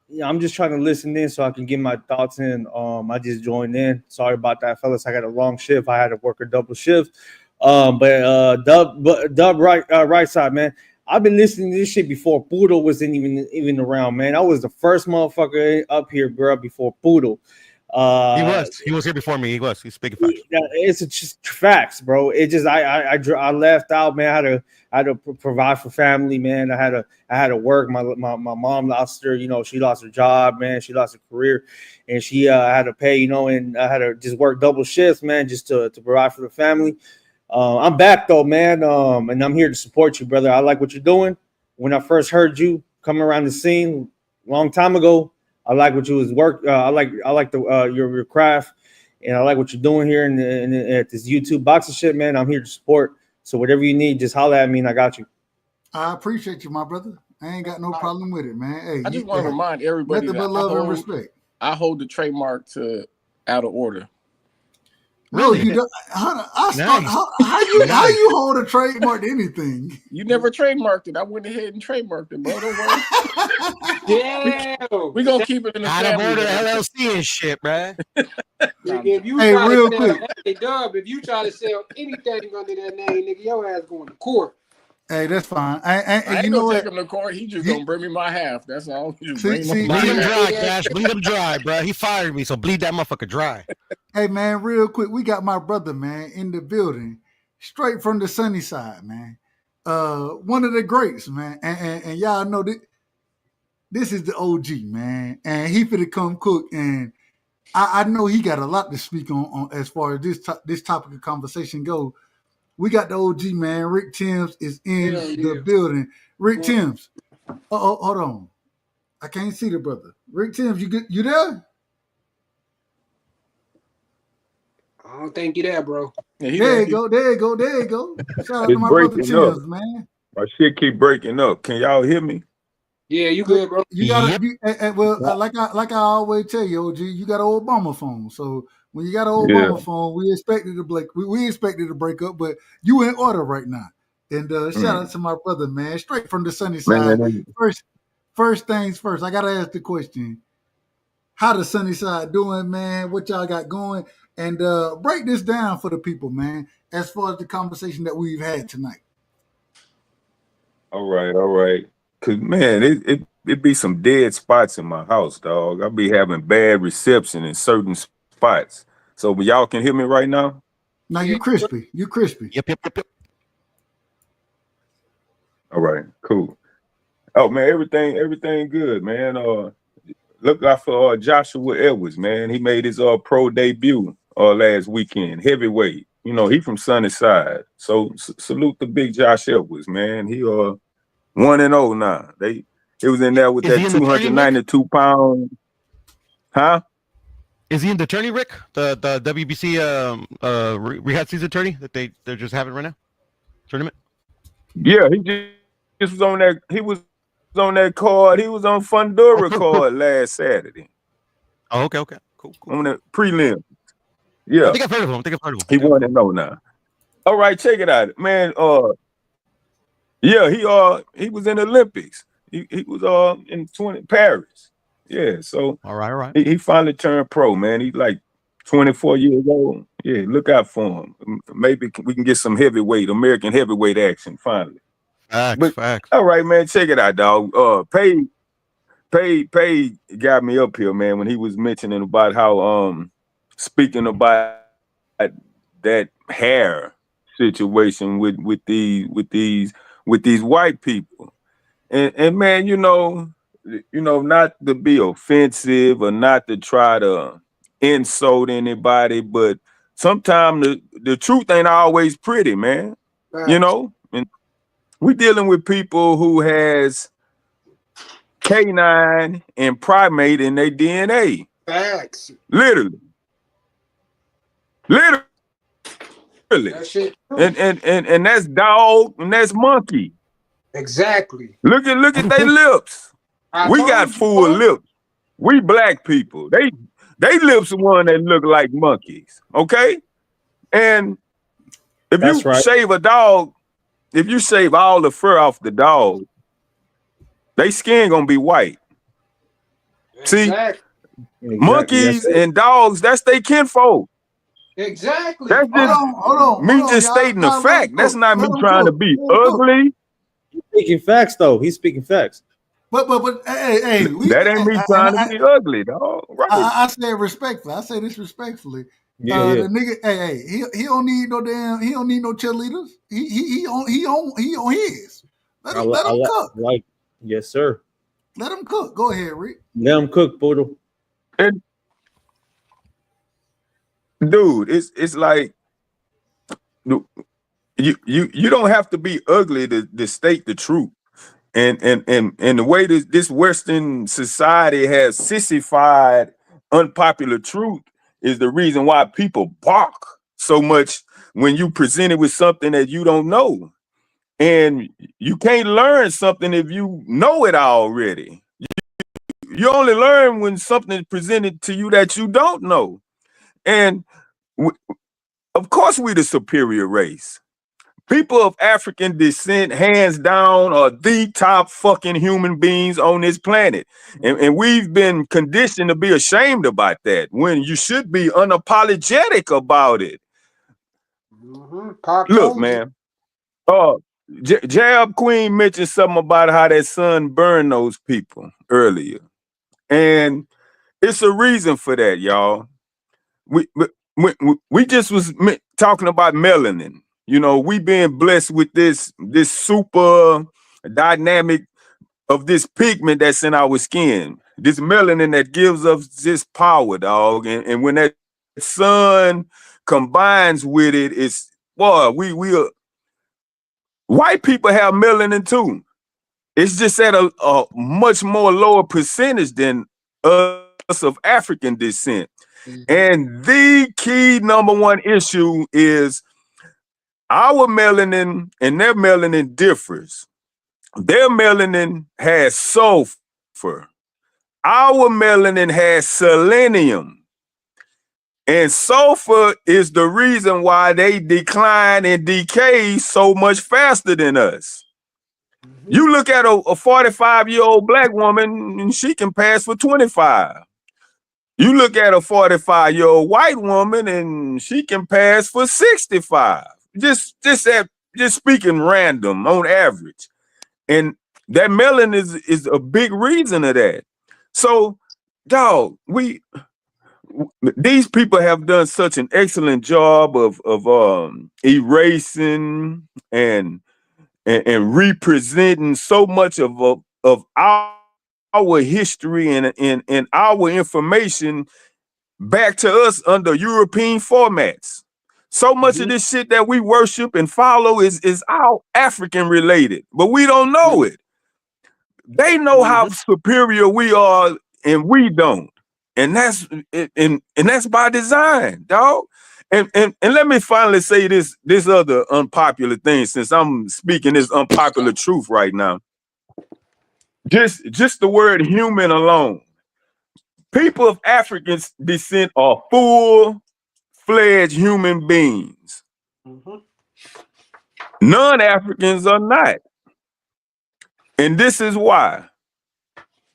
Yeah, I'm just trying to listen in so I can get my thoughts in. I just joined in. Sorry about that, fellas. I got a long shift. I had to work a double shift. Dub right side, man. I've been listening to this shit before Poodle wasn't even around, man. I was the first motherfucker up here, bro, before Poodle. He was here before me. He's speaking facts. It's just facts, bro. It just I left out, man. I had to provide for family, man. I had to work. My mom lost her, she lost her job, man. She lost her career, and she had to pay, and I had to just work double shifts, man, just to provide for the family. I'm back though, man, and I'm here to support you, brother. I like what you're doing. When I first heard you coming around the scene a long time ago, I like what you was work. I like the your craft, and I like what you're doing here at this YouTube boxing shit, man. I'm here to support. So whatever you need, just holler at me, and I got you. I appreciate you, my brother. I ain't got no problem with it, man. Hey, I just want to remind everybody nothing that but love and respect. I hold the trademark to Out of Order. Really? No, you don't. How you hold a trademark to anything? You never trademarked it. I went ahead and trademarked it, bro. Don't worry. Damn. We gonna keep it in the Out of family. Order LLC and shit, man. If you hey, try real to quick, sell, hey Dub, if you try to sell anything under that name, nigga, your ass going to court. Hey, that's fine. I ain't you know gonna what? take him to court. He just gonna bring me my half. That's all. Bleed him dry, Cash. Bleed him dry, bro. He fired me, so bleed that motherfucker dry. Hey, man, real quick, we got my brother, man, in the building, straight from the sunny side, man. One of the greats, man, and y'all know that this is the OG, man, and he finna come cook, and I know he got a lot to speak on as far as this topic of conversation go. We got the OG, man. Rick Timms is in the building. Rick Timms. Hold on. I can't see the brother. Rick Timms, you there? I don't think you there, bro. Yeah, there you go. Shout out to It's my brother breaking up. Timms, man. My shit keep breaking up. Can y'all hear me? Yeah, you good, bro. You gotta like I always tell you, OG, you got an Obama phone. So when you got an Obama phone, we expected to break up, but you in order right now. And shout out to my brother, man, straight from the sunny side. First things first, I gotta ask the question: how the sunny side doing, man? What y'all got going? And break this down for the people, man, as far as the conversation that we've had tonight. All right. Cause man, it be some dead spots in my house, dog. I be having bad reception in certain spots. So y'all can hear me right now? Now you crispy. Yep. All right, cool. Oh man, everything good, man. Look out for Joshua Edwards, man. He made his pro debut last weekend, heavyweight. You know, he from Sunny Side. So salute the big Josh Edwards, man. He 1-0 now. He was in there with that 292-pound. Huh? Is he in the attorney, Rick? The WBC rehab season attorney that they're just having right now? Tournament? Yeah, he was on that. He was on that card. He was on Fundura card last Saturday. Oh, okay. Cool. On the prelim. I Yeah. think I've heard of him. He 1-0 now. All right, check it out, man. Yeah, he was in the Olympics. He was in Paris. Yeah, so all right. He finally turned pro, man. He's like 24 years old. Yeah, look out for him. Maybe we can get some American heavyweight action finally. Facts. All right, man. Check it out, dog. Pay got me up here, man, when he was mentioning about how speaking about that hair situation with these white people. And man, you know, not to be offensive or not to try to insult anybody, but sometimes the truth ain't always pretty, man. Facts. You know, and we dealing with people who has canine and primate in their DNA. Facts. Literally. That shit. And that's dog and that's monkey. Exactly. Look at their lips. We got full lips. We black people. They lips the one that look like monkeys. Okay? And if That's you right. shave a dog, if you shave all the fur off the dog, they skin gonna be white. Exactly. See, monkeys and dogs, that's they kinfolk. Exactly. That's just me just stating the fact. That's not me trying to be ugly. He's speaking facts, though. He's speaking facts. But hey, that ain't me trying to be ugly, dog. Right? I say it respectfully. I say this respectfully. Yeah. The nigga, he don't need no cheerleaders. He on his. Let him cook. Yes, sir. Let him cook. Go ahead, Rick. Let him cook, Poodle. And dude, it's like you don't have to be ugly to state the truth. And the way this Western society has sissified unpopular truth is the reason why people balk so much when you presented with something that you don't know. And you can't learn something if you know it already. You only learn when something is presented to you that you don't know. And of course, we the superior race. People of African descent, hands down, are the top fucking human beings on this planet. And we've been conditioned to be ashamed about that when you should be unapologetic about it. Look, man. Jab Queen mentioned something about how that sun burned those people earlier. And it's a reason for that, y'all. We just was talking about melanin. You know, we being blessed with this super dynamic of this pigment that's in our skin, this melanin that gives us this power, dog. And when that sun combines with it, it's boy, we are white people have melanin too. It's just at a much more lower percentage than us of African descent. And the key number one issue is our melanin and their melanin differs. Their melanin has sulfur. Our melanin has selenium. And sulfur is the reason why they decline and decay so much faster than us. You look at a 45-year-old black woman and she can pass for 25. You look at a 45-year-old white woman and she can pass for 65. Just speaking random on average. And that melanin is a big reason of that. So, dog, these people have done such an excellent job of erasing and representing so much of our history and our information back to us under European formats. So much of this shit that we worship and follow is all African related, but we don't know it. They know how superior we are and we don't. And that's by design, dog. and let me finally say this other unpopular thing, since I'm speaking this unpopular truth right now. Just the word human alone. People of African descent are full-fledged human beings. Non-Africans are not. And this is why.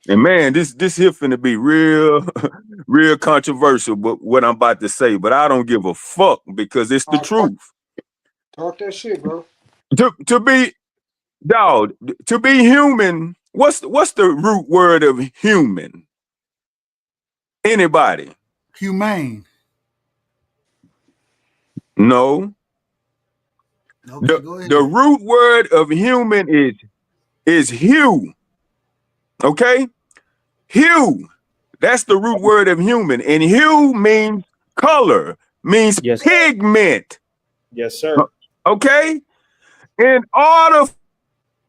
And man, this here finna be real, real controversial, but what I'm about to say, but I don't give a fuck because it's the truth. Talk that shit, bro. To be, dog, to be human, what's the root word of human? Anybody? Humane. No. Okay, go ahead. The root word of human is hue. Okay? Hue. That's the root word of human. And hue means color, means pigment. Yes, sir. Okay? In order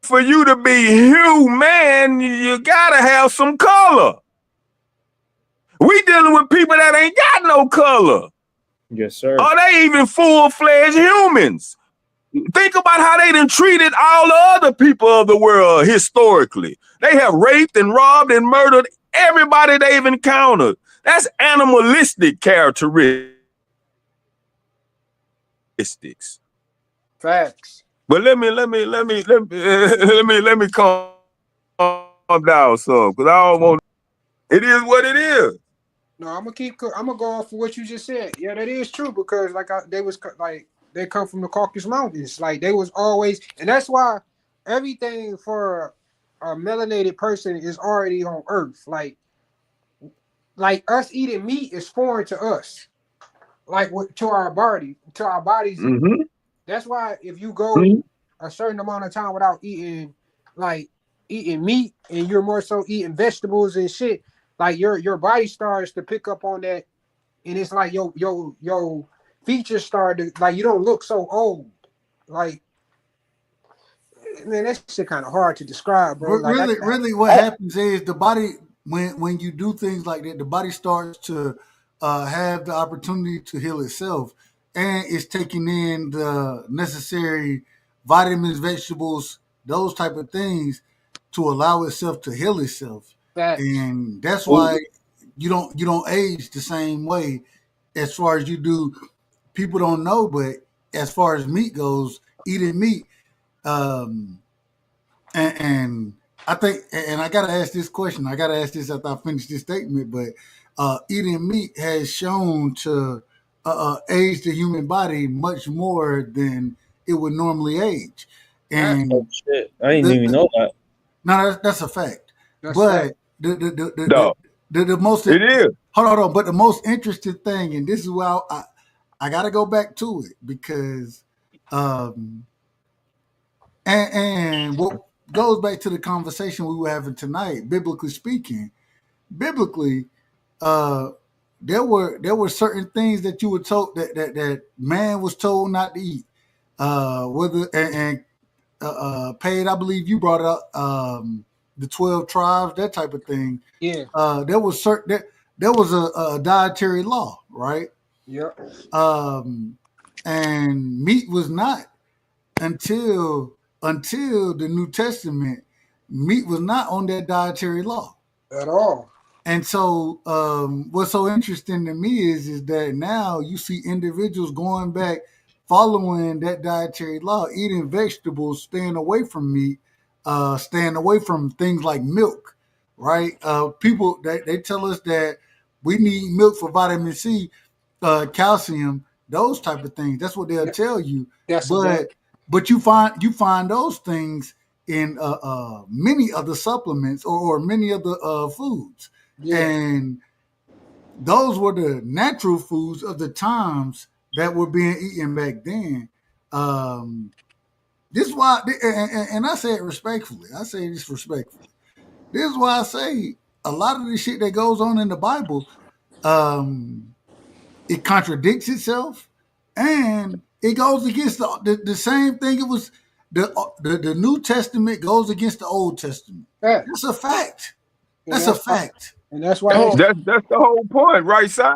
for you to be human, you gotta have some color. We dealing with people that ain't got no color. Yes, sir. Are they even full-fledged humans? Think about how they done treated all the other people of the world historically. They have raped and robbed and murdered everybody they've encountered. That's animalistic characteristics. Facts. But let me calm down some, because I don't want. It is what it is. No, I'm gonna go off of what you just said. Yeah, that is true because they come from the Caucasus Mountains. Like they was always, and that's why everything for a melanated person is already on Earth. Like us eating meat is foreign to us. Like to our bodies. Mm-hmm. That's why if you go a certain amount of time without eating meat and you're more so eating vegetables and shit, like your body starts to pick up on that, and it's like your features start to, like, you don't look so old. Like, man, that shit kind of hard to describe, bro. Like, really, what happens is the body, when you do things like that, the body starts to have the opportunity to heal itself, and it's taking in the necessary vitamins, vegetables, those type of things to allow itself to heal itself. And that's why you don't age the same way as far as you do. People don't know, but as far as meat goes, eating meat, and I think, and I gotta ask this question. I gotta ask this after I finish this statement. But eating meat has shown to age the human body much more than it would normally age. And oh, shit, I didn't even know that. No, that's a fact. But the most it is. Hold on. But the most interesting thing, and this is why I got to go back to it, because and what goes back to the conversation we were having tonight, biblically speaking. Biblically, there were certain things that you were told that man was told not to eat. Whether and Paid, I believe you brought up the 12 tribes, that type of thing. Yeah. There was a dietary law, right? Yeah. And meat was not until the New Testament. Meat was not on that dietary law at all. And so, what's so interesting to me is that now you see individuals going back, following that dietary law, eating vegetables, staying away from meat, staying away from things like milk, right? People they tell us that we need milk for vitamin C, calcium, those type of things. That's what they'll tell you. But you find those things in many of the supplements or many of the foods. Yeah. And those were the natural foods of the times that were being eaten back then. This is why, and I say it respectfully. I say this respectfully. This is why I say a lot of the shit that goes on in the Bible, it contradicts itself, and it goes against the same thing. It was the New Testament goes against the Old Testament. That's a fact. That's a fact. And that's why that's the whole point, right side?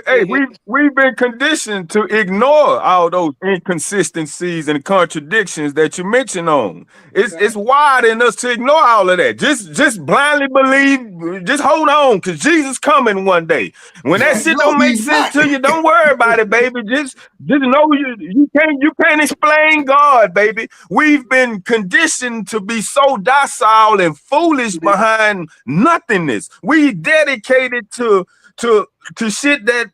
Hey, we've been conditioned to ignore all those inconsistencies and contradictions that you mentioned on. It's wild in us to ignore all of that. Just blindly believe. Just hold on, because Jesus coming one day. When that shit No, don't make he's sense not. to you, don't worry about it, baby. Just know you can't explain God, baby. We've been conditioned to be so docile and foolish behind nothingness. We dedicated to shit that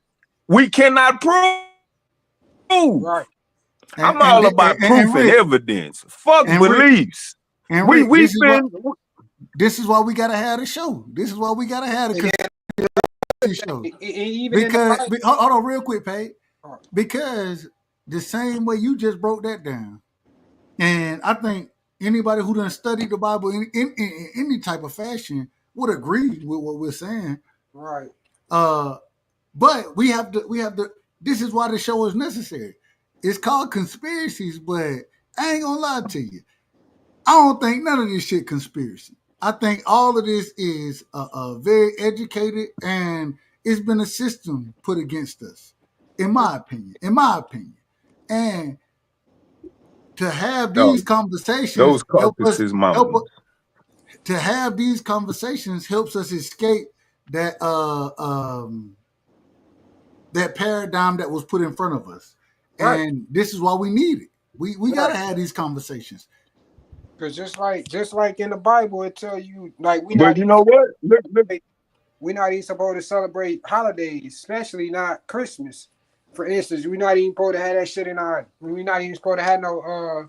we cannot prove. Right. I'm all about proof and Rick, evidence. Fuck and Rick, beliefs. and Rick, this is why we gotta have the show. This is why we gotta have the show. Because hold on, real quick, Pay. Because the same way you just broke that down, and I think anybody who done studied the Bible in any type of fashion would agree with what we're saying. Right. But we have to. This is why the show is necessary. It's called conspiracies, but I ain't gonna lie to you. I don't think none of this shit conspiracy. I think all of this is very educated, and it's been a system put against us, in my opinion. And to have these conversations, those carcasses, to have these conversations helps us escape that that paradigm that was put in front of us. Right. And this is why we need it. We gotta have these conversations. Because just like in the Bible, it tell you like But you know what? Look. We're not even supposed to celebrate holidays, especially not Christmas. For instance, we're not even supposed to have that shit in our. We're not even supposed to have no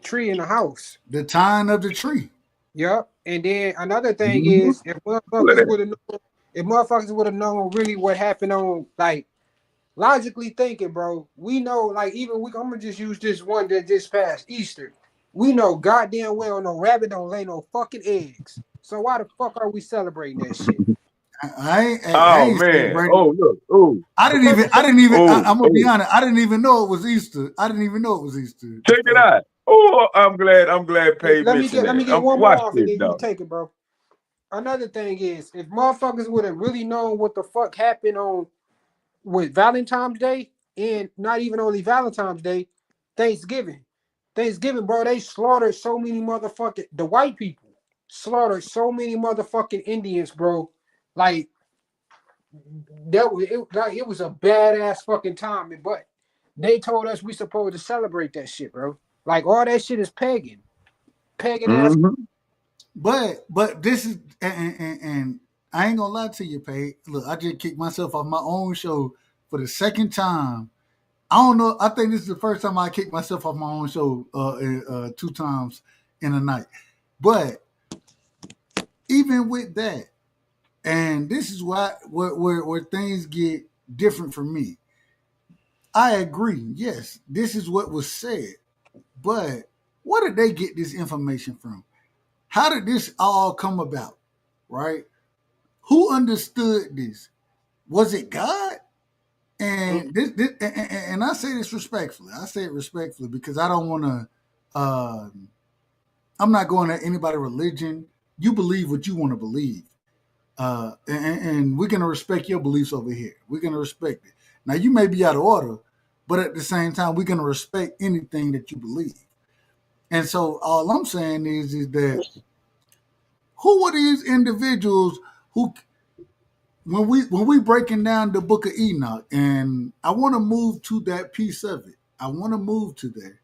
tree in the house. The tying of the tree. Yep. And then another thing is, if motherfuckers would have known really what happened on, like, logically thinking, bro, we know, like, I'm gonna just use this one that just passed Easter. We know goddamn well no rabbit don't lay no fucking eggs. So why the fuck are we celebrating that shit? I ain't man! Oh look! Oh, I didn't even. I'm gonna be honest. I didn't even know it was Easter. Check it out. Oh, I'm glad. Paige mentioned Let me that. get one more off, and then dog. you take it, bro. Another thing is, if motherfuckers would have really known what the fuck happened on with Valentine's Day, and not even only Valentine's Day, Thanksgiving, bro, they slaughtered so many the white people slaughtered so many motherfucking Indians, bro. Like it was a badass fucking time, but they told us we supposed to celebrate that shit, bro. Like all that shit is pagan ass. But this is and I ain't gonna lie to you, Pay. Look, I just kicked myself off my own show for the second time. I don't know. I think this is the first time I kicked myself off my own show 2 times in a night. But even with that, and this is where things get different for me. I agree. Yes, this is what was said. But where did they get this information from? How did this all come about? Right? Who understood this? Was it God? And and I say this respectfully. I say it respectfully because I don't want to. I'm not going at anybody's religion. You believe what you want to believe, and we're gonna respect your beliefs over here. We're gonna respect it. Now you may be out of order, but at the same time, we're gonna respect anything that you believe. And so all I'm saying is that who are these individuals who? When we breaking down the book of Enoch, and I want to move to that piece of it. I want to move to there.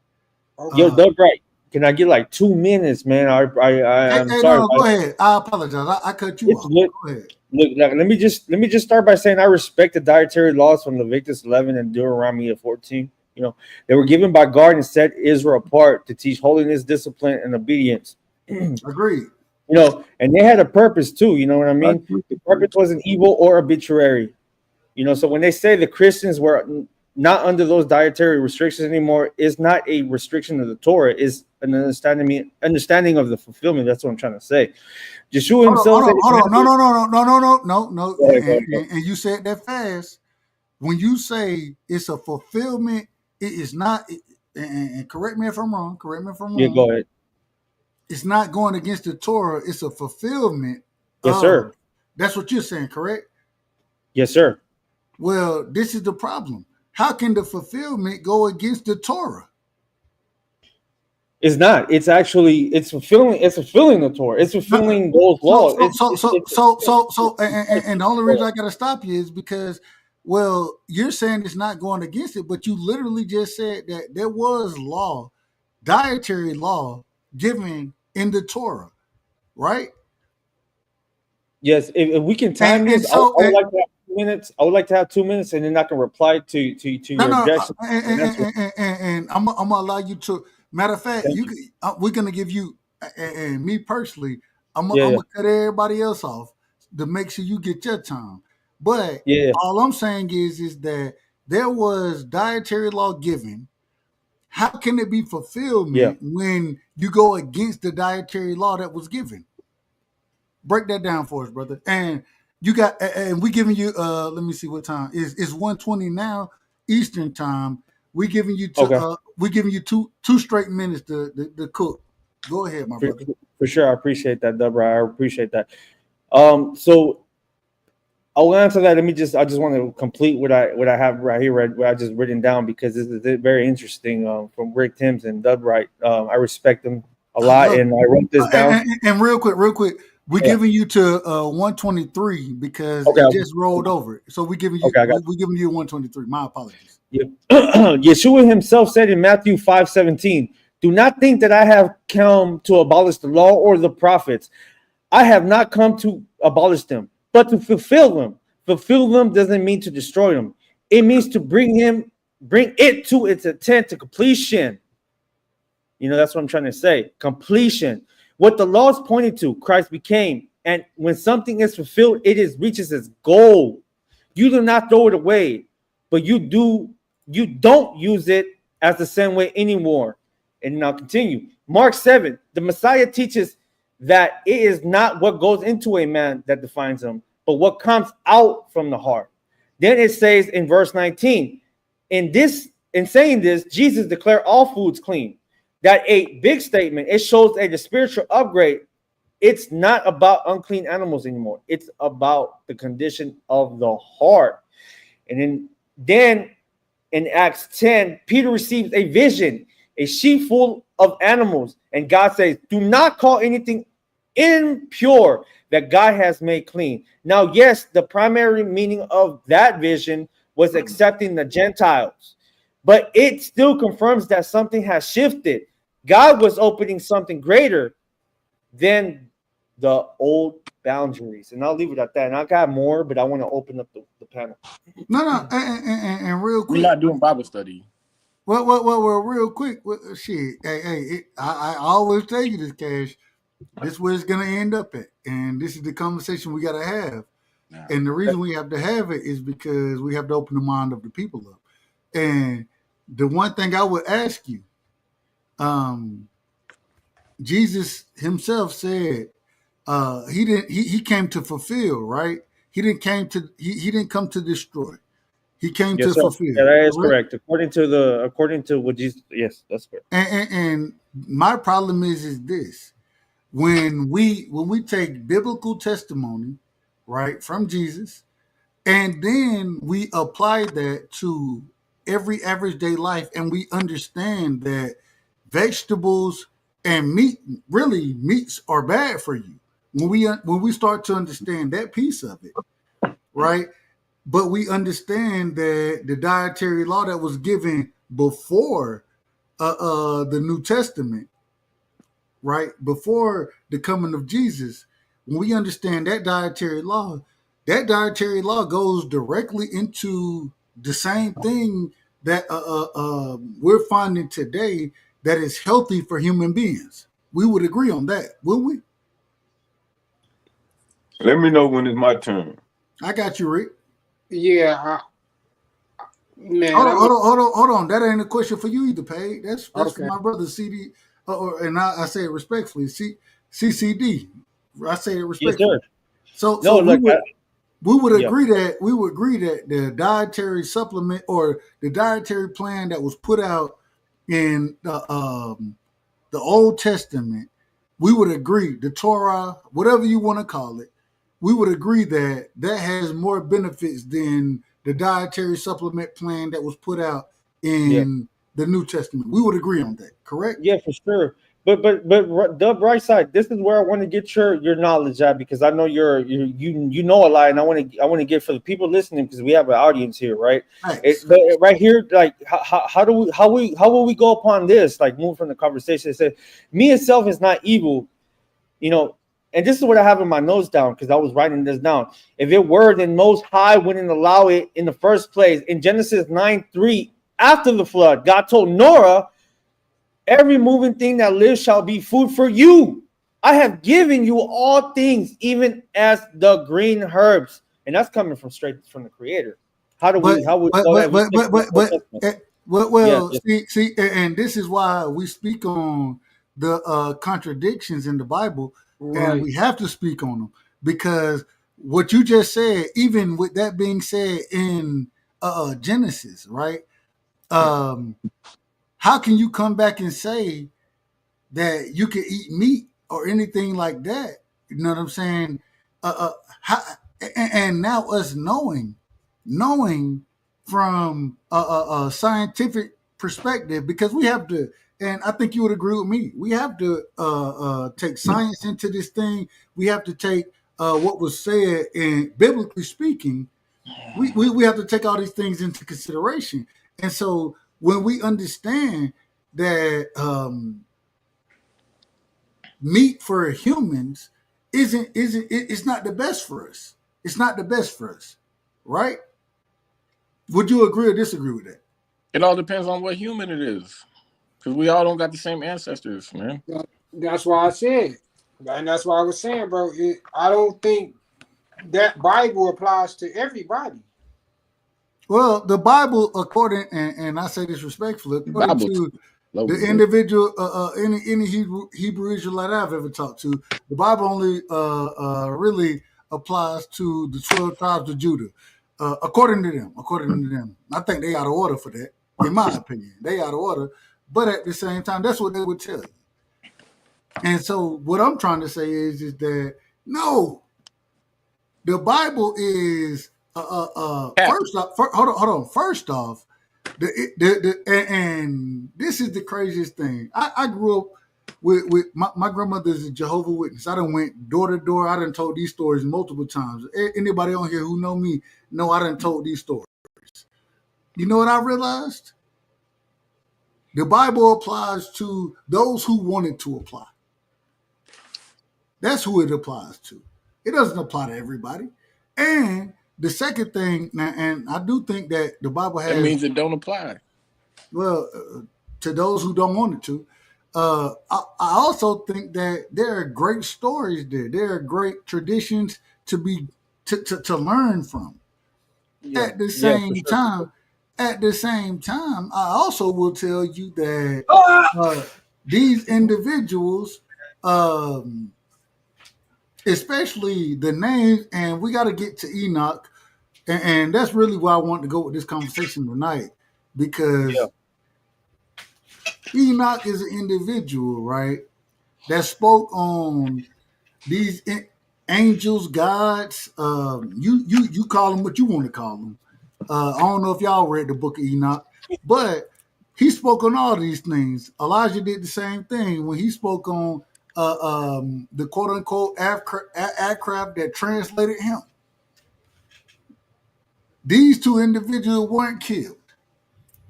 Yo, Doug, right? Can I get like 2 minutes, man? I'm sorry. No, go ahead. I apologize. I cut you off. Go ahead. Look, let me just start by saying I respect the dietary laws from Leviticus 11 and Deuteronomy 14. You know, they were given by God and set Israel apart to teach holiness, discipline, and obedience. Agreed. You know, and they had a purpose too. You know what I mean? The purpose wasn't evil or arbitrary. You know, so when they say the Christians were not under those dietary restrictions anymore, is not a restriction of the Torah, is an understanding of the fulfillment. That's what I'm trying to say. Yeshua himself said, hold on. No. And you said that fast. When you say it's a fulfillment, it is not. And correct me if I'm wrong. Yeah, go ahead. It's not going against the Torah. It's a fulfillment. Yes, sir. That's what you're saying, correct? Yes, sir. Well, this is the problem. How can the fulfillment go against the Torah? It's not. It's actually it's fulfilling. It's fulfilling the Torah. It's fulfilling those laws. And the only reason I got to stop you is because, well, you're saying it's not going against it, but you literally just said that there was law, dietary law, given in the Torah, right? Yes, if we can time this, I would like to have 2 minutes. I would like to have 2 minutes, and then I can reply to your objection. And I'm gonna allow you to. Matter of fact, we're gonna give you and me personally. I'm gonna cut everybody else off to make sure you get your time. But all I'm saying is that there was dietary law given. How can it be fulfillment when you go against the dietary law that was given? Break that down for us, brother. And you got, and we giving you. Let me see what time it's 1:20 now Eastern time. We giving you we giving you two straight minutes to cook. Go ahead, my brother. For sure, I appreciate that, Deborah. I appreciate that. So I'll answer that. I just want to complete what I have right here, what I just written down, because this is very interesting from Rick Timms and Dub Wright. I respect them a lot, and I wrote this down. And real quick, we're giving you to 123 because it just rolled over. So we're giving you we're giving you 123. My apologies. Yeshua himself said in Matthew 5:17, "Do not think that I have come to abolish the law or the prophets. I have not come to abolish them, but to fulfill them." Fulfill them doesn't mean to destroy them. It means to bring it to its intent, to completion. You know, that's what I'm trying to say. Completion. What the law is pointed to, Christ became. And when something is fulfilled, reaches its goal. You do not throw it away, but you don't use it as the same way anymore. And now continue. Mark 7, the Messiah teaches that it is not what goes into a man that defines him, but what comes out from the heart. Then it says in verse 19, in saying this, Jesus declared all foods clean. That a big statement. It shows the spiritual upgrade. It's not about unclean animals anymore. It's about the condition of the heart. And then in Acts 10, Peter receives a vision, a sheep full of animals. And God says, do not call anything impure that God has made clean. Now, yes, the primary meaning of that vision was accepting the Gentiles. But it still confirms that something has shifted. God was opening something greater than the old boundaries. And I'll leave it at that. And I got more, but I want to open up the panel. No, and real quick. We're not doing Bible study. Well, real quick. Shit. I always tell you this, Cash. This is where it's going to end up at. And this is the conversation we got to have. And the reason we have to have it is because we have to open the mind of the people up. And the one thing I would ask you, Jesus himself said he came to fulfill, right? He didn't come to destroy. He came to fulfill. Yeah, that is correct. According to what Jesus, yes, that's correct. And my problem is this: when we take biblical testimony, right, from Jesus, and then we apply that to every average day life, and we understand that vegetables and meats are bad for you. When we start to understand that piece of it, right? But we understand that the dietary law that was given before the New Testament, right, before the coming of Jesus, when we understand that dietary law goes directly into the same thing that we're finding today that is healthy for human beings. We would agree on that, would we? Let me know when it's my turn. I got you, Rick. Yeah, man. Hold on. That ain't a question for you either, Paige. That's for my brother CD, and I say it respectfully, CCD. I say it respectfully. Yes, so we would agree that the dietary supplement or the dietary plan that was put out in the Old Testament, we would agree, the Torah, whatever you want to call it, we would agree that has more benefits than the dietary supplement plan that was put out in the New Testament. We would agree on that, correct? Yeah, for sure. But the bright side, this is where I want to get your knowledge at, because I know you know a lot, and I want to get for the people listening, because we have an audience here, right? But right here, like how will we go upon this? Like, move from the conversation. It said, "Me itself is not evil," you know. And this is what I have in my notes down, because I was writing this down. If it were, then Most High wouldn't allow it in the first place. In Genesis 9:3, after the flood, God told Noah, "Every moving thing that lives shall be food for you. I have given you all things, even as the green herbs." And that's coming from straight from the Creator. How do we? How would? Well, see, and this is why we speak on the contradictions in the Bible, and we have to speak on them, because what you just said, even with that being said in Genesis, right? How can you come back and say that you can eat meat or anything like that? You know what I'm saying? And now us knowing from a scientific perspective, because we have to, and I think you would agree with me, we have to take science into this thing. We have to take what was said, and biblically speaking, we have to take all these things into consideration. And so when we understand that meat for humans it's not the best for us. It's not the best for us, right? Would you agree or disagree with that? It all depends on what human it is, because we all don't got the same ancestors, man. That's why I said, and that's why I was saying, bro. I don't think that Bible applies to everybody. Well, the Bible, according, and I say this respectfully, according to the individual, any Hebrew Israelite I've ever talked to, the Bible only really applies to the 12 tribes of Judah. According to them, I think they out of order for that. In my opinion, they out of order. But at the same time, that's what they would tell you. And so, what I'm trying to say is that no, the Bible is first off. Hold on. First off, and this is the craziest thing. I grew up with my grandmother is a Jehovah's Witness. I done went door to door. I done told these stories multiple times. Anybody on here who know me know I done told these stories. You know what I realized? The Bible applies to those who want it to apply. That's who it applies to. It doesn't apply to everybody. And the second thing, and I do think that the Bible has. That means it don't apply. Well, to those who don't want it to. I also think that there are great stories there. There are great traditions to learn from. At the same time, I also will tell you that these individuals, especially the names, and we got to get to Enoch, and that's really why I want to go with this conversation tonight, because Enoch is an individual, right, that spoke on these angels, gods. You call them what you want to call them. I don't know if y'all read the book of Enoch, but he spoke on all these things. Elijah did the same thing when he spoke on the quote unquote aircraft that translated him. These two individuals weren't killed.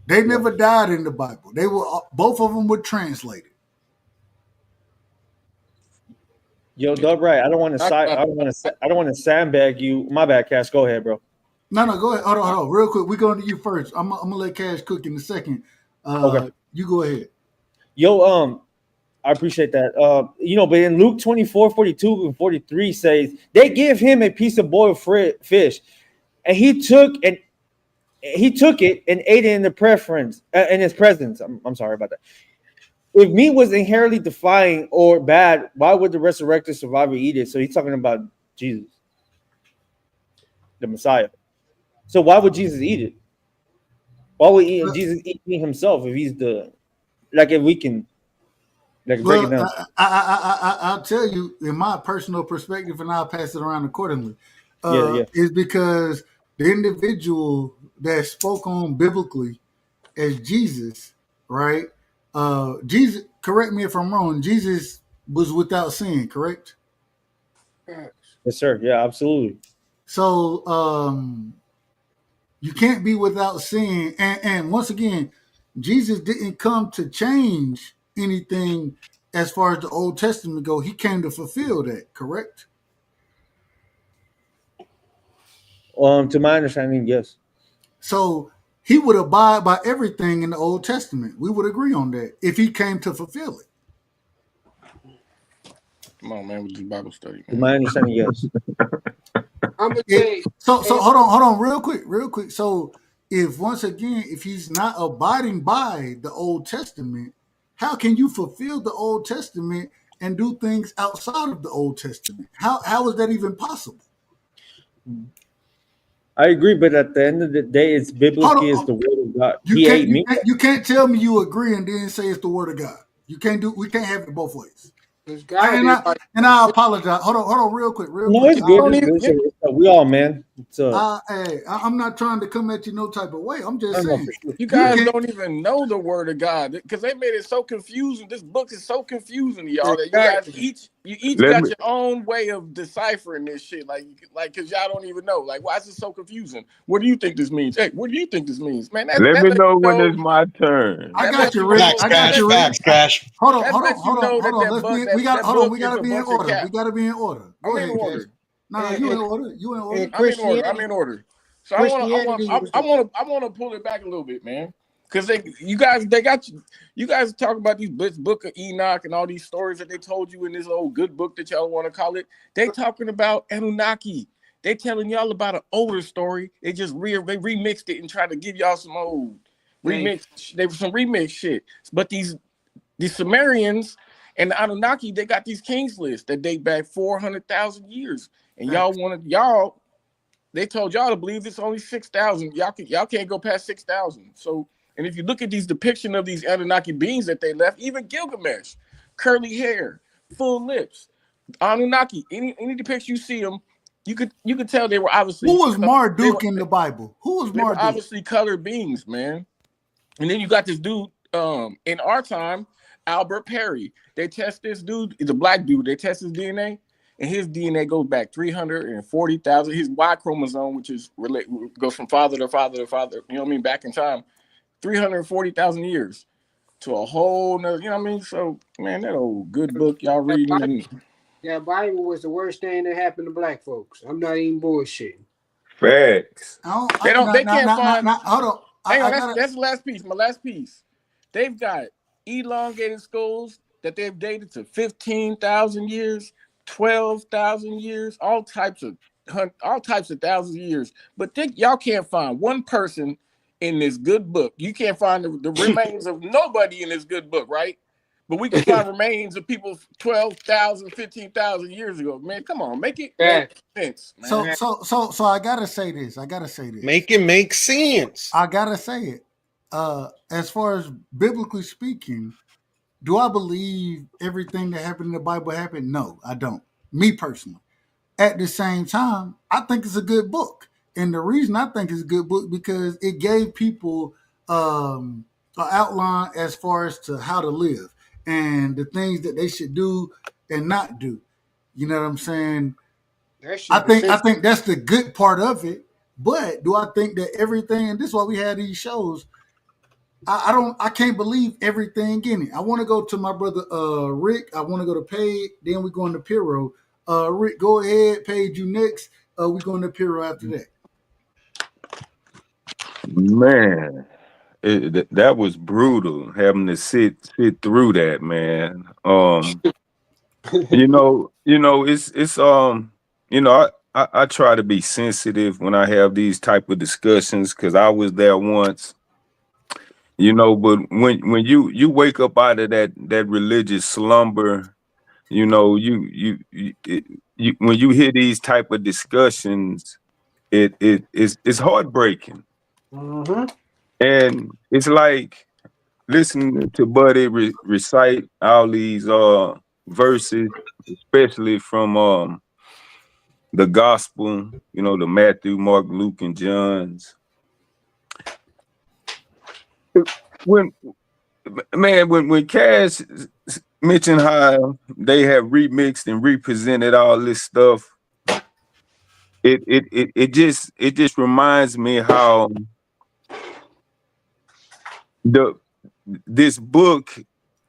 They never died in the Bible. They were both of them were translated. Yo, Dub, right? I don't want to sandbag you. My bad, Cash. Go ahead, bro. No, go ahead. Hold on. Real quick. We're going to you first. I'm gonna let Cash cook in a second. Okay. You go ahead. Yo, I appreciate that. But in Luke 24:42 and 43 says they give him a piece of boiled fish, and he took it and ate it in in his presence. I'm sorry about that. If meat was inherently defying or bad, why would the resurrected survivor eat it? So he's talking about Jesus, the Messiah. So why would Jesus eat it? Why would Jesus eat meat himself if he's if we can break it down? I'll tell you in my personal perspective, and I'll pass it around accordingly. Is because the individual that spoke on biblically as Jesus, right? Jesus, correct me if I'm wrong, Jesus was without sin, correct? Yes, sir. Yeah, absolutely. So you can't be without sin. And once again, Jesus didn't come to change anything as far as the Old Testament go. He came to fulfill that, correct? To my understanding, yes. So he would abide by everything in the Old Testament. We would agree on that if he came to fulfill it. Come on, man, with this Bible study, To man. my understanding, yes. I'm gonna say, So hold on, real quick. So if once again, if he's not abiding by the Old Testament, how can you fulfill the Old Testament and do things outside of the Old Testament? How is that even possible? I agree, but at the end of the day, it's biblically is the word of God. He ate meat. You can't tell me you agree and then say it's the word of God. We can't have it both ways. God And did like I apologize. Hold on, real quick. No, it's good. We all, man. I'm not trying to come at you no type of way. I'm just No, saying. for sure. You guys don't even know the word of God because they made it so confusing. This book is so confusing to y'all that you guys each Let got me your own way of deciphering this shit. Like because y'all don't even know. Like, why is it so confusing? What do you think this means? Hey, what do you think this means, man? let me lets know you when know. it's my turn. I got you, Rick. I got you, Rick. Hold on. That lets you know that book We is gotta a be in bunch of order. cap. We gotta be in order. Go I'm ahead, in Cash. order. No, you in order. You in order. I'm in order. So I want to pull it back a little bit, man. Because you guys talk about these book of Enoch and all these stories that they told you in this old good book that y'all want to call it. They talking about Anunnaki. They telling y'all about an older story. They just they remixed it and tried to give y'all some old remix. They were some remix shit. But these Sumerians and the Anunnaki, they got these kings lists that date back 400,000 years. And they told y'all to believe it's only 6,000. Y'all can't go past 6,000. So, and if you look at these depiction of these Anunnaki beings that they left, even Gilgamesh, curly hair, full lips, Anunnaki, any depiction you see them, you could tell they were obviously Who was Marduk in the Bible? Who was they were Marduk? obviously colored beings, man. And then you got this dude in our time, Albert Perry. They test this dude, he's a black dude. They test his DNA, and his DNA goes back 340,000. His Y chromosome, which is goes from father to father to father, you know what I mean, back in time, 340,000 years to a whole nother, you know what I mean? So, man, that old good book y'all reading. That Bible was the worst thing that happened to black folks. I'm not even bullshitting. Facts. They can't find. Hold on. Hang on, that's the last piece. My last piece. They've got elongated skulls that they've dated to 15,000 years, 12,000 years, all types of thousands of years. But y'all can't find one person in this good book. You can't find the remains of nobody in this good book, right? But we can find remains of people 12,000, 15,000 years ago. Man, come on, make it make sense, man. So I gotta say this. Make it make sense. I gotta say it. As far as biblically speaking, do I believe everything that happened in the Bible happened? No, I don't. Me personally. At the same time, I think it's a good book. And the reason I think it's a good book because it gave people an outline as far as to how to live and the things that they should do and not do. You know what I'm saying? I think that's the good part of it. But do I think that everything, and this is why we had these shows, I can't believe everything in it. I want to go to my brother Rick. I want to go to Paige. Then we go into Piro. Rick, go ahead. Paige, you next. We going to Piro after that. Man, that was brutal having to sit through that, man. I try to be sensitive when I have these type of discussions because I was there once. But when you wake up out of that religious slumber, when you hear these type of discussions, it's heartbreaking. Mm-hmm. And it's like listening to Buddy recite all these verses, especially from the gospel, you know, the Matthew, Mark, Luke, and John's. When Cass mentioned how they have remixed and represented all this stuff, it just reminds me how this book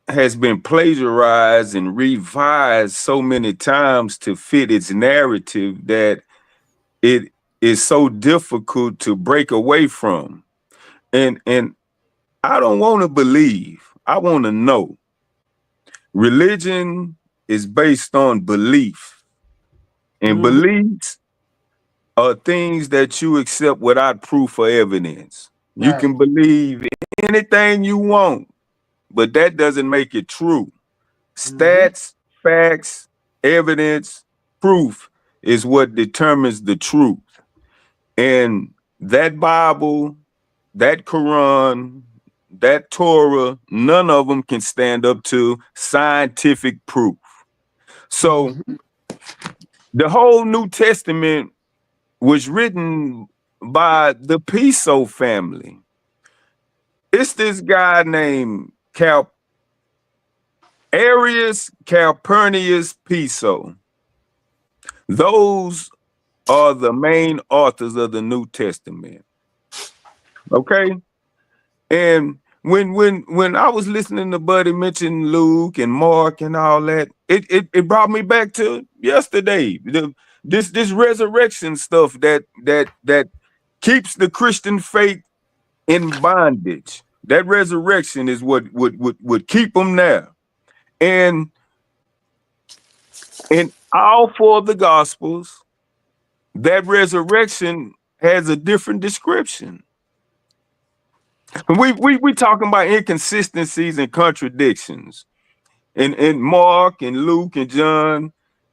has been plagiarized and revised so many times to fit its narrative that it is so difficult to break away from. And I don't want to believe, I want to know. Religion is based on belief, and beliefs are things that you accept without proof or evidence. You Right. can believe anything you want, but that doesn't make it true. Stats, facts, evidence, proof is what determines the truth. And that Bible, that Quran, that Torah, none of them can stand up to scientific proof. So the whole New Testament was written by the Piso family. It's this guy named Arius Calpurnius Piso. Those are the main authors of the New Testament. Okay? And when I was listening to Buddy mention Luke and Mark and all that, it brought me back to yesterday. This resurrection stuff that keeps the Christian faith in bondage. That resurrection is what would keep them there. And in all four of the Gospels, that resurrection has a different description. We talking about inconsistencies and contradictions. In Mark and Luke and John,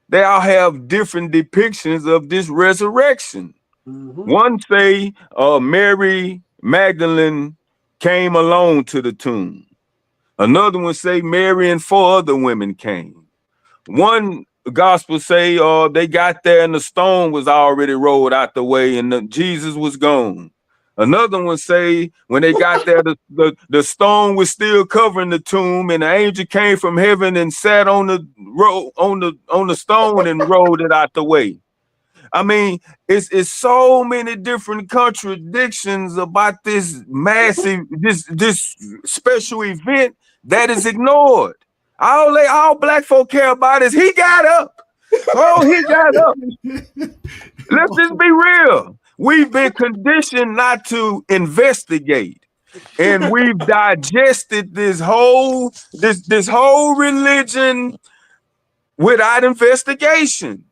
they all have different depictions of this resurrection. One say Mary Magdalene came alone to the tomb. Another one say Mary and 4 other women came. One gospel say they got there and the stone was already rolled out the way and Jesus was gone. Another one say when they got there, the stone was still covering the tomb, and the angel came from heaven and sat on the stone and rolled it out the way. I mean, it's so many different contradictions about this massive, this special event that is ignored. All black folk care about is he got up. Oh, he got up. Let's just be real. We've been conditioned not to investigate. And we've digested this whole religion without investigation.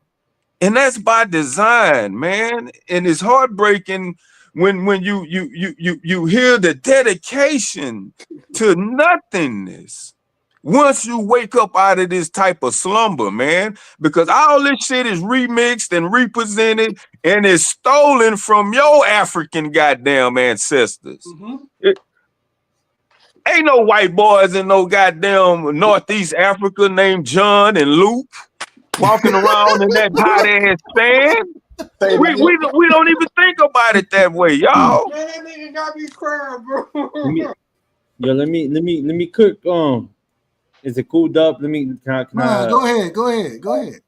And that's by design, man. And it's heartbreaking when you hear the dedication to nothingness once you wake up out of this type of slumber, man, because all this shit is remixed and represented and is stolen from your African goddamn ancestors. Ain't no white boys in no goddamn Northeast Africa named John and Luke walking around in that hot ass sand. We don't even think about it that way, y'all. Man, that nigga got me crying, bro. Let me cook. Is it cooled up? Can I Go ahead.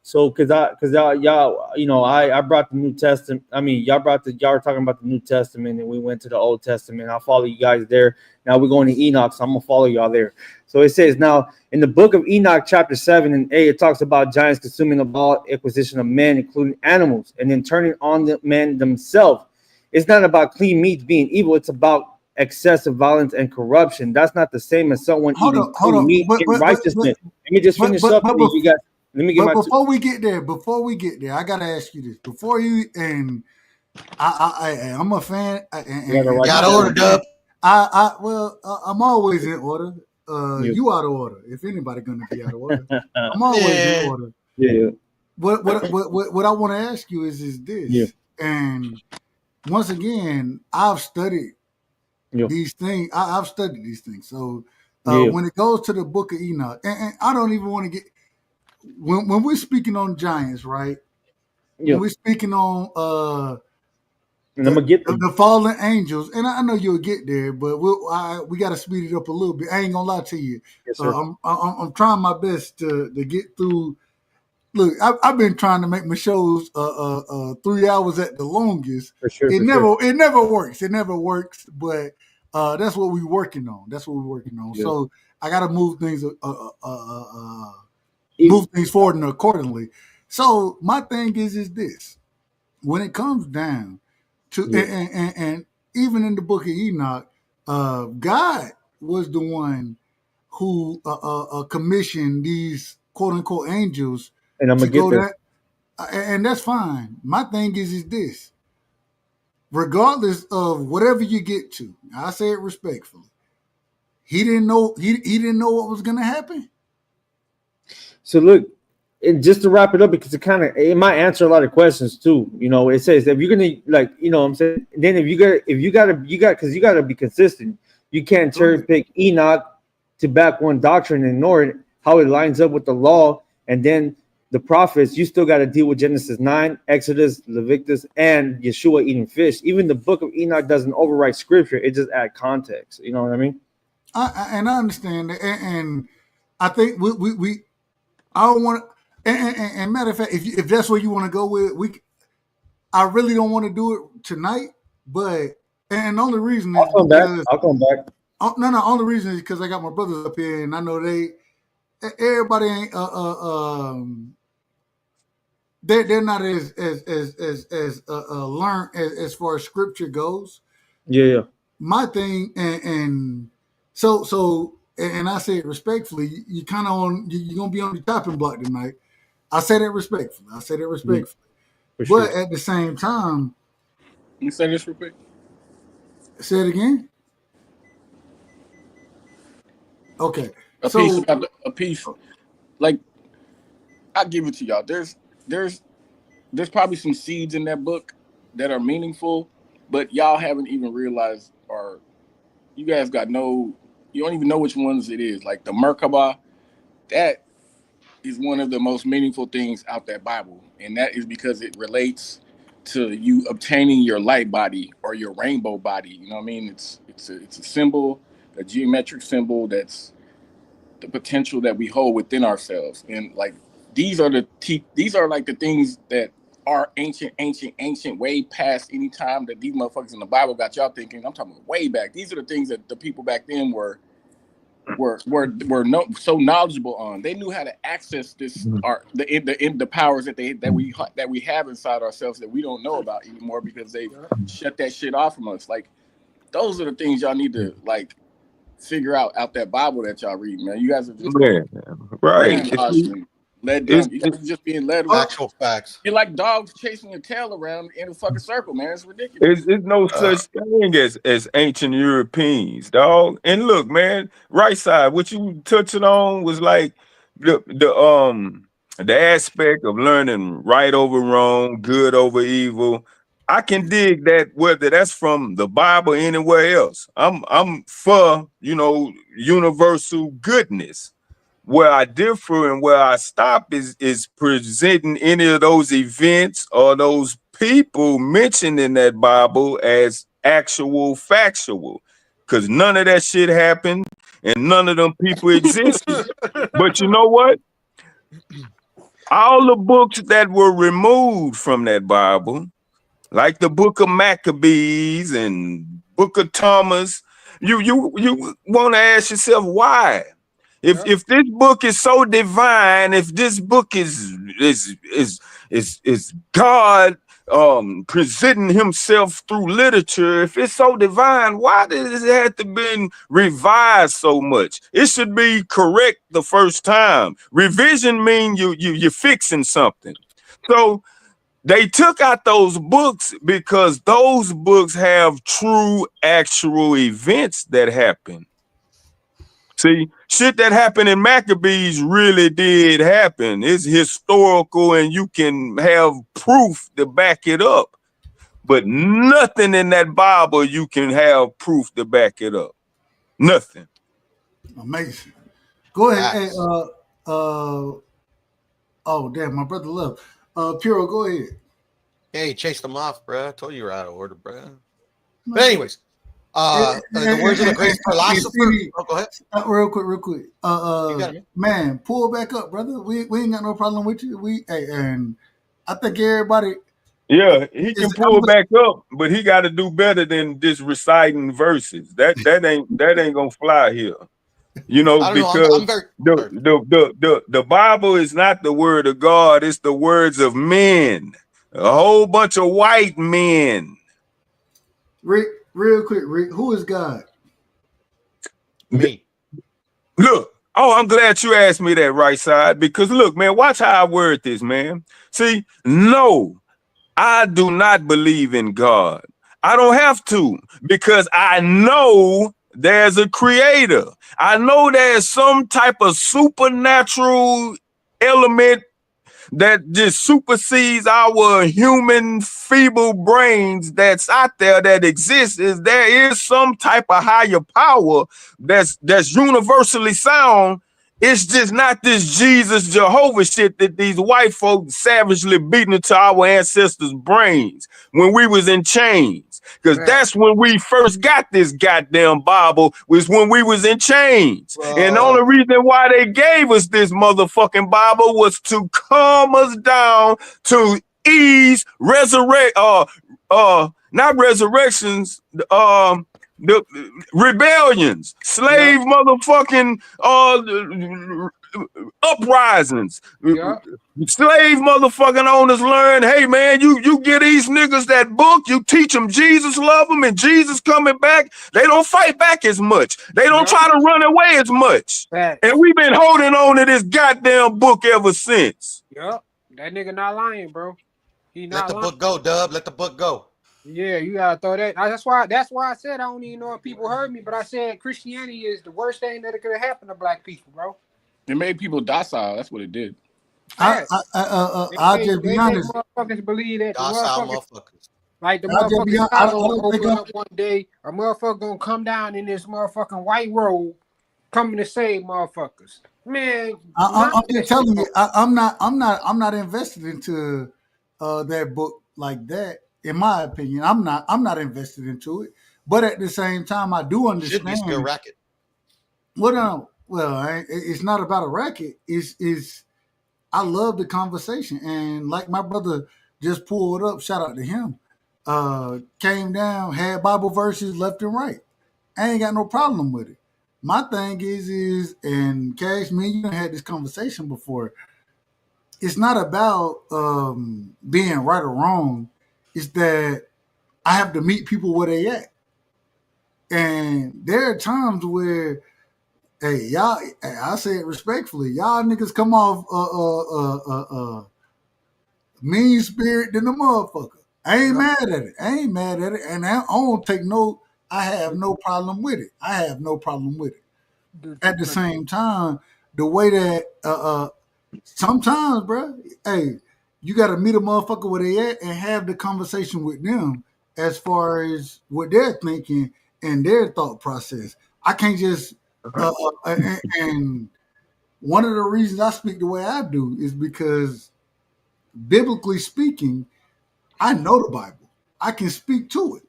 So, cause y'all, you know, I brought the New Testament. I mean, y'all were talking about the New Testament, and we went to the Old Testament. I'll follow you guys there. Now we're going to Enoch, so I'm gonna follow y'all there. So it says now in the book of Enoch, chapter 7 and 8, it talks about giants consuming of all acquisition of men, including animals, and then turning on the men themselves. It's not about clean meats being evil. It's about excessive violence and corruption. That's not the same as someone eating clean meat in righteousness. Let me just finish up. You guys. Let me get but before we get there, I gotta ask you this. Before you and I'm a fan. Got order, Dub. I'm always in order. You out of order. If anybody gonna be out of order, I'm always in order. Yeah. What I want to ask you is this. Yeah. And once again, I've studied these things. I've studied these things. So when it goes to the Book of Enoch, and I don't even want to get. When we're speaking on giants, right? when we're speaking on and I'm gonna get the fallen angels, and I know you'll get there, but we got to speed it up a little bit. I ain't gonna lie to you. Yes, sir. I'm trying my best to get through. Look, I've been trying to make my shows 3 hours at the longest. For sure, It never works. It never works. But that's what we're working on. Yeah. So I got to move things move things forward accordingly. So my thing is this: when it comes down to and even in the book of Enoch, God was the one who commissioned these quote unquote angels And I'm to gonna get go there. that, and that's fine. My thing is this: regardless of whatever you get to, I say it respectfully. He didn't know. He didn't know what was going to happen. So look, and just to wrap it up, because it might answer a lot of questions too. You know, it says if you're gonna like, you know what I'm saying, then if you gotta because you gotta be consistent. You can't cherry pick Enoch to back one doctrine and ignore it, how it lines up with the law, and then the prophets. You still got to deal with Genesis 9, Exodus, Leviticus, and Yeshua eating fish. Even the book of Enoch doesn't overwrite scripture; it just adds context. You know what I mean? I understand that, and I think we I don't want to. And matter of fact, if that's where you want to go with, I really don't want to do it tonight. But and the only reason is because I'll come back. No. Only reason is because I got my brothers up here, and I know everybody ain't they're not as learned as far as scripture goes. Yeah. My thing and so and I say it respectfully, you kind of you're gonna be on the chopping block tonight. I say that respectfully. But at the same time, You say this real quick. say it again. Okay, a piece. Like I give it to y'all. There's probably some seeds in that book that are meaningful, but y'all haven't even realized, or you guys you don't even know which ones it is. Like the Merkabah, that is one of the most meaningful things out that Bible, and that is because it relates to you obtaining your light body or your rainbow body. You know what I mean? It's a symbol, a geometric symbol that's the potential that we hold within ourselves, and like these are like the things that are ancient, way past any time that these motherfuckers in the Bible got y'all thinking. I'm talking way back. These are the things that the people back then were so knowledgeable on. They knew how to access this art, the powers that we have inside ourselves that we don't know about anymore because they shut that shit off from us. Like those are the things y'all need to like figure out that Bible that y'all read, man. You guys are just right. led down. You guys are just being led around. Actual facts. You're like dogs chasing your tail around in a fucking circle, man. It's ridiculous. It's no such thing as ancient Europeans, dog. And look, man, right side, what you touching on was like the aspect of learning right over wrong, good over evil. I can dig that whether that's from the Bible or anywhere else. I'm for, universal goodness. Where I differ and where I stop is presenting any of those events or those people mentioned in that Bible as actual factual. Because none of that shit happened and none of them people existed. But you know what? All the books that were removed from that Bible, like the book of Maccabees and book of Thomas, you want to ask yourself why? If this book is so divine, if this book is God presenting himself through literature, if it's so divine, why does it have to be revised so much? It should be correct the first time. Revision means you're fixing something. So they took out those books because those books have true, actual events that happen. See, shit that happened in Maccabees really did happen. It's historical and you can have proof to back it up. But nothing in that Bible you can have proof to back it up. Nothing. Amazing. Go ahead. Hey, oh damn, my brother left. Puro, go ahead. Hey, chased them off, bro. I told you you're out of order, bro. But anyways, the words of the great philosopher. Go ahead. Real quick. You got it, Man, pull back up, brother. We ain't got no problem with you. And I think everybody. Yeah, he can pull back up, but he got to do better than just reciting verses. That ain't gonna fly here. You know, because the Bible is not the word of God, it's the words of men. A whole bunch of white men. Rick, real quick, Rick, who is God? Me. Look, I'm glad you asked me that, right side, because look, man, watch how I word this, man. See, no, I do not believe in God. I don't have to, because I know there's a creator. I know there's some type of supernatural element that just supersedes our human feeble brains that's out there, that exists. Is there is some type of higher power that's universally sound. It's just not this Jesus Jehovah shit that these white folks savagely beating into our ancestors' brains when we was in chains. Because that's when we first got this goddamn Bible, was when we was in chains. And the only reason why they gave us this motherfucking Bible was to calm us down, to ease not resurrections, the rebellions, slave motherfucking uprisings. Slave motherfucking owners learn, hey man, you get these niggas that book, you teach them Jesus love them and Jesus coming back. They don't fight back as much. They don't try to run away as much. And we've been holding on to this goddamn book ever since. Yep, that nigga not lying, bro. He not Let the lying. book go, Dub. Let the book go. Yeah, you gotta throw that. That's why I said I don't even know if people heard me, but I said Christianity is the worst thing that could have happened to black people, bro. It made people docile. That's what it did. I'll just be honest. Motherfuckers believe that Docile motherfuckers. Like the I'll just be motherfuckers honest. gonna open up one day, a motherfucker gonna come down in this motherfucking white robe, coming to save motherfuckers. Man, I'm just telling you, I'm not invested into that book like that. In my opinion, I'm not invested into it. But at the same time, I do understand. Should be a racket. Well, it's not about a racket. It's I love the conversation, and like my brother just pulled up. Shout out to him. Came down, had Bible verses left and right. I ain't got no problem with it. My thing is, and Cash, me and you had this conversation before. It's not about being right or wrong. It's that I have to meet people where they at. And there are times where, hey, y'all, I say it respectfully, y'all niggas come off mean spirit than the motherfucker. I ain't mad at it. And I don't take no, I have no problem with it. At the same time, the way that sometimes, bro, hey, you got to meet a motherfucker where they at and have the conversation with them as far as what they're thinking and their thought process. I can't just and one of the reasons I speak the way I do is because biblically speaking, I know the Bible. I can speak to it.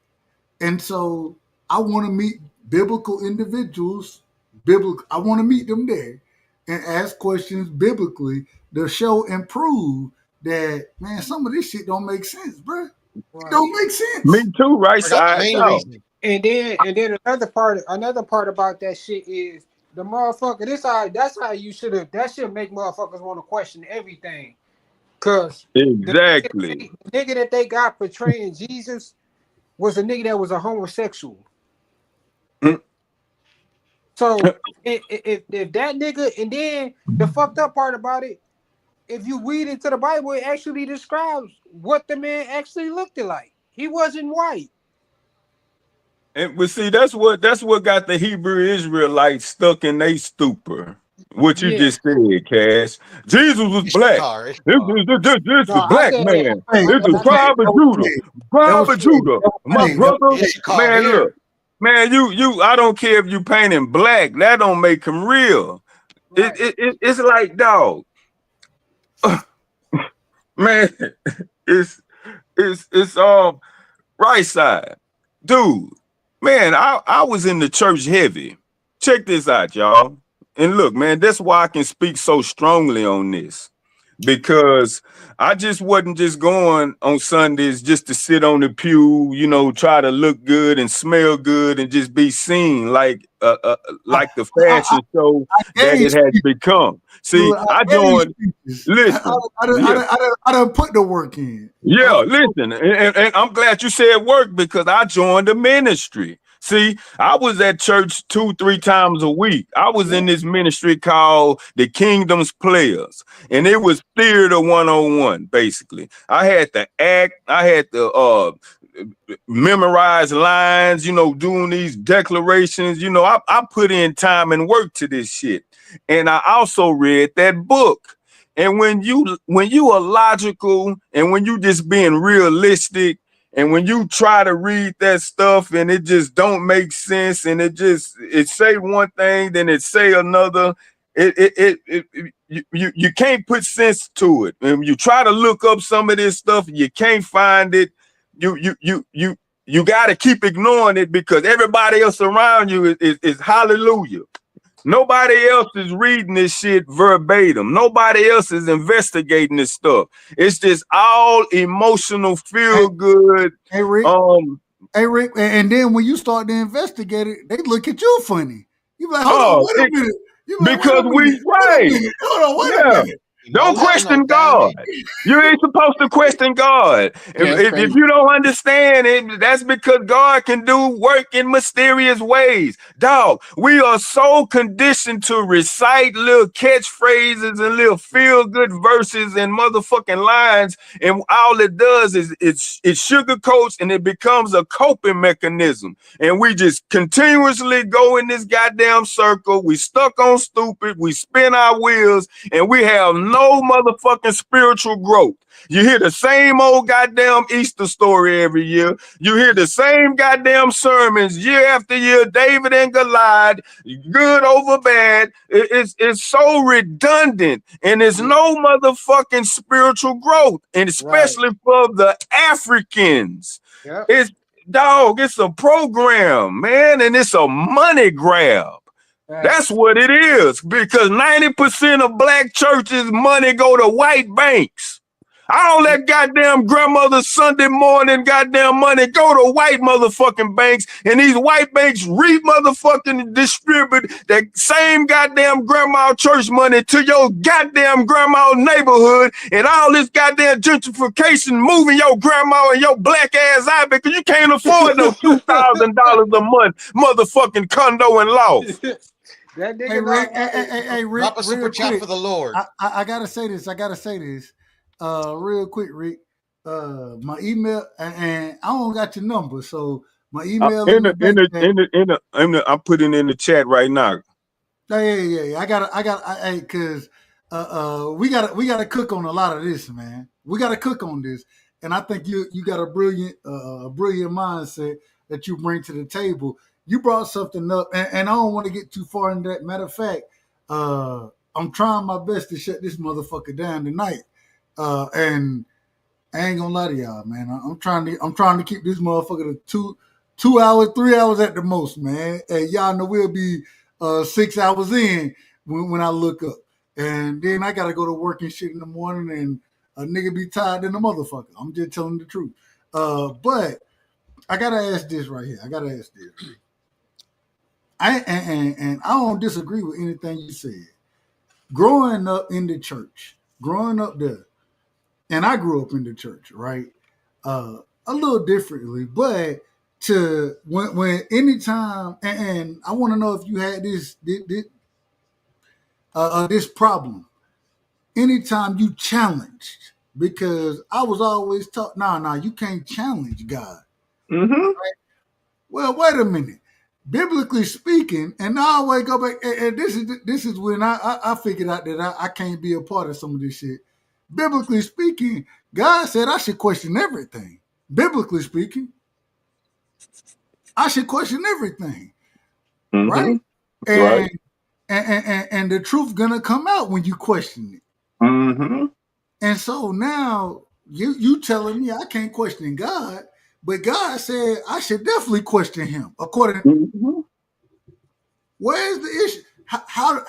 And so I want to meet biblical individuals. I want to meet them there and ask questions biblically to show and prove that, man, some of this shit don't make sense, bro. It don't make sense. Me too, right side. And then another part about that shit is the motherfucker. That's how you should have. That should make motherfuckers want to question everything. Cause exactly the nigga that they got portraying Jesus was a nigga that was a homosexual. So if that nigga, and then the fucked up part about it, if you read into the Bible, it actually describes what the man actually looked like. He wasn't white. And but see, that's what got the Hebrew Israelites stuck in their stupor. What you just said, Cash. Jesus was black. This is black man. This is tribe of Judah. Tribe of Judah. My brother, man, look. Man, you I don't care if you paint him black. That don't make him real. It's like, dog. Man, it's It's right side. Dude, man, I was in the church heavy. Check this out, y'all. And look, man, that's why I can speak so strongly on this. Because I just wasn't just going on Sundays just to sit on the pew, you know, try to look good and smell good and just be seen like the fashion show that it has become. See, I joined. Listen, I done put the work in. yeah, listen, and I'm glad you said work because I joined the ministry. See, I was at church 2-3 times a week. I was in this ministry called the Kingdom's Players, and it was theater 101, basically. I had to act, I had to memorize lines, you know, doing these declarations. You know, I put in time and work to this shit. And I also read that book. And when you are logical and when you just being realistic and when you try to read that stuff and it just don't make sense and it say one thing then it say another, you can't put sense to it. And you try to look up some of this stuff, you can't find it. You got to keep ignoring it because everybody else around you is hallelujah. Nobody else is reading this shit verbatim. Nobody else is investigating this stuff. It's just all emotional, feel good. Hey Rick, and then when you start to investigate it, they look at you funny. You be like, hold on, wait a minute. You be like, Because wait a minute. Hold on, wait a minute. Don't question God. You ain't supposed to question God. If you don't understand it, that's because God can do work in mysterious ways. Dog, we are so conditioned to recite little catchphrases and little feel-good verses and motherfucking lines, and all it does is it sugarcoats and it becomes a coping mechanism. And we just continuously go in this goddamn circle. We stuck on stupid, we spin our wheels, and we have no motherfucking spiritual growth. You hear the same old goddamn Easter story every year. You hear the same goddamn sermons year after year, David and Goliath, good over bad. It's so redundant and there's no motherfucking spiritual growth, and especially for the Africans. It's a program, man, and it's a money grab. That's what it is, because 90% of black churches' money go to white banks. All that goddamn grandmother Sunday morning goddamn money go to white motherfucking banks, and these white banks motherfucking distribute that same goddamn grandma church money to your goddamn grandma neighborhood, and all this goddamn gentrification moving your grandma and your black ass out because you can't afford no $2,000 a month motherfucking condo and loft. Hey Rick, hey Rick, drop a super chat for the Lord. I gotta say this. Real quick, Rick. My email and I don't got your number, so my email I'm putting in the chat right now. Yeah. I got because we gotta cook on a lot of this, man. We gotta cook on this, and I think you got a brilliant mindset that you bring to the table. You brought something up, and I don't want to get too far into that. Matter of fact, I'm trying my best to shut this motherfucker down tonight. And I ain't gonna lie to y'all, man. I'm trying to keep this motherfucker to 2 hours, 3 hours at the most, man. And y'all know we'll be 6 hours in when I look up, and then I gotta go to work and shit in the morning, and a nigga be tired than a motherfucker. I'm just telling the truth. But I gotta ask this right here. And I don't disagree with anything you said. Growing up in the church, growing up there, and I grew up in the church, right? A little differently, but to when anytime, and I want to know if you had this problem. Anytime you challenged, because I was always taught, nah, you can't challenge God. Mm-hmm. Right? Well, wait a minute. Biblically speaking, and I always go back, and this is when I figured out that I can't be a part of some of this shit. Biblically speaking, God said I should question everything. Biblically speaking, I should question everything, mm-hmm. Right? Right. And the truth gonna come out when you question it. Mm-hmm. And so now You telling me I can't question God, but God said I should definitely question him. According, where's the issue? How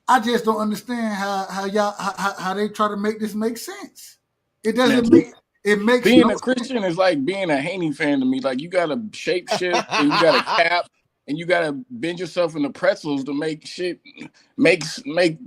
I just don't understand how y'all how they try to make this make sense. It doesn't make it makes Being no a Christian is like being a Haney fan to me. Like you gotta shape shift and you gotta cap and you gotta bend yourself into pretzels to make shit make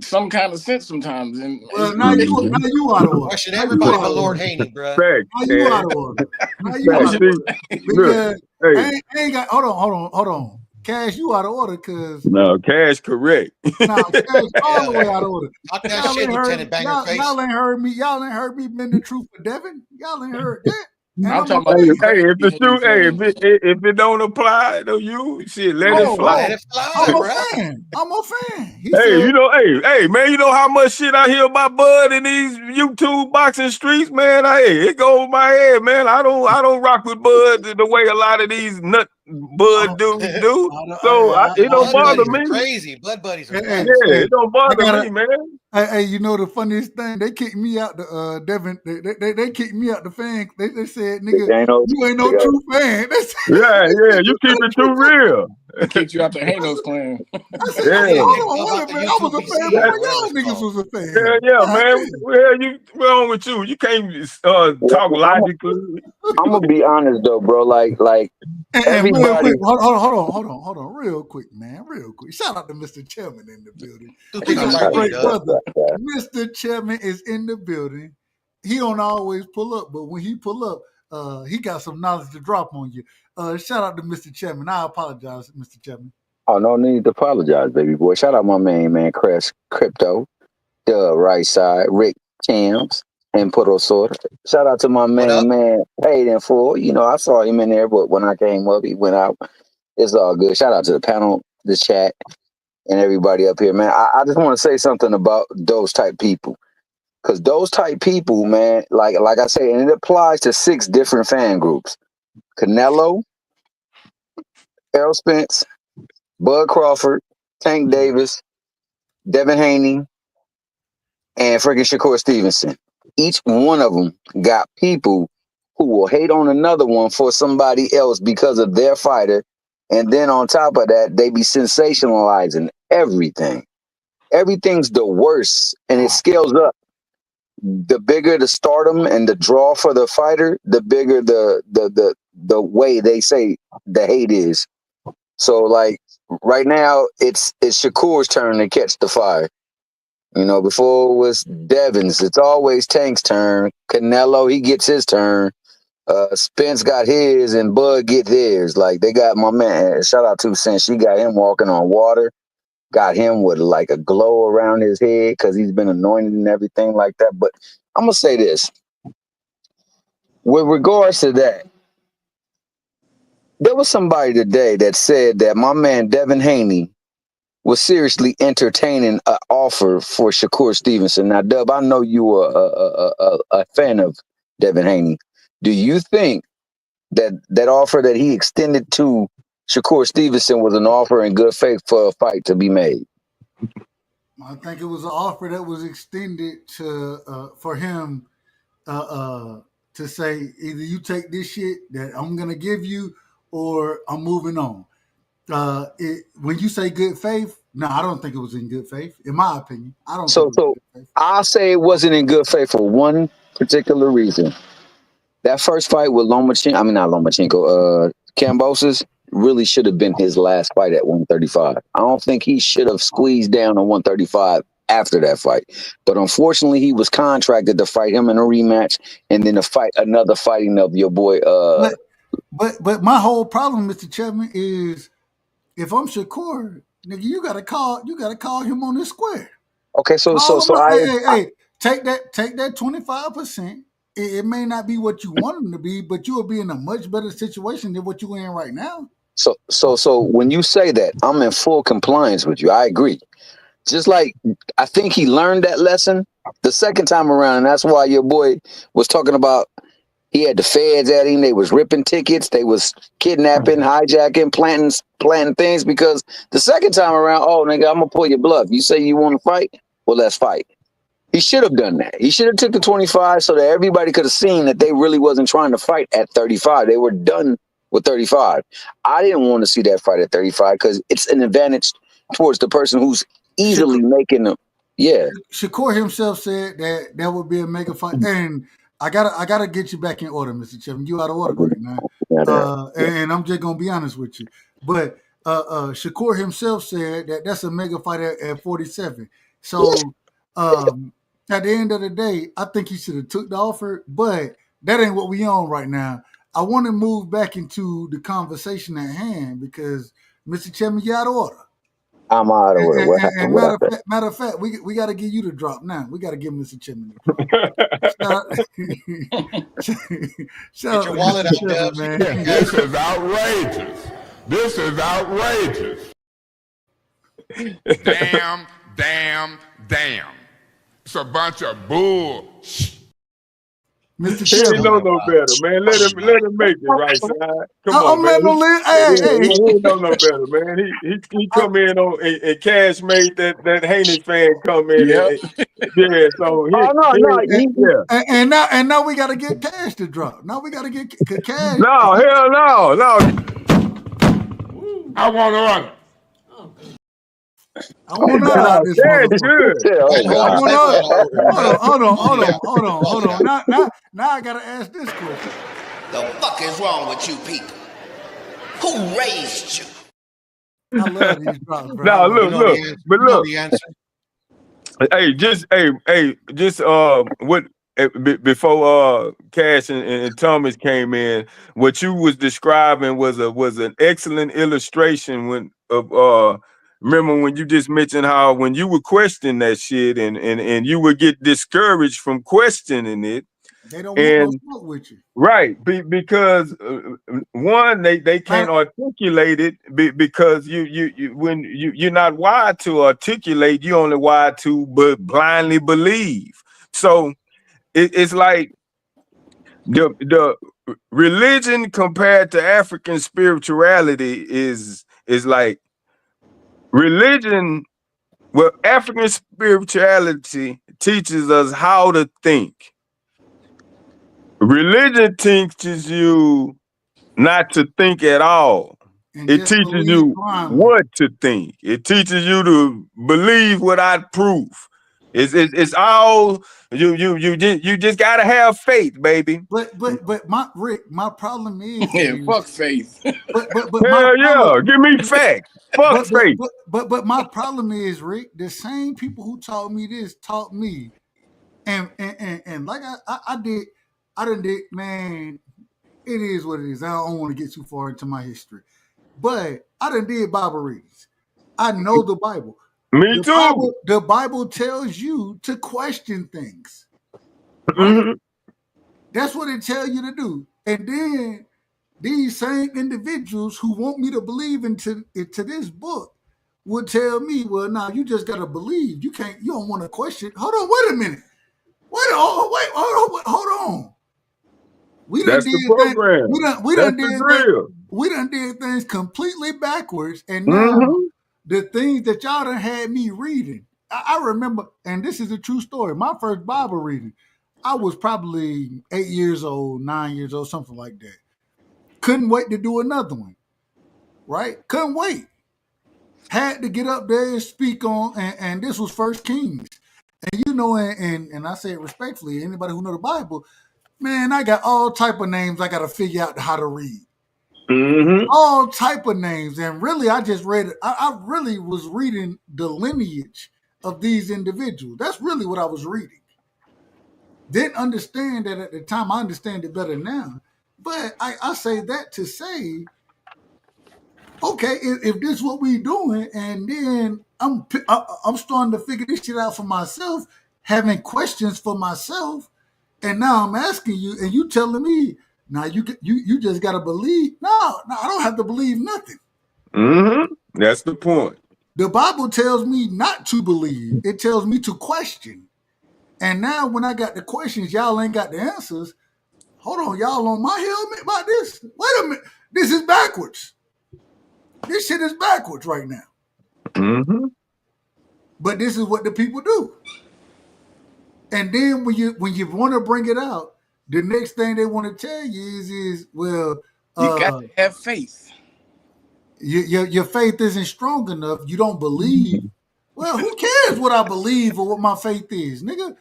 some kind of sense sometimes. And well, now you out of order. Question Now you everybody out but of Lord order. Haney, bro. Facts, Now you out Cash. of order. Now you out Facts. of See, order look, because hey, I ain't got. Hold on. Cash, you out of order because no, Cash correct. nah, Cash all the Yeah. way out of order. Talk that Y'all shit, ain't heard Lieutenant Bangerface. y'all ain't heard me. Y'all ain't heard me bend the truth for Devin. Y'all ain't heard that. And I'm I'm gonna talking about tell the you. Hey, crazy if it's Haney true, hey, fans. if it don't apply to you, shit, let it fly. Let Oh, it fly, I'm a bro. fan. I'm a fan. He Hey, said, you know, hey, man, you know how much shit I hear about Bud in these YouTube boxing streets, man. It goes my head, man. I don't rock with Bud the way a lot of these nut Bud dudes do. So it don't Blood bother buddies are me. crazy. Blood buddies are hey, nuts. Yeah, hey, it don't I bother gotta. me, man. Hey, you know the funniest thing? They kicked me out the Devin. They kicked me out the fan. They said, "Nigga, you ain't no true fan." They said, Yeah, you keep it too real. They kicked you out the Hanos clan. I said, Yeah. hold on, wait a minute. I was a fan before y'all niggas was a fan. Yeah, God man. damn. What's wrong with you? You can't talk logically. I'm gonna be honest though, bro. Like And real everybody. quick, hold on, real quick, man, real quick. Shout out to Mr. Chairman in the building. Two We things got I a like you, great Doug. brother. Mr. Chairman is in the building. He don't always pull up, but when he pull up, he got some knowledge to drop on you. Shout out to Mr. Chairman. I apologize, Mr. Chairman. Oh, no need to apologize, baby boy. Shout out my man, Chris Crypto, the right side, Rick Tams, and Puddle Sorter. Shout out to my What up? man, paid in full. You know, I saw him in there, but when I came up, he went out. It's all good. Shout out to the panel, the chat, and everybody up here, man. I just want to say something about those type people. Because those type people, man, like I say, and it applies to 6 different fan groups. Canelo, Errol Spence, Bud Crawford, Tank Davis, Devin Haney, and freaking Shakur Stevenson. Each one of them got people who will hate on another one for somebody else because of their fighter. And then on top of that, they be sensationalizing everything. Everything's the worst, and it scales up. The bigger the stardom and the draw for the fighter, the bigger the way they say the hate is. So like right now, it's Shakur's turn to catch the fire. You know, before it was Devin's, it's always Tank's turn. Canelo, he gets his turn. Spence got his, and Bud get theirs. Like they got my man. Shout out to Spence. She got him walking on water. Got him with like a glow around his head because he's been anointed and everything like that. But I'm gonna say this with regards to that. There was somebody today that said that my man Devin Haney was seriously entertaining an offer for Shakur Stevenson. Now, Dub, I know you are a fan of Devin Haney. Do you think that offer that he extended to Shakur Stevenson was an offer in good faith for a fight to be made? I think it was an offer that was extended to for him to say either you take this shit that I'm gonna give you or I'm moving on. When you say good faith, no, I don't think it was in good faith. In my opinion, I don't think So, it was in good faith. I'll say it wasn't in good faith for one particular reason. That first fight with Kambosos really should have been his last fight at 135. I don't think he should have squeezed down to 135 after that fight. But unfortunately, he was contracted to fight him in a rematch and then to fight another fighting of your boy. But my whole problem, Mr. Chapman, is if I'm Shakur, nigga, you gotta call him on this square. Okay, Call him. Hey, take that 25%. It may not be what you want him to be, but you will be in a much better situation than what you're in right now. So when you say that, I'm in full compliance with you. I agree. Just like I think he learned that lesson the second time around, and that's why your boy was talking about he had the feds at him. They was ripping tickets. They was kidnapping, hijacking, planting things because the second time around, oh nigga, I'm gonna pull your bluff. You say you want to fight? Well, let's fight. He should have done that. He should have took the 25 so that everybody could have seen that they really wasn't trying to fight at 35. They were done with 35. I didn't want to see that fight at 35 because it's an advantage towards the person who's easily making them. Yeah. Shakur himself said that that would be a mega fight, and I gotta get you back in order, Mr. Chevin. You out of order right now. And I'm just gonna be honest with you. But Shakur himself said that that's a mega fight at 47. So at the end of the day, I think he should have took the offer, but that ain't what we on right now. I want to move back into the conversation at hand because Mr. Chevin, you out of order. I'm out of order. What happened? Matter of fact, we got to give you the drop now. We got to give Mr. Chimney the drop. Shout out to Mr. Chimney, man. This is outrageous. This is outrageous. Damn, damn, damn. It's a bunch of bull. Mr. He ain't know no better, man. Let him make it right side. Come on, man. He ain't know no better, man. He come in on and Cash made that heinous fan come in. Yep. Yeah, so and now we got to get Cash to drop. Now we got to get Cash. No, hell no. I want to run it. I want to out this Hold on. Now I gotta ask this question. The fuck is wrong with you people? Who raised you? I love these drops, bro. Now look. The answer. What before Cash and Thomas came in, what you was describing was an excellent illustration of remember when you just mentioned how when you would question that shit and you would get discouraged from questioning it. They don't want no smoke with you. Right, because one, they can't articulate it because you're not wired to articulate. You only wired to blindly believe. So it's like the religion compared to African spirituality is like religion. Well, African spirituality teaches us how to think. Religion teaches you not to think at all. It teaches you what to think. It teaches you to believe without proof. It's all you just gotta have faith, baby. But my problem is fuck faith. But hell yeah, give me facts. Fuck faith. But my problem is, Rick, the same people who taught me this taught me, and like I did, man. It is what it is. I don't want to get too far into my history, but I done did Bible readings. I know the Bible. Me too. The Bible tells you to question things. Right? Mm-hmm. That's what it tells you to do. And then these same individuals who want me to believe into this book would tell me, well, now you just gotta believe. You don't want to question. Hold on, wait a minute. Hold on. We done did things completely backwards, and now the things that y'all done had me reading. I remember, and this is a true story. My first Bible reading, I was probably 8 years old, 9 years old, something like that. Couldn't wait to do another one, right? Couldn't wait. Had to get up there and speak on, and this was First Kings. And you know, and I say it respectfully, anybody who know the Bible, man, I got all type of names I got to figure out how to read. Mm-hmm. All type of names. And really, I just read it. I really was reading the lineage of these individuals. That's really what I was reading. Didn't understand that at the time. I understand it better now. But I say that to say, okay, if this is what we doing, and then I'm starting to figure this shit out for myself, having questions for myself, and now I'm asking you, and you telling me, now you just gotta believe. No, I don't have to believe nothing. Mm-hmm. That's the point. The Bible tells me not to believe. It tells me to question. And now when I got the questions, y'all ain't got the answers. Hold on, y'all on my helmet about this? Wait a minute. This is backwards. This shit is backwards right now. Mm-hmm. But this is what the people do. And then when you want to bring it out, the next thing they want to tell you is well, You got to have faith. your faith isn't strong enough. You don't believe. Well, who cares what I believe or what my faith is, nigga?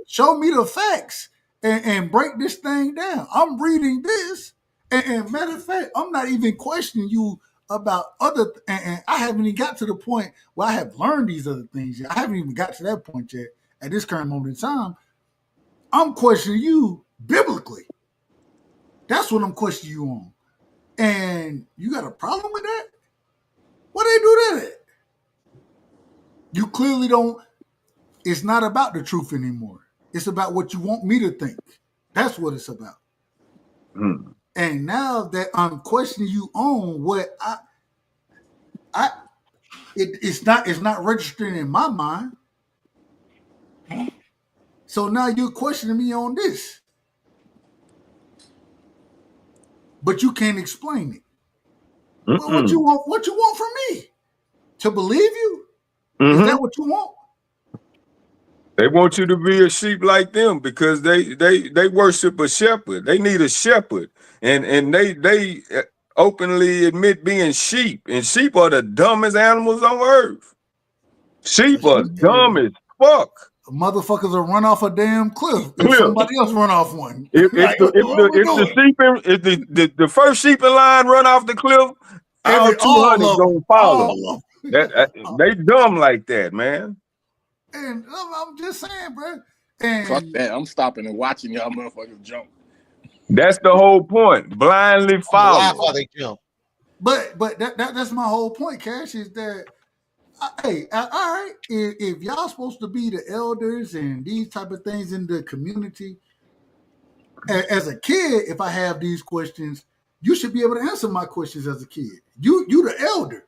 Show me the facts and break this thing down. I'm reading this, and matter of fact, I'm not even questioning you about other. And I haven't even got to the point where I have learned these other things yet. I haven't even got to that point yet. At this current moment in time, I'm questioning you biblically. That's what I'm questioning you on. And you got a problem with that? Why they do that at? You clearly don't. It's not about the truth anymore. It's about what you want me to think. That's what it's about. And now that I'm questioning you on what it's not registering in my mind. So now you're questioning me on this. But you can't explain it. Well, what you want from me? To believe you? Is that what you want? They want you to be a sheep like them because they worship a shepherd. They need a shepherd, and they openly admit being sheep. And sheep are the dumbest animals on earth. Sheep are dumb as fuck. Motherfuckers will run off a damn cliff if somebody else run off one. If Like, the first sheep in line run off the cliff, all 200 gonna follow. They dumb like that, man. And I'm just saying, bro. And fuck that. I'm stopping and watching y'all motherfuckers jump. That's the whole point. Blindly follow. Laugh while they jump. But that's my whole point, Cash, is that hey, all right, if y'all supposed to be the elders and these type of things in the community, as a kid, if I have these questions, you should be able to answer my questions as a kid. You the elder.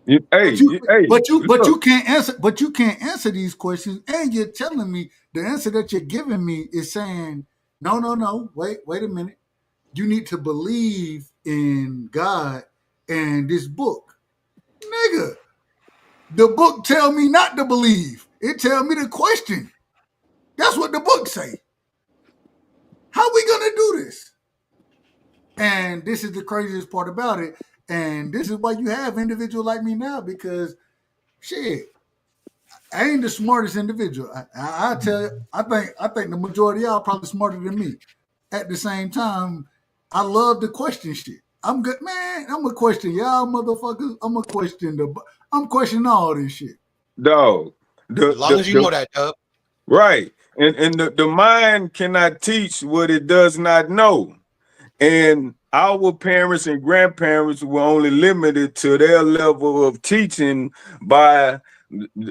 But you can't answer. But you can't answer these questions, and you're telling me the answer that you're giving me is saying no. Wait a minute. You need to believe in God and this book, nigga. The book tell me not to believe. It tell me to question. That's what the book say. How we gonna do this? And this is the craziest part about it. And this is why you have individuals like me now, because shit, I ain't the smartest individual. I tell you, I think the majority of y'all probably smarter than me. At the same time, I love to question shit. I'm good, man. I'm gonna question y'all motherfuckers. I'm questioning all this shit. Dog. As long as you know that, Dub. Right. And the mind cannot teach what it does not know. And our parents and grandparents were only limited to their level of teaching by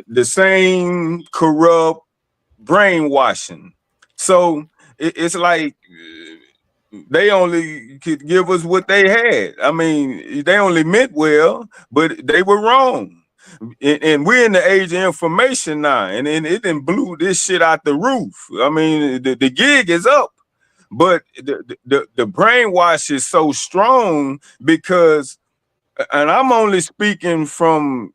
the same corrupt brainwashing. So it's like they only could give us what they had. I mean, they only meant well, but they were wrong. And we're in the age of information now, and it done blew this shit out the roof. I mean, the gig is up, but the brainwash is so strong because, and I'm only speaking from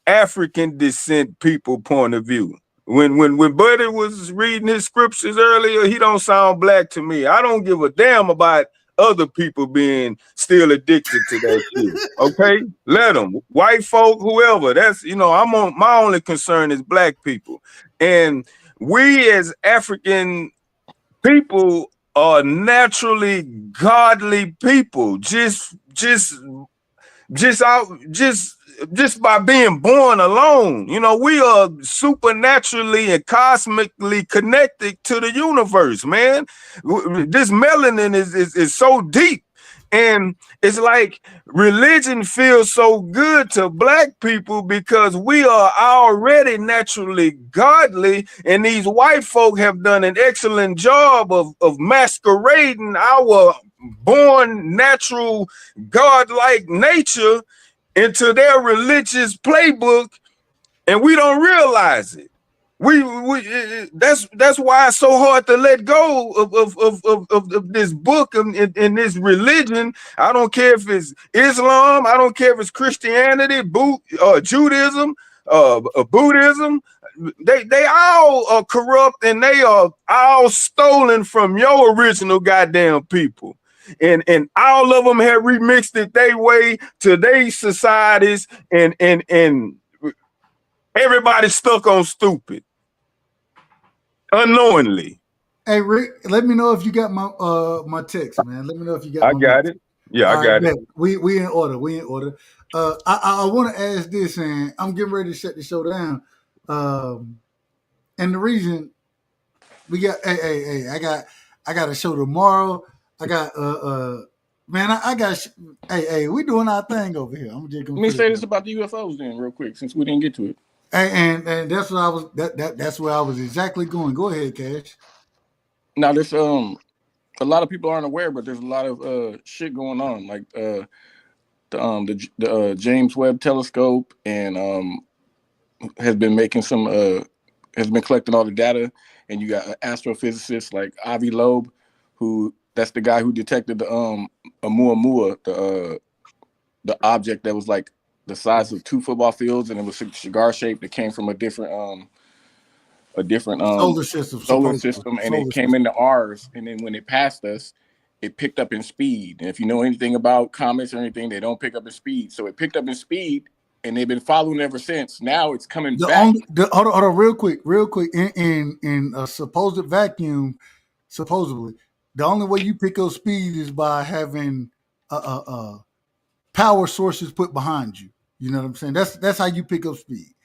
African descent people point of view. When Buddy was reading his scriptures earlier, he don't sound black to me. I don't give a damn about other people being still addicted to that shit. Okay, let them. White folk, whoever. That's I'm on. My only concern is black people, and we as African people are naturally godly people. Just by being born alone, we are supernaturally and cosmically connected to the universe, man. This melanin is so deep, and it's like religion feels so good to black people because we are already naturally godly, and these white folk have done an excellent job of masquerading our born natural godlike nature into their religious playbook, and we don't realize it. That's why it's so hard to let go of this book and this religion. I don't care if it's Islam, I don't care if it's Christianity, Judaism, Buddhism. They all are corrupt, and they are all stolen from your original goddamn people. And all of them have remixed it their way to their societies, and everybody's stuck on stupid unknowingly. Hey Rick, let me know if you got my text, man. Let me know if you got I my got message. it. Yeah, All I right, got it. bet. We in order. We in order. I want to ask this, and I'm getting ready to shut the show down. And the reason we got, hey, I got a show tomorrow. I got man, I got hey, we doing our thing over here. I'm just gonna Let me put it say there. this about the UFOs then, real quick, since we didn't get to it. And that's what I was that's where I was exactly going. Go ahead, Cash. Now, there's a lot of people aren't aware, but there's a lot of shit going on, like the James Webb Telescope, and has been making some has been collecting all the data, and you got astrophysicists like Avi Loeb, who that's the guy who detected the Oumuamua, the object that was like the size of 2 football fields, and it was cigar shaped. It came from a different Solar system, solar supposedly. system, and Solar it came system. into ours. And then when it passed us, it picked up in speed. And if you know anything about comets or anything, they don't pick up in speed. So it picked up in speed, and they've been following it ever since. Now it's coming back. Hold on, real quick. In a supposed vacuum, supposedly, the only way you pick up speed is by having power sources put behind you. You know what I'm saying? That's how you pick up speed.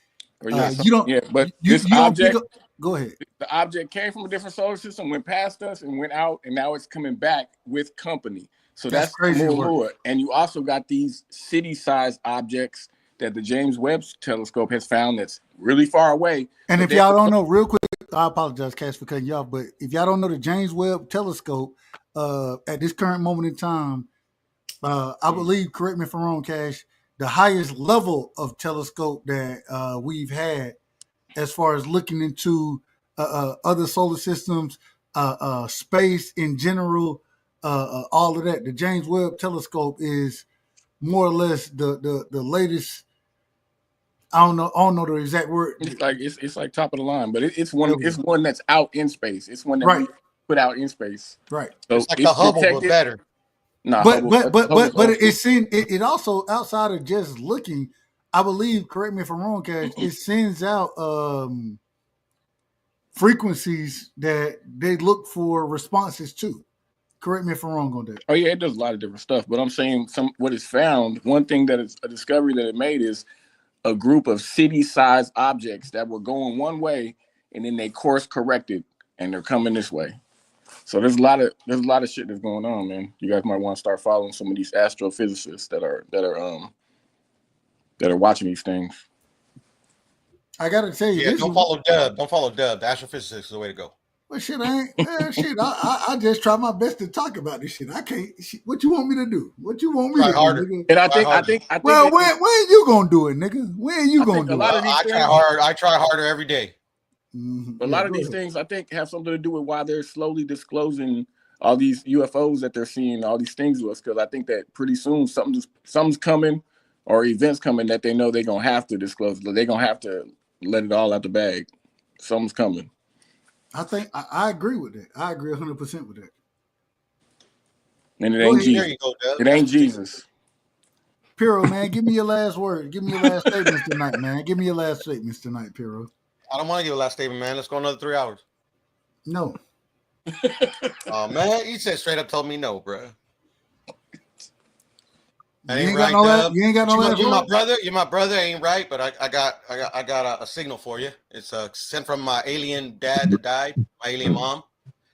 But you this don't pick object, up. Go ahead. the object came from a different solar system, went past us, and went out, and now it's coming back with company. So That's that's crazy work. Oumuamua. And you also got these city-sized objects that the James Webb Telescope has found that's really far away. And if y'all don't know, real quick, I apologize, Cash, for cutting you off. But if y'all don't know the James Webb Telescope, at this current moment in time, I believe, correct me if I'm wrong, Cash, the highest level of telescope that we've had as far as looking into other solar systems, space in general, all of that. The James Webb Telescope is more or less the latest. I don't know the exact word. It's like top of the line, but it's one that's out in space. It's one that we put out in space. Right. So It's like the Hubble, but better. Nah, but it also, outside of just looking, I believe, correct me if I'm wrong, Cash, it sends out frequencies that they look for responses to. Correct me if I'm wrong on that. Oh yeah, it does a lot of different stuff. But I'm saying what it's found. One thing that is a discovery that it made is a group of city-sized objects that were going one way, and then they course corrected, and they're coming this way. So there's a lot of shit that's going on, man. You guys might want to start following some of these astrophysicists that are watching these things. I gotta tell you, don't follow Dub. Don't follow Dub. The astrophysicist is the way to go. Well, shit, I just try my best to talk about this shit. I can't. What you want me to do? What you want me to harder. do, nigga? And I think. Well, when you gonna do it, nigga? When you gonna do it? I try harder every day. A lot of these things, I think, have something to do with why they're slowly disclosing all these UFOs that they're seeing, all these things to us. Because I think that pretty soon something's coming, or events coming that they know they're gonna have to disclose. They're gonna have to let it all out the bag. Something's coming. I think I agree with that. I agree 100% with that. And it ain't Jesus. It ain't Jesus. Piro, man, give me your last word. Give me your last statements tonight, man. Give me your last statements tonight, Piro. I don't want to give a last statement, man. Let's go another 3 hours. No. Oh man, you said straight up told me no, bro. You ain't got no last You're my word? brother. You're my brother. Ain't right, but I got a signal for you. It's sent from my alien dad that died, my alien mom.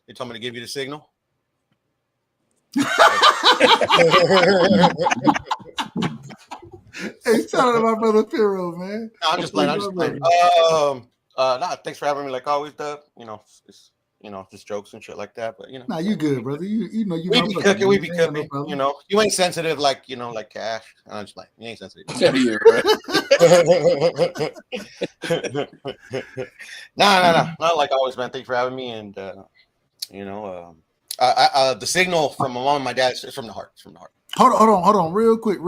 They told me to give you the signal. Hey, shout out to my brother Piro, man. No, I'm just playing. Nah, thanks for having me. Like always, Dub. Just jokes and shit like that. But Nah, you good, brother. You know you. We be cooking. We be Ain't got no cooking. problem. You ain't sensitive like like Cash. I'm just like you ain't sensitive. No. Not like always, man. Thanks for having me. And the signal from my mom and my dad is from the heart. It's from the heart. Hold on, real quick.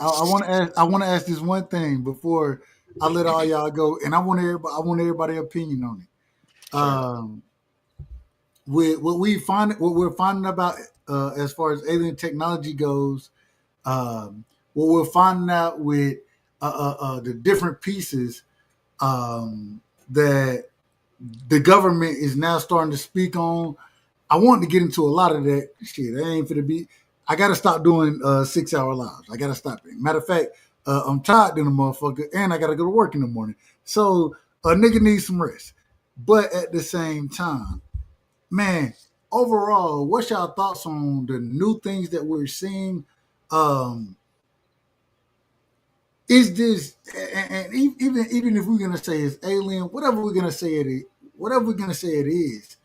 I want to ask this one thing before I'll let all y'all go, and I want everybody's opinion on it. With what we're finding about as far as alien technology goes, what we're finding out with the different pieces that the government is now starting to speak on. I want to get into a lot of that shit. I ain't finna be. I gotta stop doing 6-hour lives. I gotta stop it. Matter of fact, I'm tired in the motherfucker, and I gotta go to work in the morning. So a nigga needs some rest. But at the same time, man, overall, what's y'all thoughts on the new things that we're seeing? Is this and even if we're gonna say it's alien, whatever we're gonna say it is,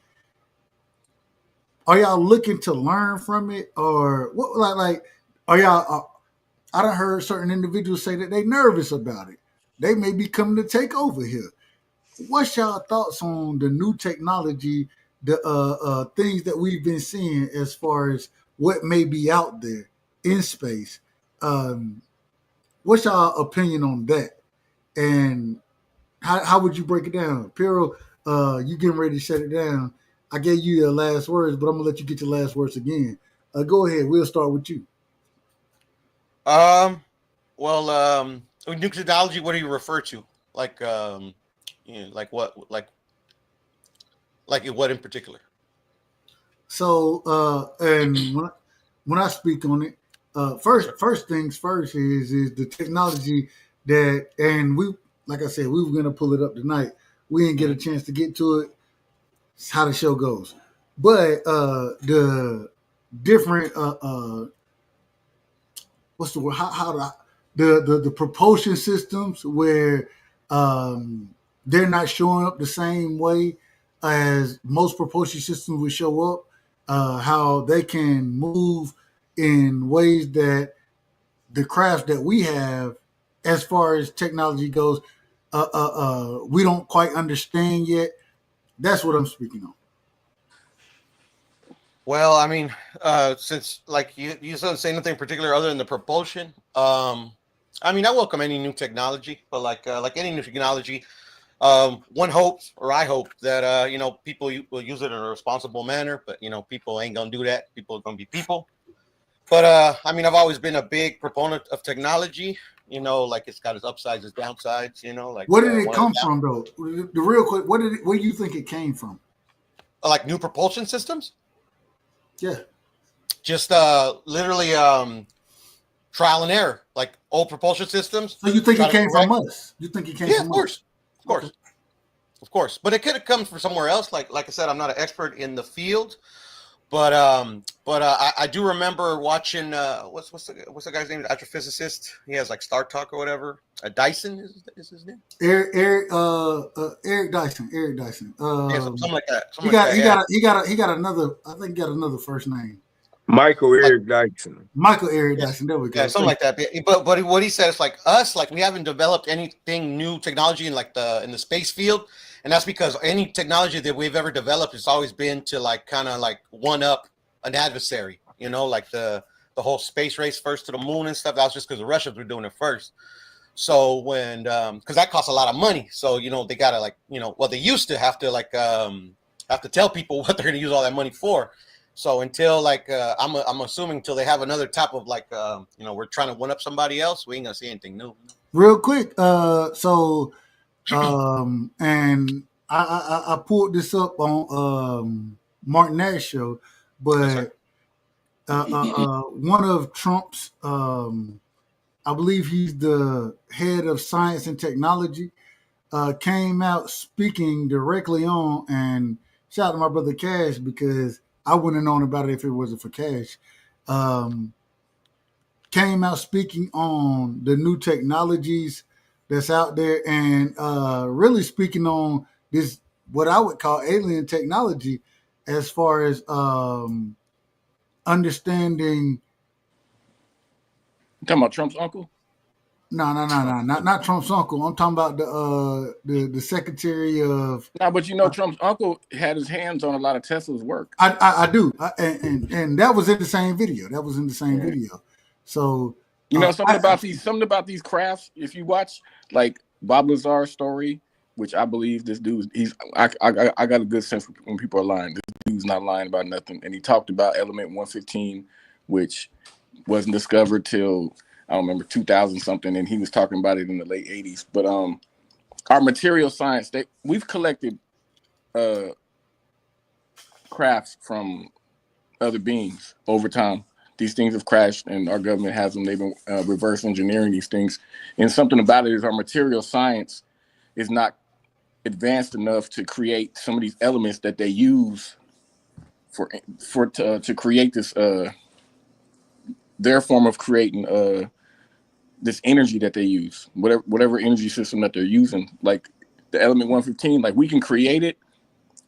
are y'all looking to learn from it, or what? Like are y'all? I done heard certain individuals say that they nervous about it. They may be coming to take over here. What's y'all thoughts on the new technology, the things that we've been seeing as far as what may be out there in space? What's y'all opinion on that? And how would you break it down? Piero, you getting ready to shut it down. I gave you your last words, but I'm gonna let you get your last words again. Go ahead. We'll start with you. New technology. What do you refer to? Like, like what? Like what in particular? So, and when I speak on it, first things first is the technology that, and we, like I said, we were gonna pull it up tonight. We didn't get a chance to get to it. It's how the show goes, but the different what's the word? The propulsion systems where they're not showing up the same way as most propulsion systems would show up. How they can move in ways that the craft that we have, as far as technology goes, we don't quite understand yet. That's what I'm speaking on. Well, I mean, since like you didn't say nothing particular other than the propulsion. I mean, I welcome any new technology, but like any new technology, one hopes, or I hope that people will use it in a responsible manner. But people ain't gonna do that. People are gonna be people. But I mean, I've always been a big proponent of technology. Like it's got its upsides, its downsides. Like where did it come from, though? The real quick, where do you think it came from? Like new propulsion systems? Yeah. Just literally trial and error, like old propulsion systems. So you think it came from us? You think it came from us? Of course. Okay. Of course. But it could have come from somewhere else. Like I said, I'm not an expert in the field. But I do remember watching what's the guy's name? The astrophysicist. He has like Star Talk or whatever. Dyson is his name. Eric Dyson. Something like that. He got another. I think he got another first name. Michael Eric Dyson. Michael Eric Dyson. There we go. Yeah, something like that. But what he said is like us, like we haven't developed anything new technology in the space field. And that's because any technology that we've ever developed has always been to like kind of like one up an adversary, like the whole space race first to the moon and stuff. That was just because the Russians were doing it first. So when, because that costs a lot of money. So, they got to like, they used to have to like, have to tell people what they're going to use all that money for. So until like, I'm assuming until they have another type of like, we're trying to one up somebody else, we ain't going to see anything new. Real quick. And I pulled this up on Martin Nash show, but one of Trump's, I believe he's the head of science and technology, came out speaking directly on, and shout out to my brother Cash, because I wouldn't have known about it if it wasn't for Cash. Came out speaking on the new technologies that's out there, and really speaking on this, what I would call alien technology, as far as understanding. You talking about Trump's uncle? No, not Trump's uncle. I'm talking about the secretary of. No, but Trump's uncle had his hands on a lot of Tesla's work. I do, and that was in the same video. video. So something about these crafts. If you watch, like Bob Lazar's story, which I believe this dude, I got a good sense when people are lying. This dude's not lying about nothing. And he talked about element 115, which wasn't discovered till I don't remember 2000 something, and he was talking about it in the late 80s. But our material science, we've collected crafts from other beings over time. These things have crashed, and our government has them. They've been reverse engineering these things. And something about it is our material science is not advanced enough to create some of these elements that they use to create this their form of creating this energy that they use, whatever energy system that they're using. Like the element 115, like we can create it,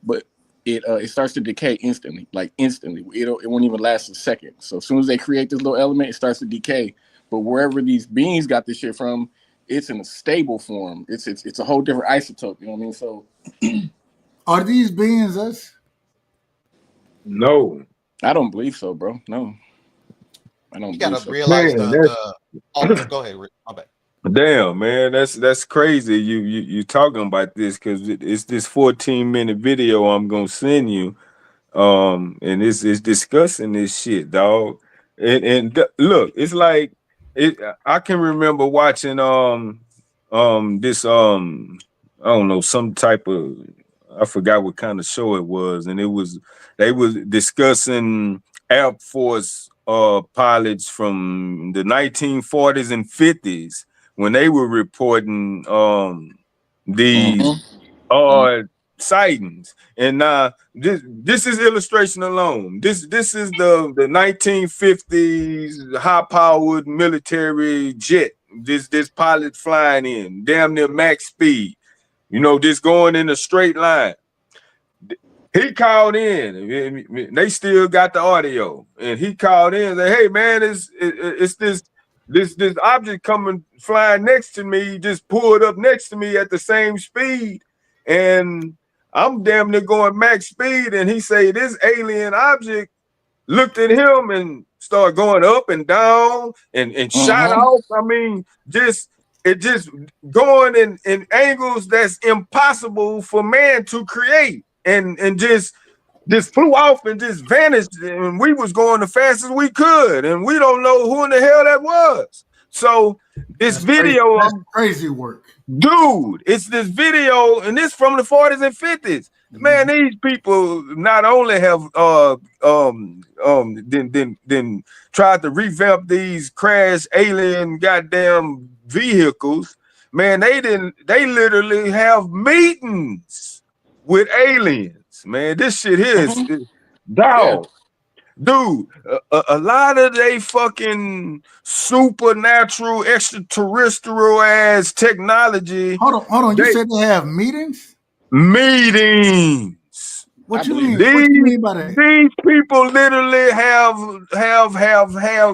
but it starts to decay instantly, like instantly. It won't even last a second. So as soon as they create this little element, it starts to decay. But wherever these beings got this shit from, it's in a stable form. It's a whole different isotope. You know what I mean? So are these beings us? No, I don't believe so, bro. No, I don't. You gotta so. realize Man, go ahead, Rick. My bad. damn, man, that's crazy. You talking about this because it's this 14-minute video I'm gonna send you. And it's discussing this shit, dog. Look, it's like I can remember watching this I don't know, some type of, I forgot what kind of show it was, and they was discussing Air Force pilots from the 1940s and 50s when they were reporting these sightings. And this is illustration alone. This is the 1950s high-powered military jet. This pilot flying in damn near max speed, just going in a straight line. He called in. They still got the audio, and he called in and said, "Hey man, it's this object coming flying next to me, just pulled up next to me at the same speed, and I'm damn near going max speed." And he say this alien object looked at him and started going up and down and shot off. I mean, it just going in angles that's impossible for man to create, and just flew off and just vanished. And we was going the fastest we could, and we don't know who in the hell that was. So this video, that's crazy work, dude. It's this video, and this from the 40s and 50s. Man, these people not only have then tried to revamp these crash alien goddamn vehicles. Man, they literally have meetings with aliens. Man, this shit here is dog. Dude, a lot of they fucking supernatural, extraterrestrial ass technology. Hold on. You said they have meetings? Meetings. What you mean? What you mean by that? These people literally have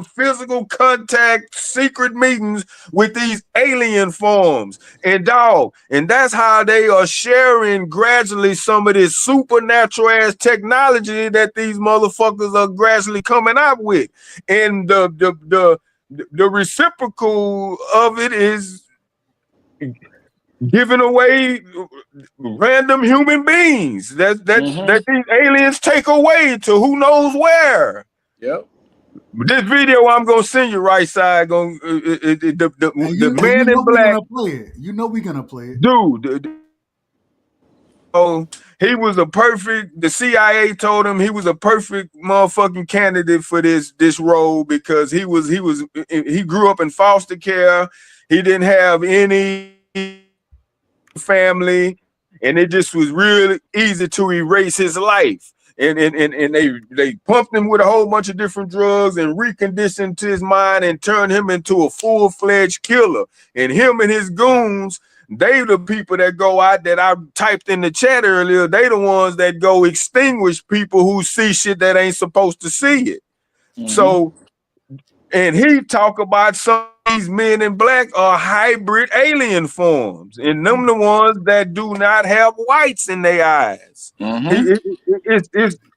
physical contact, secret meetings with these alien forms. And that's how they are sharing gradually some of this supernatural ass technology that these motherfuckers are gradually coming out with. And the reciprocal of it is giving away random human beings that these aliens take away to who knows where. Yep. This video I'm gonna send you right side. The man in black. You know we're gonna play it, dude. He was the CIA told him he was a perfect motherfucking candidate for this role because he grew up in foster care. He didn't have any family, and it just was really easy to erase his life. And they pumped him with a whole bunch of different drugs and reconditioned his mind and turned him into a full-fledged killer. And him and his goons, they the people that go out that I typed in the chat earlier. They the ones that go extinguish people who see shit that ain't supposed to see it. So, and he talk about some of these men in black are hybrid alien forms, and them the ones that do not have whites in their eyes.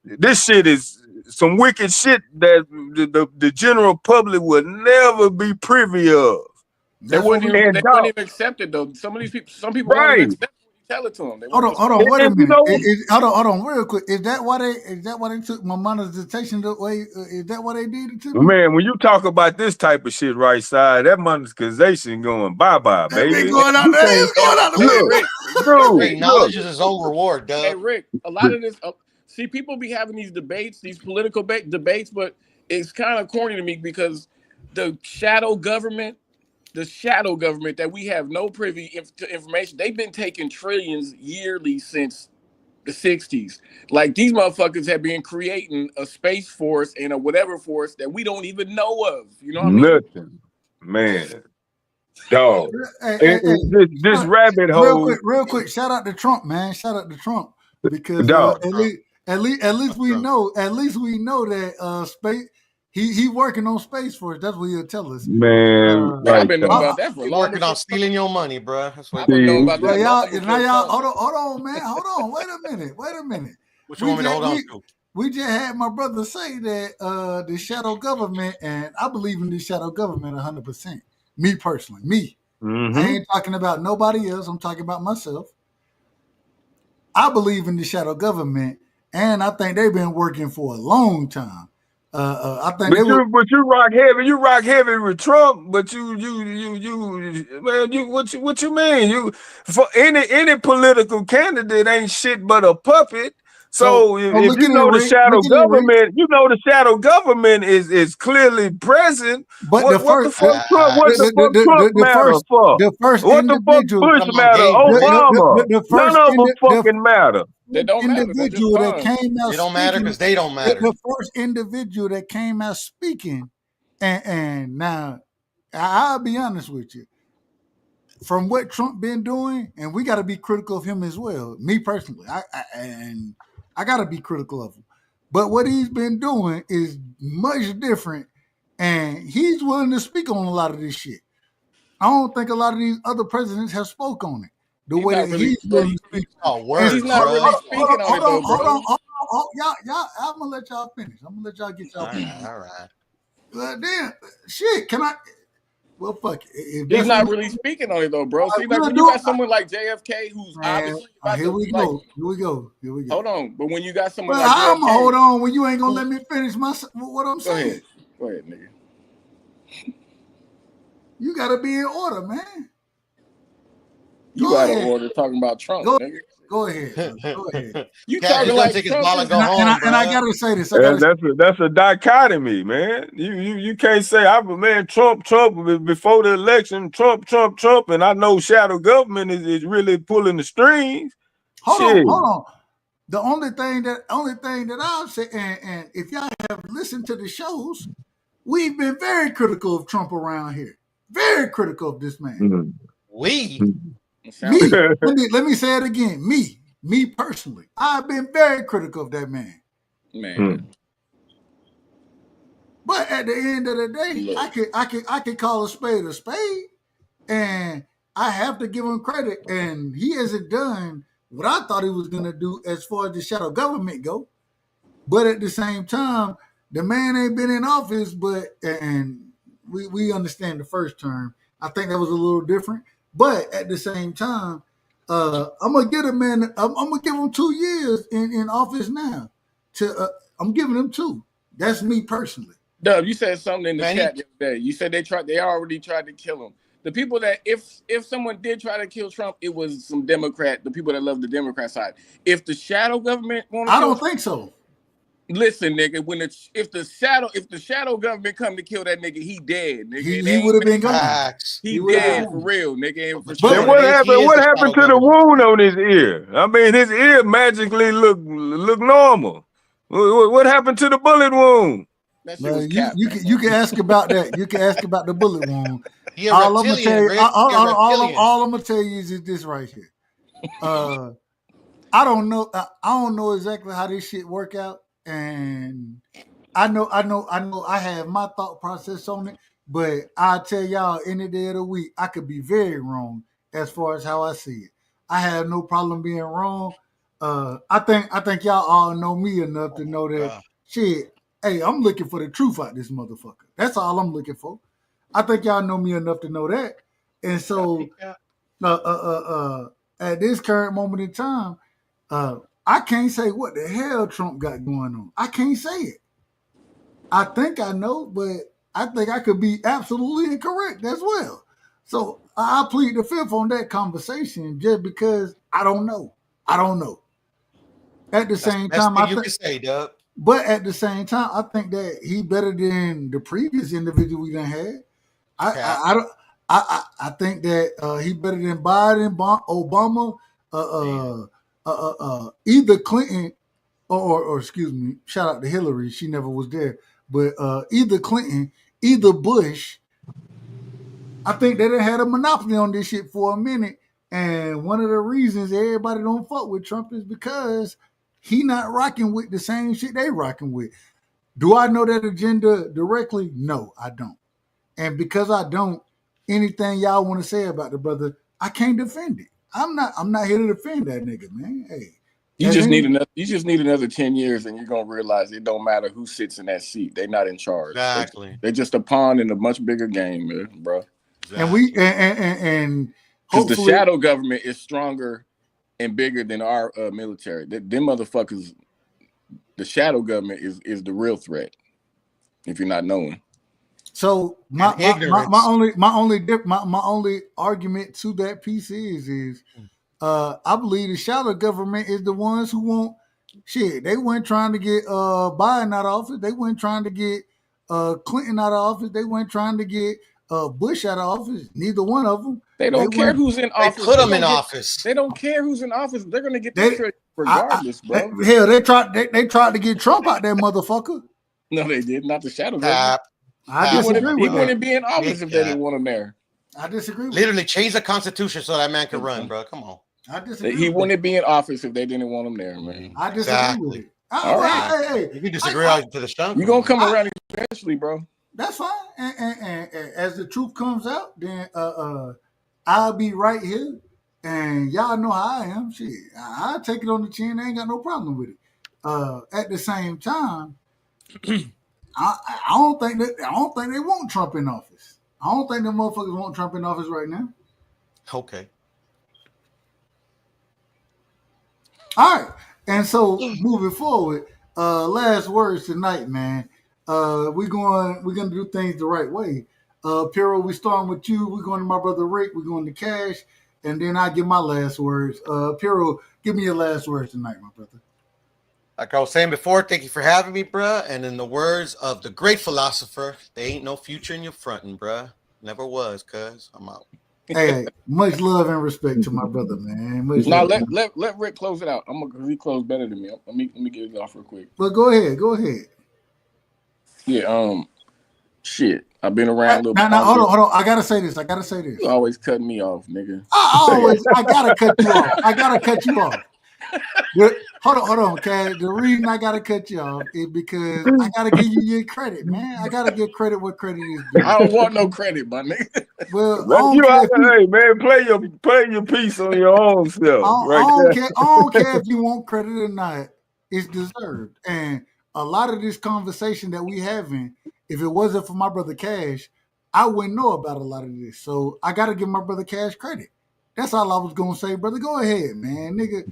This shit is some wicked shit that the general public would never be privy of. They That's what wouldn't we. even. And They wouldn't dog, even accept it though. Some of these people. Some people won't even right. accept it when you tell it to them. They Hold won't on, respect. wait a And you minute. know, Hold on, real quick. Is that why they took my monetization the way? Is that why they did it to me? man, when you talk about this type of shit, right side, that monetization going bye-bye, That been baby. going out You there. can't It's going out the Hey look, Rick. Hey dude, Rick. Hey, look. knowledge is his own reward, Hey Dub. Rick. A lot of this. See, people be having these debates, these political debates, but it's kind of corny to me because the shadow government that we have no privy to information. They've been taking trillions yearly since the 60s. Like these motherfuckers have been creating a space force and a whatever force that we don't even know of. You know what I mean? Nothing, man. Dog. Hey, This rabbit hole, real quick. Shout out to Trump, man. Shout out to Trump because dog, at least we know that space. He working on Space Force. That's what he'll tell us. man, Hey, I've right been knowing there. about that for He long working on before. stealing your money, bro. That's what I've been knowing about Well, that long now before y'all, Trump. hold on, man. Hold on. Wait a minute. what you want me to hold on to. We just had my brother say that the shadow government, and I believe in the shadow government 100%. Me personally, me. I Mm-hmm. ain't talking about nobody else. I'm talking about myself. I believe in the shadow government, and I think they've been working for a long time. I think But they were. you rock heavy. You rock heavy with Trump. But you man, what you mean? You for any political candidate ain't shit but a puppet. So if Look you at it, know the Rick. shadow Look at it, Rick. government, you know the shadow government is clearly present. But What the fuck Trump? What the Facts. fuck Trump matter for? the first What the fuck individual, Bush Put him on matter? game, bro. Obama. the None first of them fucking matter. They don't matter. They're just individual that pawns. came out They don't matter speaking, because they don't matter. the first individual that came out speaking, and now I'll be honest with you, from what Trump been doing, and we got to be critical of him as well. Me personally, I got to be critical of him. But what he's been doing is much different, and he's willing to speak on a lot of this shit. I don't think a lot of these other presidents have spoke on it the He's way not that really. he's willing to speak. Oh, And He's words, not bro. really speaking on it though, bro. y'all. I'm gonna let y'all finish. I'm gonna let y'all get y'all All finish. right, all right. Damn, shit. Can I? Well, fuck it. If He's that's what not really speaking on it though, bro. See, like we'll when you do got it, someone like JFK who's man. obviously about Here to we like, go. Here we go. Here we go. hold on. But when you got someone Well, like I'm gonna JFK, hold on when you ain't gonna let me finish what I'm go saying. ahead, nigga. You gotta be in order, man. You Go out of ahead. order talking about Trump, Go nigga. Go ahead. Go ahead. You Cash talking is gonna like take his Trump ball and is go home, And I bro. gotta say this. I gotta say, That's a dichotomy, man. You can't say man Trump before the election, Trump, and I know shadow government is really pulling the strings. hold Shit. on. The only thing that I'll say, and if y'all have listened to the shows, we've been very critical of Trump around here. Very critical of this man. Mm. We. Me. let me say it again. Me personally. I've been very critical of that man. Man. But at the end of the day, Look. I could call a spade, and I have to give him credit. And he hasn't done what I thought he was gonna do as far as the shadow government go. But at the same time, the man ain't been in office, and we understand the first term. I think that was a little different. But at the same time, I'm gonna give him I'm gonna give him 2 years in office now. I'm giving him 2. That's me personally. Dub, you said something in the Man, chat the other day. You said they already tried to kill him. The people that if someone did try to kill Trump, it was some Democrat, the people that love the Democrat side. If the shadow government want to I kill don't Trump, think so. listen, nigga, if the shadow government come to kill that nigga, he dead, nigga. He would have been gone. Facts. He would've been dead gone. for real, nigga. And for But- sure. And what He happened to the government. wound on his ear? I mean, his ear magically look normal. What happened to the bullet wound? That shit Well, was cap. you can ask about that. You can ask about the bullet wound. He a All I'm gonna tell reptilian, you, Rick. He a reptilian. all I'm gonna tell you is this right here. I don't know. I don't know exactly how this shit work out, and I know. I have my thought process on it, but I tell y'all, any day of the week, I could be very wrong as far as how I see it. I have no problem being wrong. I think y'all all know me enough to know that shit. Hey, I'm looking for the truth out this motherfucker. That's all I'm looking for. I think y'all know me enough to know that. And so, at this current moment in time, I can't say what the hell Trump got going on. I can't say it. I think I know, but I think I could be absolutely incorrect as well. So I plead the fifth on that conversation just because I don't know. I don't know. At the same Best time, thing I you think, can say, Dub. but at the same time, I think that he better than the previous individual we done had. I don't. I think that he better than Biden, Obama, either Clinton or excuse me, shout out to Hillary, she never was there, but either Clinton, either Bush. I think they done had a monopoly on this shit for a minute, and one of the reasons everybody don't fuck with Trump is because he not rocking with the same shit they rocking with. Do I know that agenda directly? No, I don't. And because I don't, anything y'all want to say about the brother, I can't defend it. I'm not here to defend that nigga, man. Hey. You just need another 10 years and you're gonna realize it don't matter who sits in that seat. They're not in charge. Exactly. They're just a pawn in a much bigger game, man, bro. Exactly. And we and because the shadow government is stronger and bigger than our military. Them motherfuckers, the shadow government is the real threat. If you're not knowing. So my only argument to that piece is I believe the shadow government is the ones who want shit. They weren't trying to get Biden out of office. They weren't trying to get Clinton out of office. They weren't trying to get Bush out of office. Neither one of them. They don't care who's in office. They put them in office. They don't care who's in office. They're gonna get this credit regardless, bro. Hell, they tried to get Trump out there, motherfucker. No, they did. Not the shadow government. I disagree with He that. wouldn't be in office if they didn't want him there. I disagree with Literally change the Constitution so that man can run, bro. Come on. I disagree. He wouldn't be in office if they didn't want him there, man. I disagree with it. All right. Hey, you can disagree to the stump. You're gonna come around eventually, bro. That's fine. And as the truth comes out, then I'll be right here. And y'all know how I am. Shit, I'll take it on the chin. I ain't got no problem with it. At the same time, I don't think they want Trump in office. I don't think the motherfuckers want Trump in office right now. Okay. All right. And so moving forward, last words tonight, man. We're gonna do things the right way. Piero, we starting with you. We're going to my brother Rick. We're going to Cash, and then I give my last words. Piero, give me your last words tonight, my brother. Like I was saying before, thank you for having me, bruh. And in the words of the great philosopher, there ain't no future in your frontin', bruh. Never was, cuz I'm out. Hey, much love and respect to my brother, man. Now let Rick close it out. He closed better than me. Let me get it off real quick. But go ahead. Yeah, shit. I've been around a little Now, hold on. I gotta say this. You always cutting me off, nigga. I gotta cut you off. Hold on, Cash. The reason I gotta cut you off is because I gotta give you your credit, man. I gotta give credit what credit is due. I don't want no credit, my nigga. Well, hey man, play your piece on your own self. I don't care if you want credit or not. It's deserved. And a lot of this conversation that we having, if it wasn't for my brother Cash, I wouldn't know about a lot of this. So I gotta give my brother Cash credit. That's all I was gonna say, brother. Go ahead, man, nigga.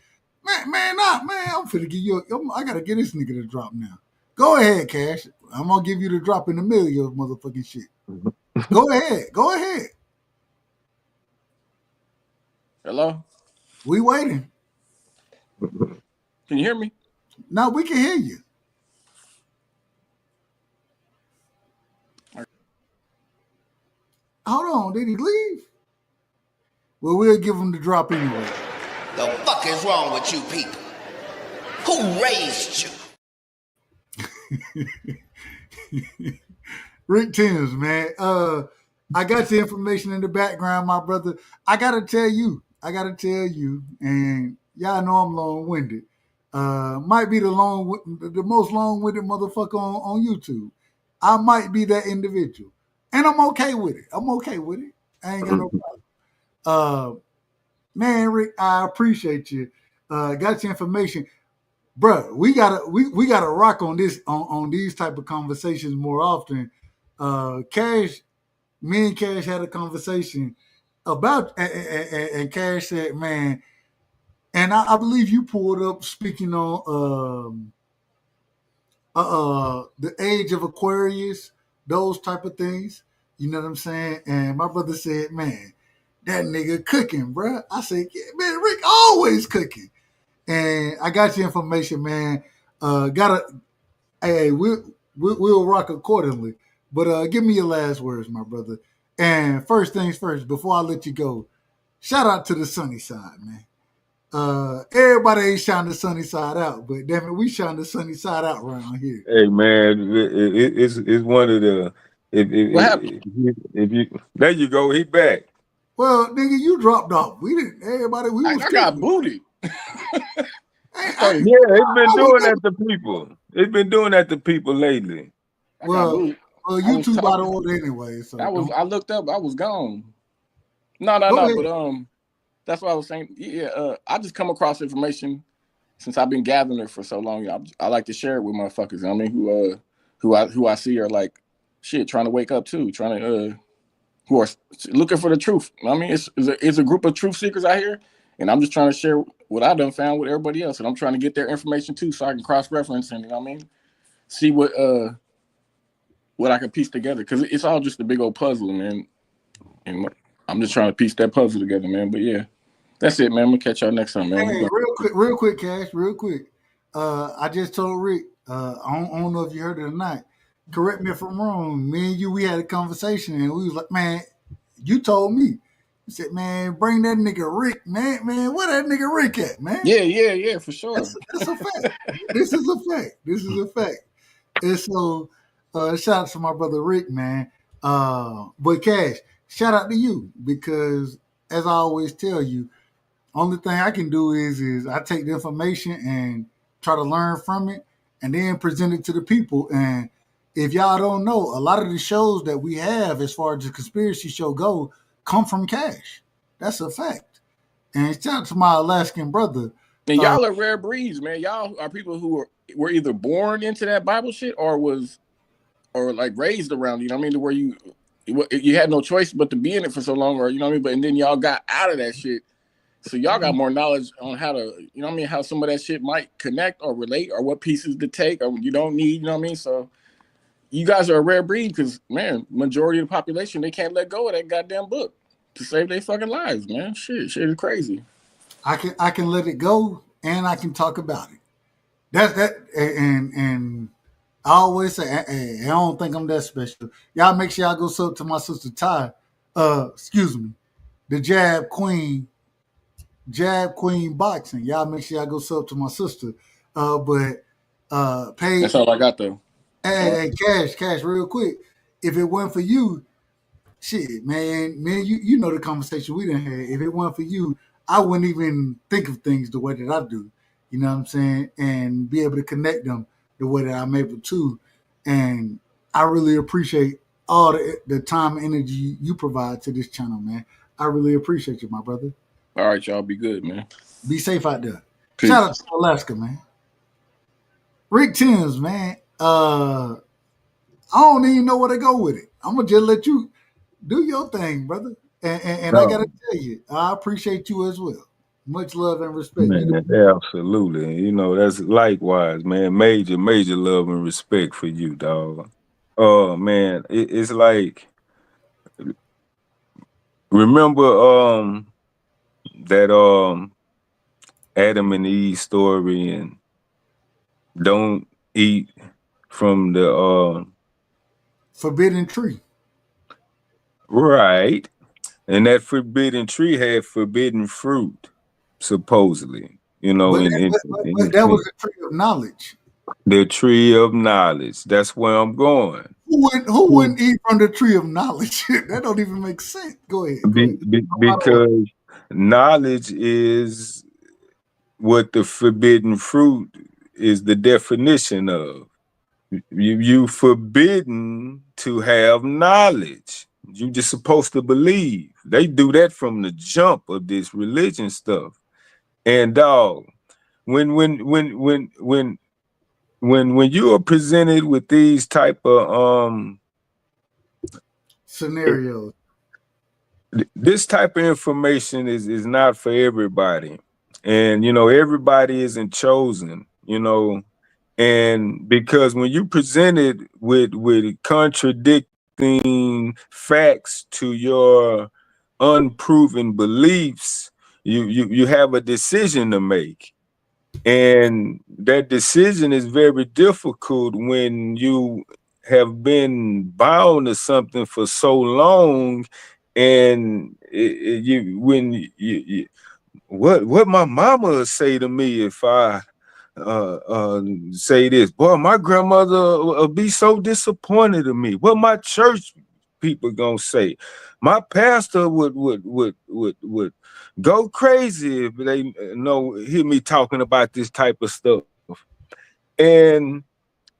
Man, I'm finna give you. I gotta get this nigga to drop now. Go ahead, Cash. I'm gonna give you the drop in the middle of your motherfucking shit. Go ahead. Hello? We waiting. Can you hear me? No, we can hear you. Hold on, did he leave? Well, we'll give him the drop anyway. The fuck is wrong with you people? Who raised you? Rick Timms, man. I got your information in the background, my brother. I gotta tell you, and y'all know I'm long-winded. Might be the most long-winded motherfucker on YouTube. I might be that individual, and I'm okay with it. I ain't got no problem. Man, Rick, I appreciate you. Got your information, bro. We gotta rock on this on these type of conversations more often. Me and Cash had a conversation, about and Cash said, man, and I believe you pulled up speaking on the age of Aquarius, those type of things. You know what I'm saying? And my brother said, man, that nigga cooking, bruh. I said, yeah, man, Rick always cooking. And I got your information, man. Hey, we'll rock accordingly. But give me your last words, my brother. And first things first, before I let you go, shout out to the sunny side, man. Everybody ain't shining the sunny side out, but damn it, we shine the sunny side out around here. Hey man, it's one of the What happened? if you there you go, he back. Well, nigga, you dropped off. We didn't. Everybody, we was. I got booted. Yeah, it's been doing that to people. It's been doing that to people lately. Well, YouTube out of talking. order anyway. So I looked up. I was gone. No. But that's what I was saying. Yeah, I just come across information since I've been gathering it for so long. I like to share it with motherfuckers. I mean, who I see are like shit trying to wake up too, trying to who are looking for the truth. I mean, it's a group of truth seekers out here, and I'm just trying to share what I done found with everybody else, and I'm trying to get their information too, so I can cross reference and, you know what I mean, see what I can piece together, because it's all just a big old puzzle, man. And I'm just trying to piece that puzzle together, man. But yeah, that's it, man. I'm gonna catch y'all next time, man. Hey, real quick, Cash, real quick. I just told Rick. I don't know if you heard it or not. Correct me if I'm wrong. Me and you, we had a conversation, and we was like, man, you told me. You said, man, bring that nigga Rick, man. Man, where that nigga Rick at, man? Yeah, for sure. That's a fact. This is a fact. And so, shout out to my brother Rick, man. But Cash, shout out to you, because as I always tell you, only thing I can do is I take the information and try to learn from it and then present it to the people. And if y'all don't know, a lot of the shows that we have as far as the conspiracy show go come from Cash. That's a fact. And shout out to my Alaskan brother. And y'all are rare breeds, man. Y'all are people who were either born into that Bible shit or like raised around, you know what I mean, to where you had no choice but to be in it for so long, or you know what I mean, but and then y'all got out of that shit. So y'all got more knowledge on how to, you know what I mean, how some of that shit might connect or relate, or what pieces to take or you don't need, you know what I mean? So you guys are a rare breed, because, man, majority of the population, they can't let go of that goddamn book to save their fucking lives, man. Shit is crazy. I can let it go and I can talk about it. That's that, and I always say, hey, I don't think I'm that special. Y'all make sure y'all go sub to my sister Ty. Excuse me, the Jab Queen boxing. Y'all make sure y'all go sub to my sister. But pay. That's all I got though. Hey, cash, real quick. If it weren't for you, shit, man, you know the conversation we done had. If it weren't for you, I wouldn't even think of things the way that I do. You know what I'm saying? And be able to connect them the way that I'm able to. And I really appreciate all the time and energy you provide to this channel, man. I really appreciate you, my brother. All right, y'all, be good, man. Be safe out there. Peace. Shout out to Alaska, man. Rick Timms, man. I don't even know where to go with it. I'm gonna just let you do your thing, brother. And I gotta tell you, I appreciate you as well. Much love and respect. Man, absolutely. You know, that's likewise, man. Major love and respect for you, dog. Oh man, it's like, remember that Adam and Eve story, and don't eat from the forbidden tree. Right. And that forbidden tree had forbidden fruit, supposedly. You know, but that was the tree of knowledge. The tree of knowledge. That's where I'm going. Who wouldn't eat from the tree of knowledge? That don't even make sense. Go ahead. Because knowledge is what the forbidden fruit is the definition of. You forbidden to have knowledge. You just supposed to believe. They do that from the jump of this religion stuff. And dog, when you are presented with these type of scenarios, this type of information is not for everybody. And everybody isn't chosen, and because when you presented with contradicting facts to your unproven beliefs, you have a decision to make. And that decision is very difficult when you have been bound to something for so long, and what my mama would say to me if I say this, boy, my grandmother would be so disappointed in me. What my church people gonna say? My pastor would go crazy if they hear me talking about this type of stuff. And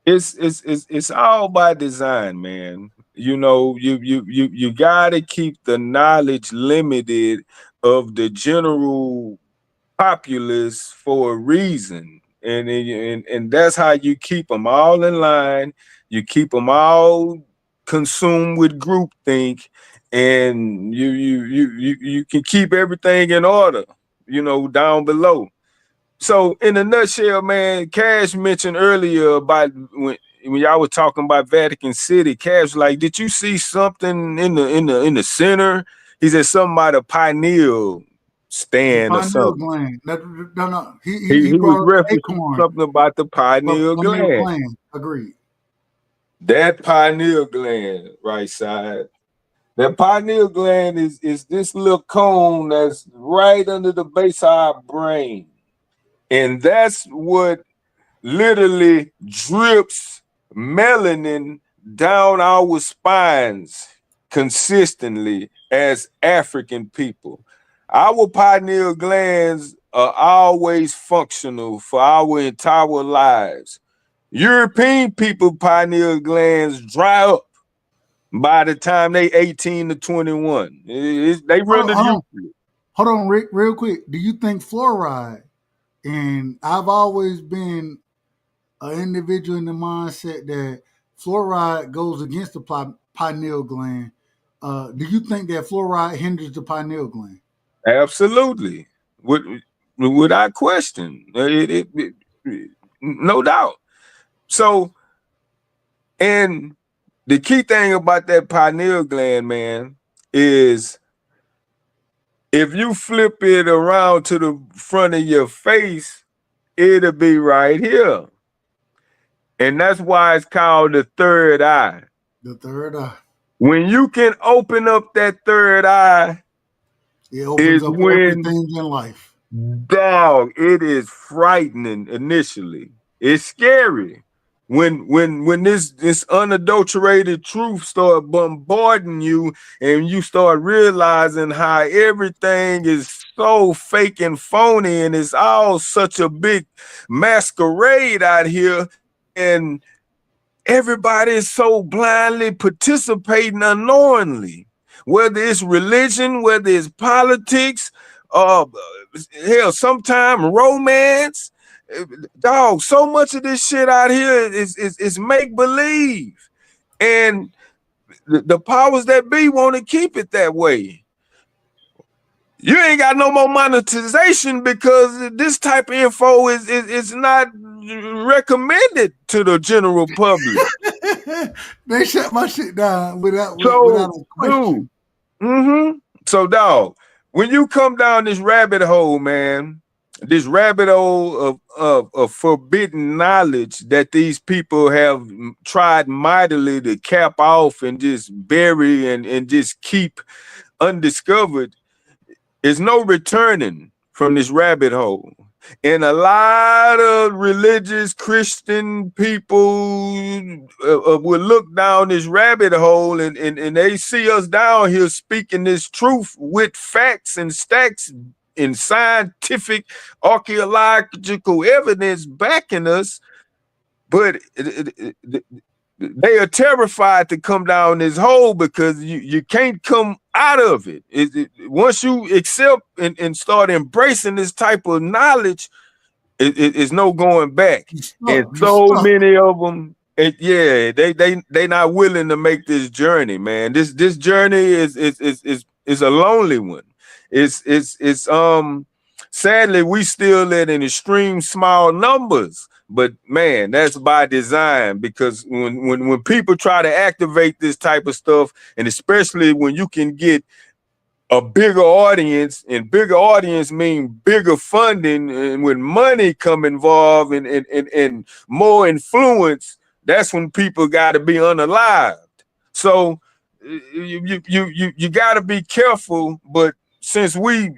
it's all by design, man. You gotta keep the knowledge limited of the general populace for a reason, and that's how you keep them all in line. You keep them all consumed with groupthink, and you can keep everything in order, down below. So in a nutshell, man, Cash mentioned earlier about when y'all were talking about Vatican City. Cash, like, did you see something in the center? He said something about a pineal The stand or pineal something. gland. No. He He was brought up the referencing acorn. something about the pineal Pineal gland. gland. Agreed. That pineal gland, right side. That pineal gland is this little cone that's right under the base of our brain. And that's what literally drips melanin down our spines consistently as African people. Our pineal glands are always functional for our entire lives. European people pineal glands dry up by the time they 18 to 21. They run useless. Hold on, Rick, real quick. Do you think fluoride, and I've always been an individual in the mindset that fluoride goes against the pineal gland. Do you think that fluoride hinders the pineal gland? Absolutely, without question, no doubt. So, and the key thing about that pineal gland, man, is if you flip it around to the front of your face, it'll be right here. And that's why it's called the third eye. The third eye. When you can open up that third eye, it opens up everything in life. Dog, it is frightening initially. It's scary. When this unadulterated truth start bombarding you and you start realizing how everything is so fake and phony and it's all such a big masquerade out here, and everybody is so blindly participating unknowingly, whether it's religion, whether it's politics, hell, sometimes romance. Dog, so much of this shit out here is make believe, and the powers that be want to keep it that way. You ain't got no more monetization because this type of info is not recommended to the general public. They shut my shit down without a question. Dude, So, dog, when you come down this rabbit hole, man, this rabbit hole of forbidden knowledge that these people have tried mightily to cap off and just bury and just keep undiscovered, there's no returning from this rabbit hole. And a lot of religious Christian people will look down this rabbit hole and they see us down here speaking this truth with facts and stacks and scientific archaeological evidence backing us. But they are terrified to come down this hole because you can't come out of it. Once you accept and start embracing this type of knowledge, it's no going back. And so many of them, they not willing to make this journey, man. This journey is It's a lonely one. It's sadly we still at an extreme small numbers. But man, that's by design, because when people try to activate this type of stuff, and especially when you can get a bigger audience, and bigger audience mean bigger funding, and when money come involved and more influence, that's when people got to be unalived. So you got to be careful. But since we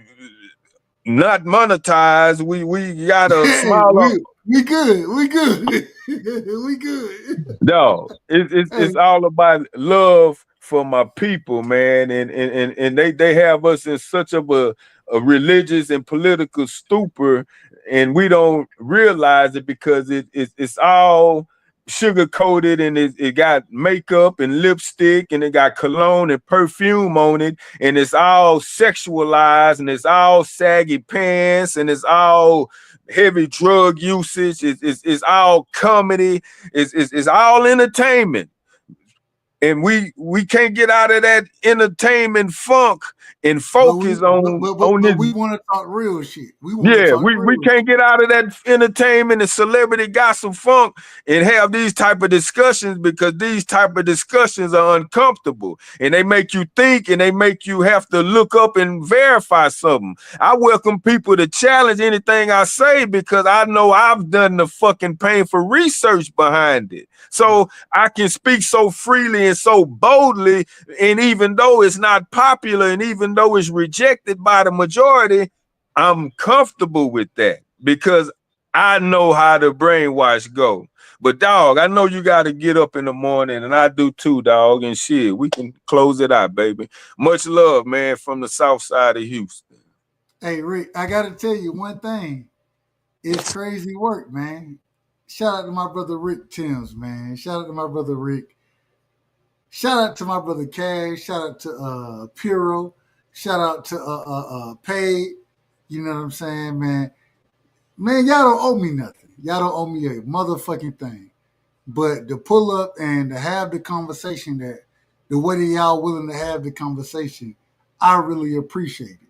not monetized, we got a Hey, smaller. we good. We good. We good. No, it's Hey, all about love for my people, man, and they have us in such of a religious and political stupor, and we don't realize it because it's all sugar coated, and it got makeup and lipstick, and it got cologne and perfume on it, and it's all sexualized, and it's all saggy pants, and it's all heavy drug usage. It's all comedy. It's all entertainment, and we can't get out of that entertainment funk and focus on but this. we want to talk real shit. We want to Yeah, talk we real. can't get out of that entertainment and celebrity gossip funk and have these type of discussions, because these type of discussions are uncomfortable, and they make you think, and they make you have to look up and verify something. I welcome people to challenge anything I say, because I know I've done the fucking painful research behind it. So I can speak so freely and so boldly, and even though it's not popular, and even though it's rejected by the majority, I'm comfortable with that, because I know how the brainwash go. But dog, I know you got to get up in the morning, and I do too, dog. And shit, we can close it out, baby. Much love, man, from the south side of Houston. Hey, Rick, I got to tell you one thing. It's crazy work, man. Shout out to my brother Rick Timms, man. Shout out to my brother Rick. Shout out to my brother Cash. Shout out to Piro. Shout out to Paid. You know what I'm saying, man? Man, y'all don't owe me nothing. Y'all don't owe me a motherfucking thing. But to pull up and to have the conversation, that the way that y'all willing to have the conversation, I really appreciate it.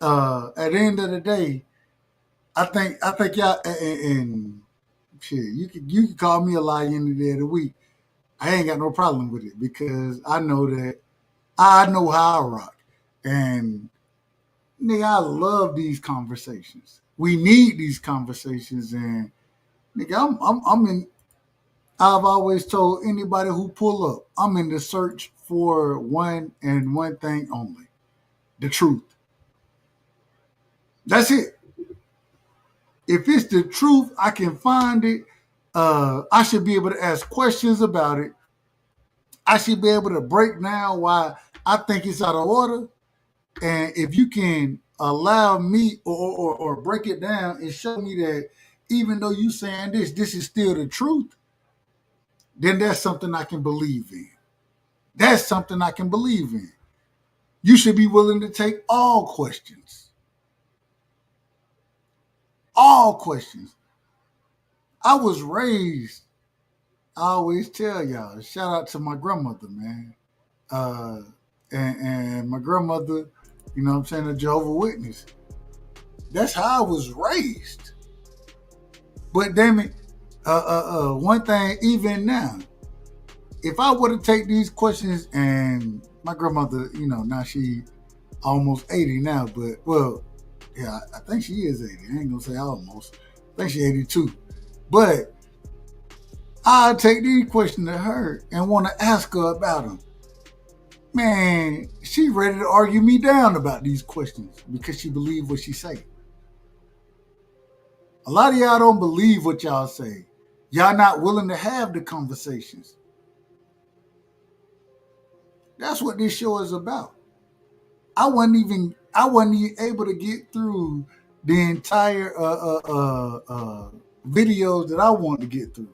At the end of the day, I think y'all and shit, you can call me a liar any day of the week. I ain't got no problem with it, because I know that I know how I rock. And nigga, I love these conversations. We need these conversations, and nigga, I'm in. I've always told anybody who pull up, I'm in the search for one and one thing only: the truth. That's it. If it's the truth, I can find it. I should be able to ask questions about it. I should be able to break down why I think it's out of order. And if you can allow me or break it down and show me that even though you saying this is still the truth, then that's something I can believe in. That's something I can believe in. You should be willing to take all questions. All questions. I was raised, I always tell y'all, shout out to my grandmother, man. Uh, and my grandmother, you know what I'm saying, a Jehovah's Witness. That's how I was raised. But damn it, one thing, even now, if I were to take these questions, and my grandmother, you know, now she almost 80 now, but well, yeah, I think she is 80. I ain't gonna say almost. I think she 82. But I take these questions to her and want to ask her about them. Man, she ready to argue me down about these questions because she believe what she say. A lot of y'all don't believe what y'all say. Y'all not willing to have the conversations. That's what this show is about. I wasn't even able to get through the entire videos that I wanted to get through.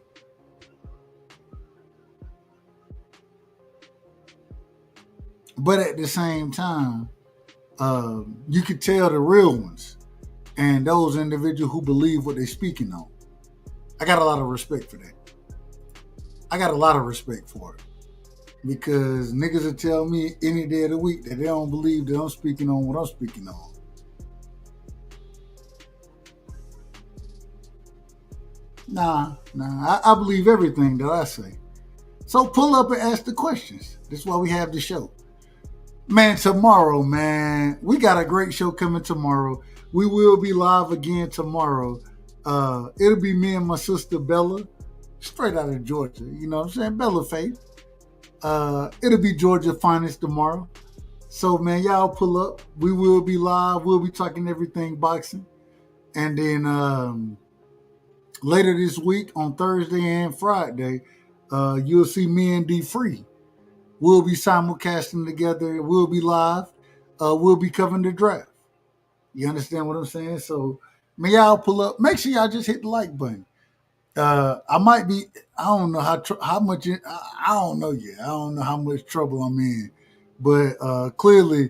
But at the same time, you could tell the real ones and those individuals who believe what they're speaking on. I got a lot of respect for that. I got a lot of respect for it. because niggas will tell me any day of the week that they don't believe that I'm speaking on what I'm speaking on. Nah, I believe everything that I say. So pull up and ask the questions. That's why we have the show. Man, tomorrow, man, we got a great show coming tomorrow. We will be live again tomorrow. It'll be me and my sister Bella, straight out of Georgia. You know what I'm saying? Bella Faith. It'll be Georgia Finest tomorrow. So, man, y'all pull up. We will be live. We'll be talking everything boxing. And then later this week on Thursday and Friday, you'll see me and D Free. We'll be simulcasting together. We'll be live. We'll be covering the draft. You understand what I'm saying? So, man, y'all pull up. Make sure y'all just hit the like button. I might be, I don't know how much, I don't know yet. I don't know how much trouble I'm in. But clearly,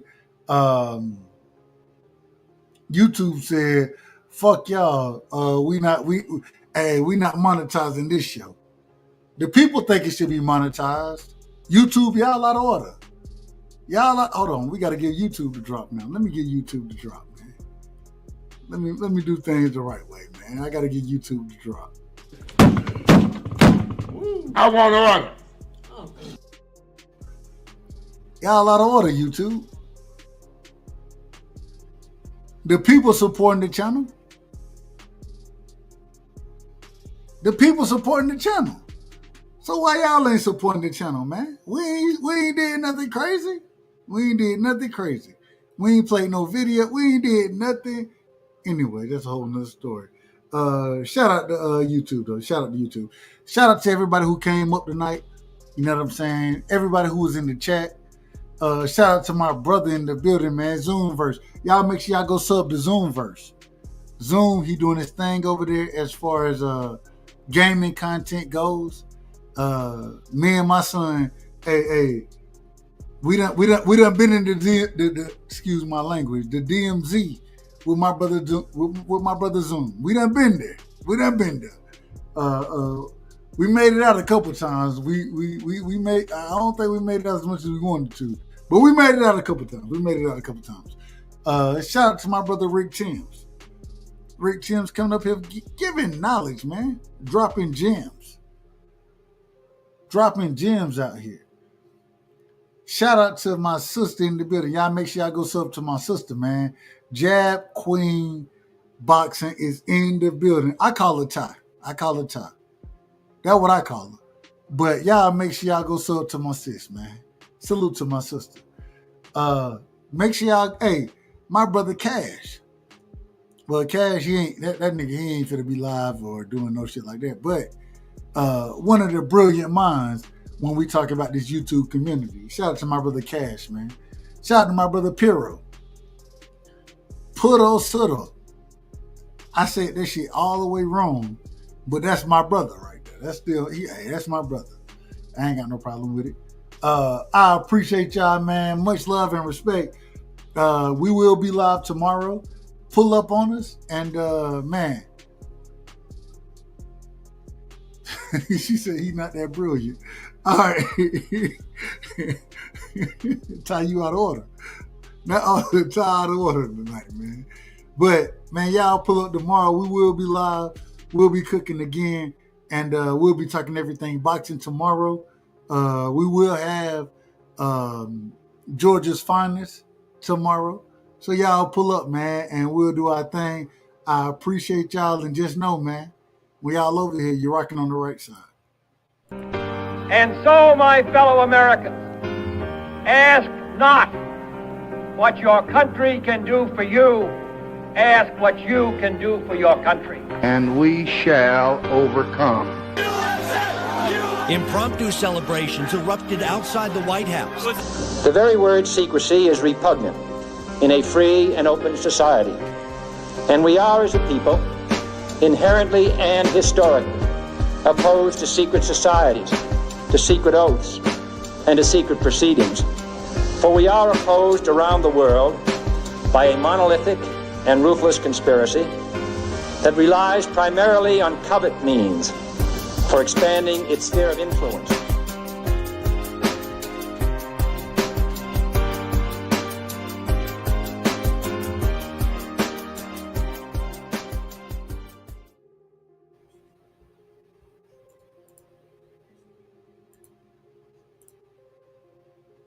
YouTube said, fuck y'all. We not monetizing this show. The people think it should be monetized. YouTube, y'all out of order. Hold on, we got to get YouTube to drop now. Let me get YouTube to drop, man. Let me do things the right way, man. I got to get YouTube to drop. I want order. Y'all out of order, YouTube. The people supporting the channel. The people supporting the channel. So why y'all ain't supporting the channel, man? We ain't did nothing crazy. We ain't did nothing crazy. We ain't played no video. We ain't did nothing. Anyway, that's a whole nother story. Shout out to YouTube, though. Shout out to YouTube. Shout out to everybody who came up tonight. You know what I'm saying? Everybody who was in the chat. Shout out to my brother in the building, man. Zoomverse. Y'all make sure y'all go sub to Zoomverse. Zoom, he doing his thing over there as far as gaming content goes. Me and my son, we done been in the excuse my language, the DMZ with my brother Zoom. We done been there. We made it out a couple times. We made. I don't think we made it out as much as we wanted to, but we made it out a couple times. Shout out to my brother Rick Timms. Rick Timms coming up here giving knowledge, man, dropping gems out here. Shout out to my sister in the building. Y'all make sure y'all go sub to my sister, man. Jab Queen Boxing is in the building. I call her Ty. That's what I call her. But y'all make sure y'all go sub to my sis, man. Salute to my sister. Make sure y'all, my brother Cash. Well, Cash, he ain't that nigga, he ain't finna be live or doing no shit like that. But one of the brilliant minds when we talk about this YouTube community. Shout out to my brother Cash, man. Shout out to my brother Piro. Puto Sudo. I said that shit all the way wrong, but that's my brother right there. That's still, that's my brother. I ain't got no problem with it. I appreciate y'all, man. Much love and respect. We will be live tomorrow. Pull up on us, and man. She said he's not that brilliant. All right. Ty, you out of order. Ty out of order tonight, man. But, man, y'all pull up tomorrow. We will be live. We'll be cooking again. And we'll be talking everything boxing tomorrow. We will have Georgia's Finest tomorrow. So y'all pull up, man, and we'll do our thing. I appreciate y'all. And just know, man, when y'all over here, you're rocking on the right side. And so, my fellow Americans, ask not what your country can do for you. Ask what you can do for your country. And we shall overcome. Impromptu celebrations erupted outside the White House. The very word secrecy is repugnant in a free and open society. And we are, as a people, inherently and historically opposed to secret societies, to secret oaths, and to secret proceedings. For we are opposed around the world by a monolithic and ruthless conspiracy that relies primarily on covert means for expanding its sphere of influence.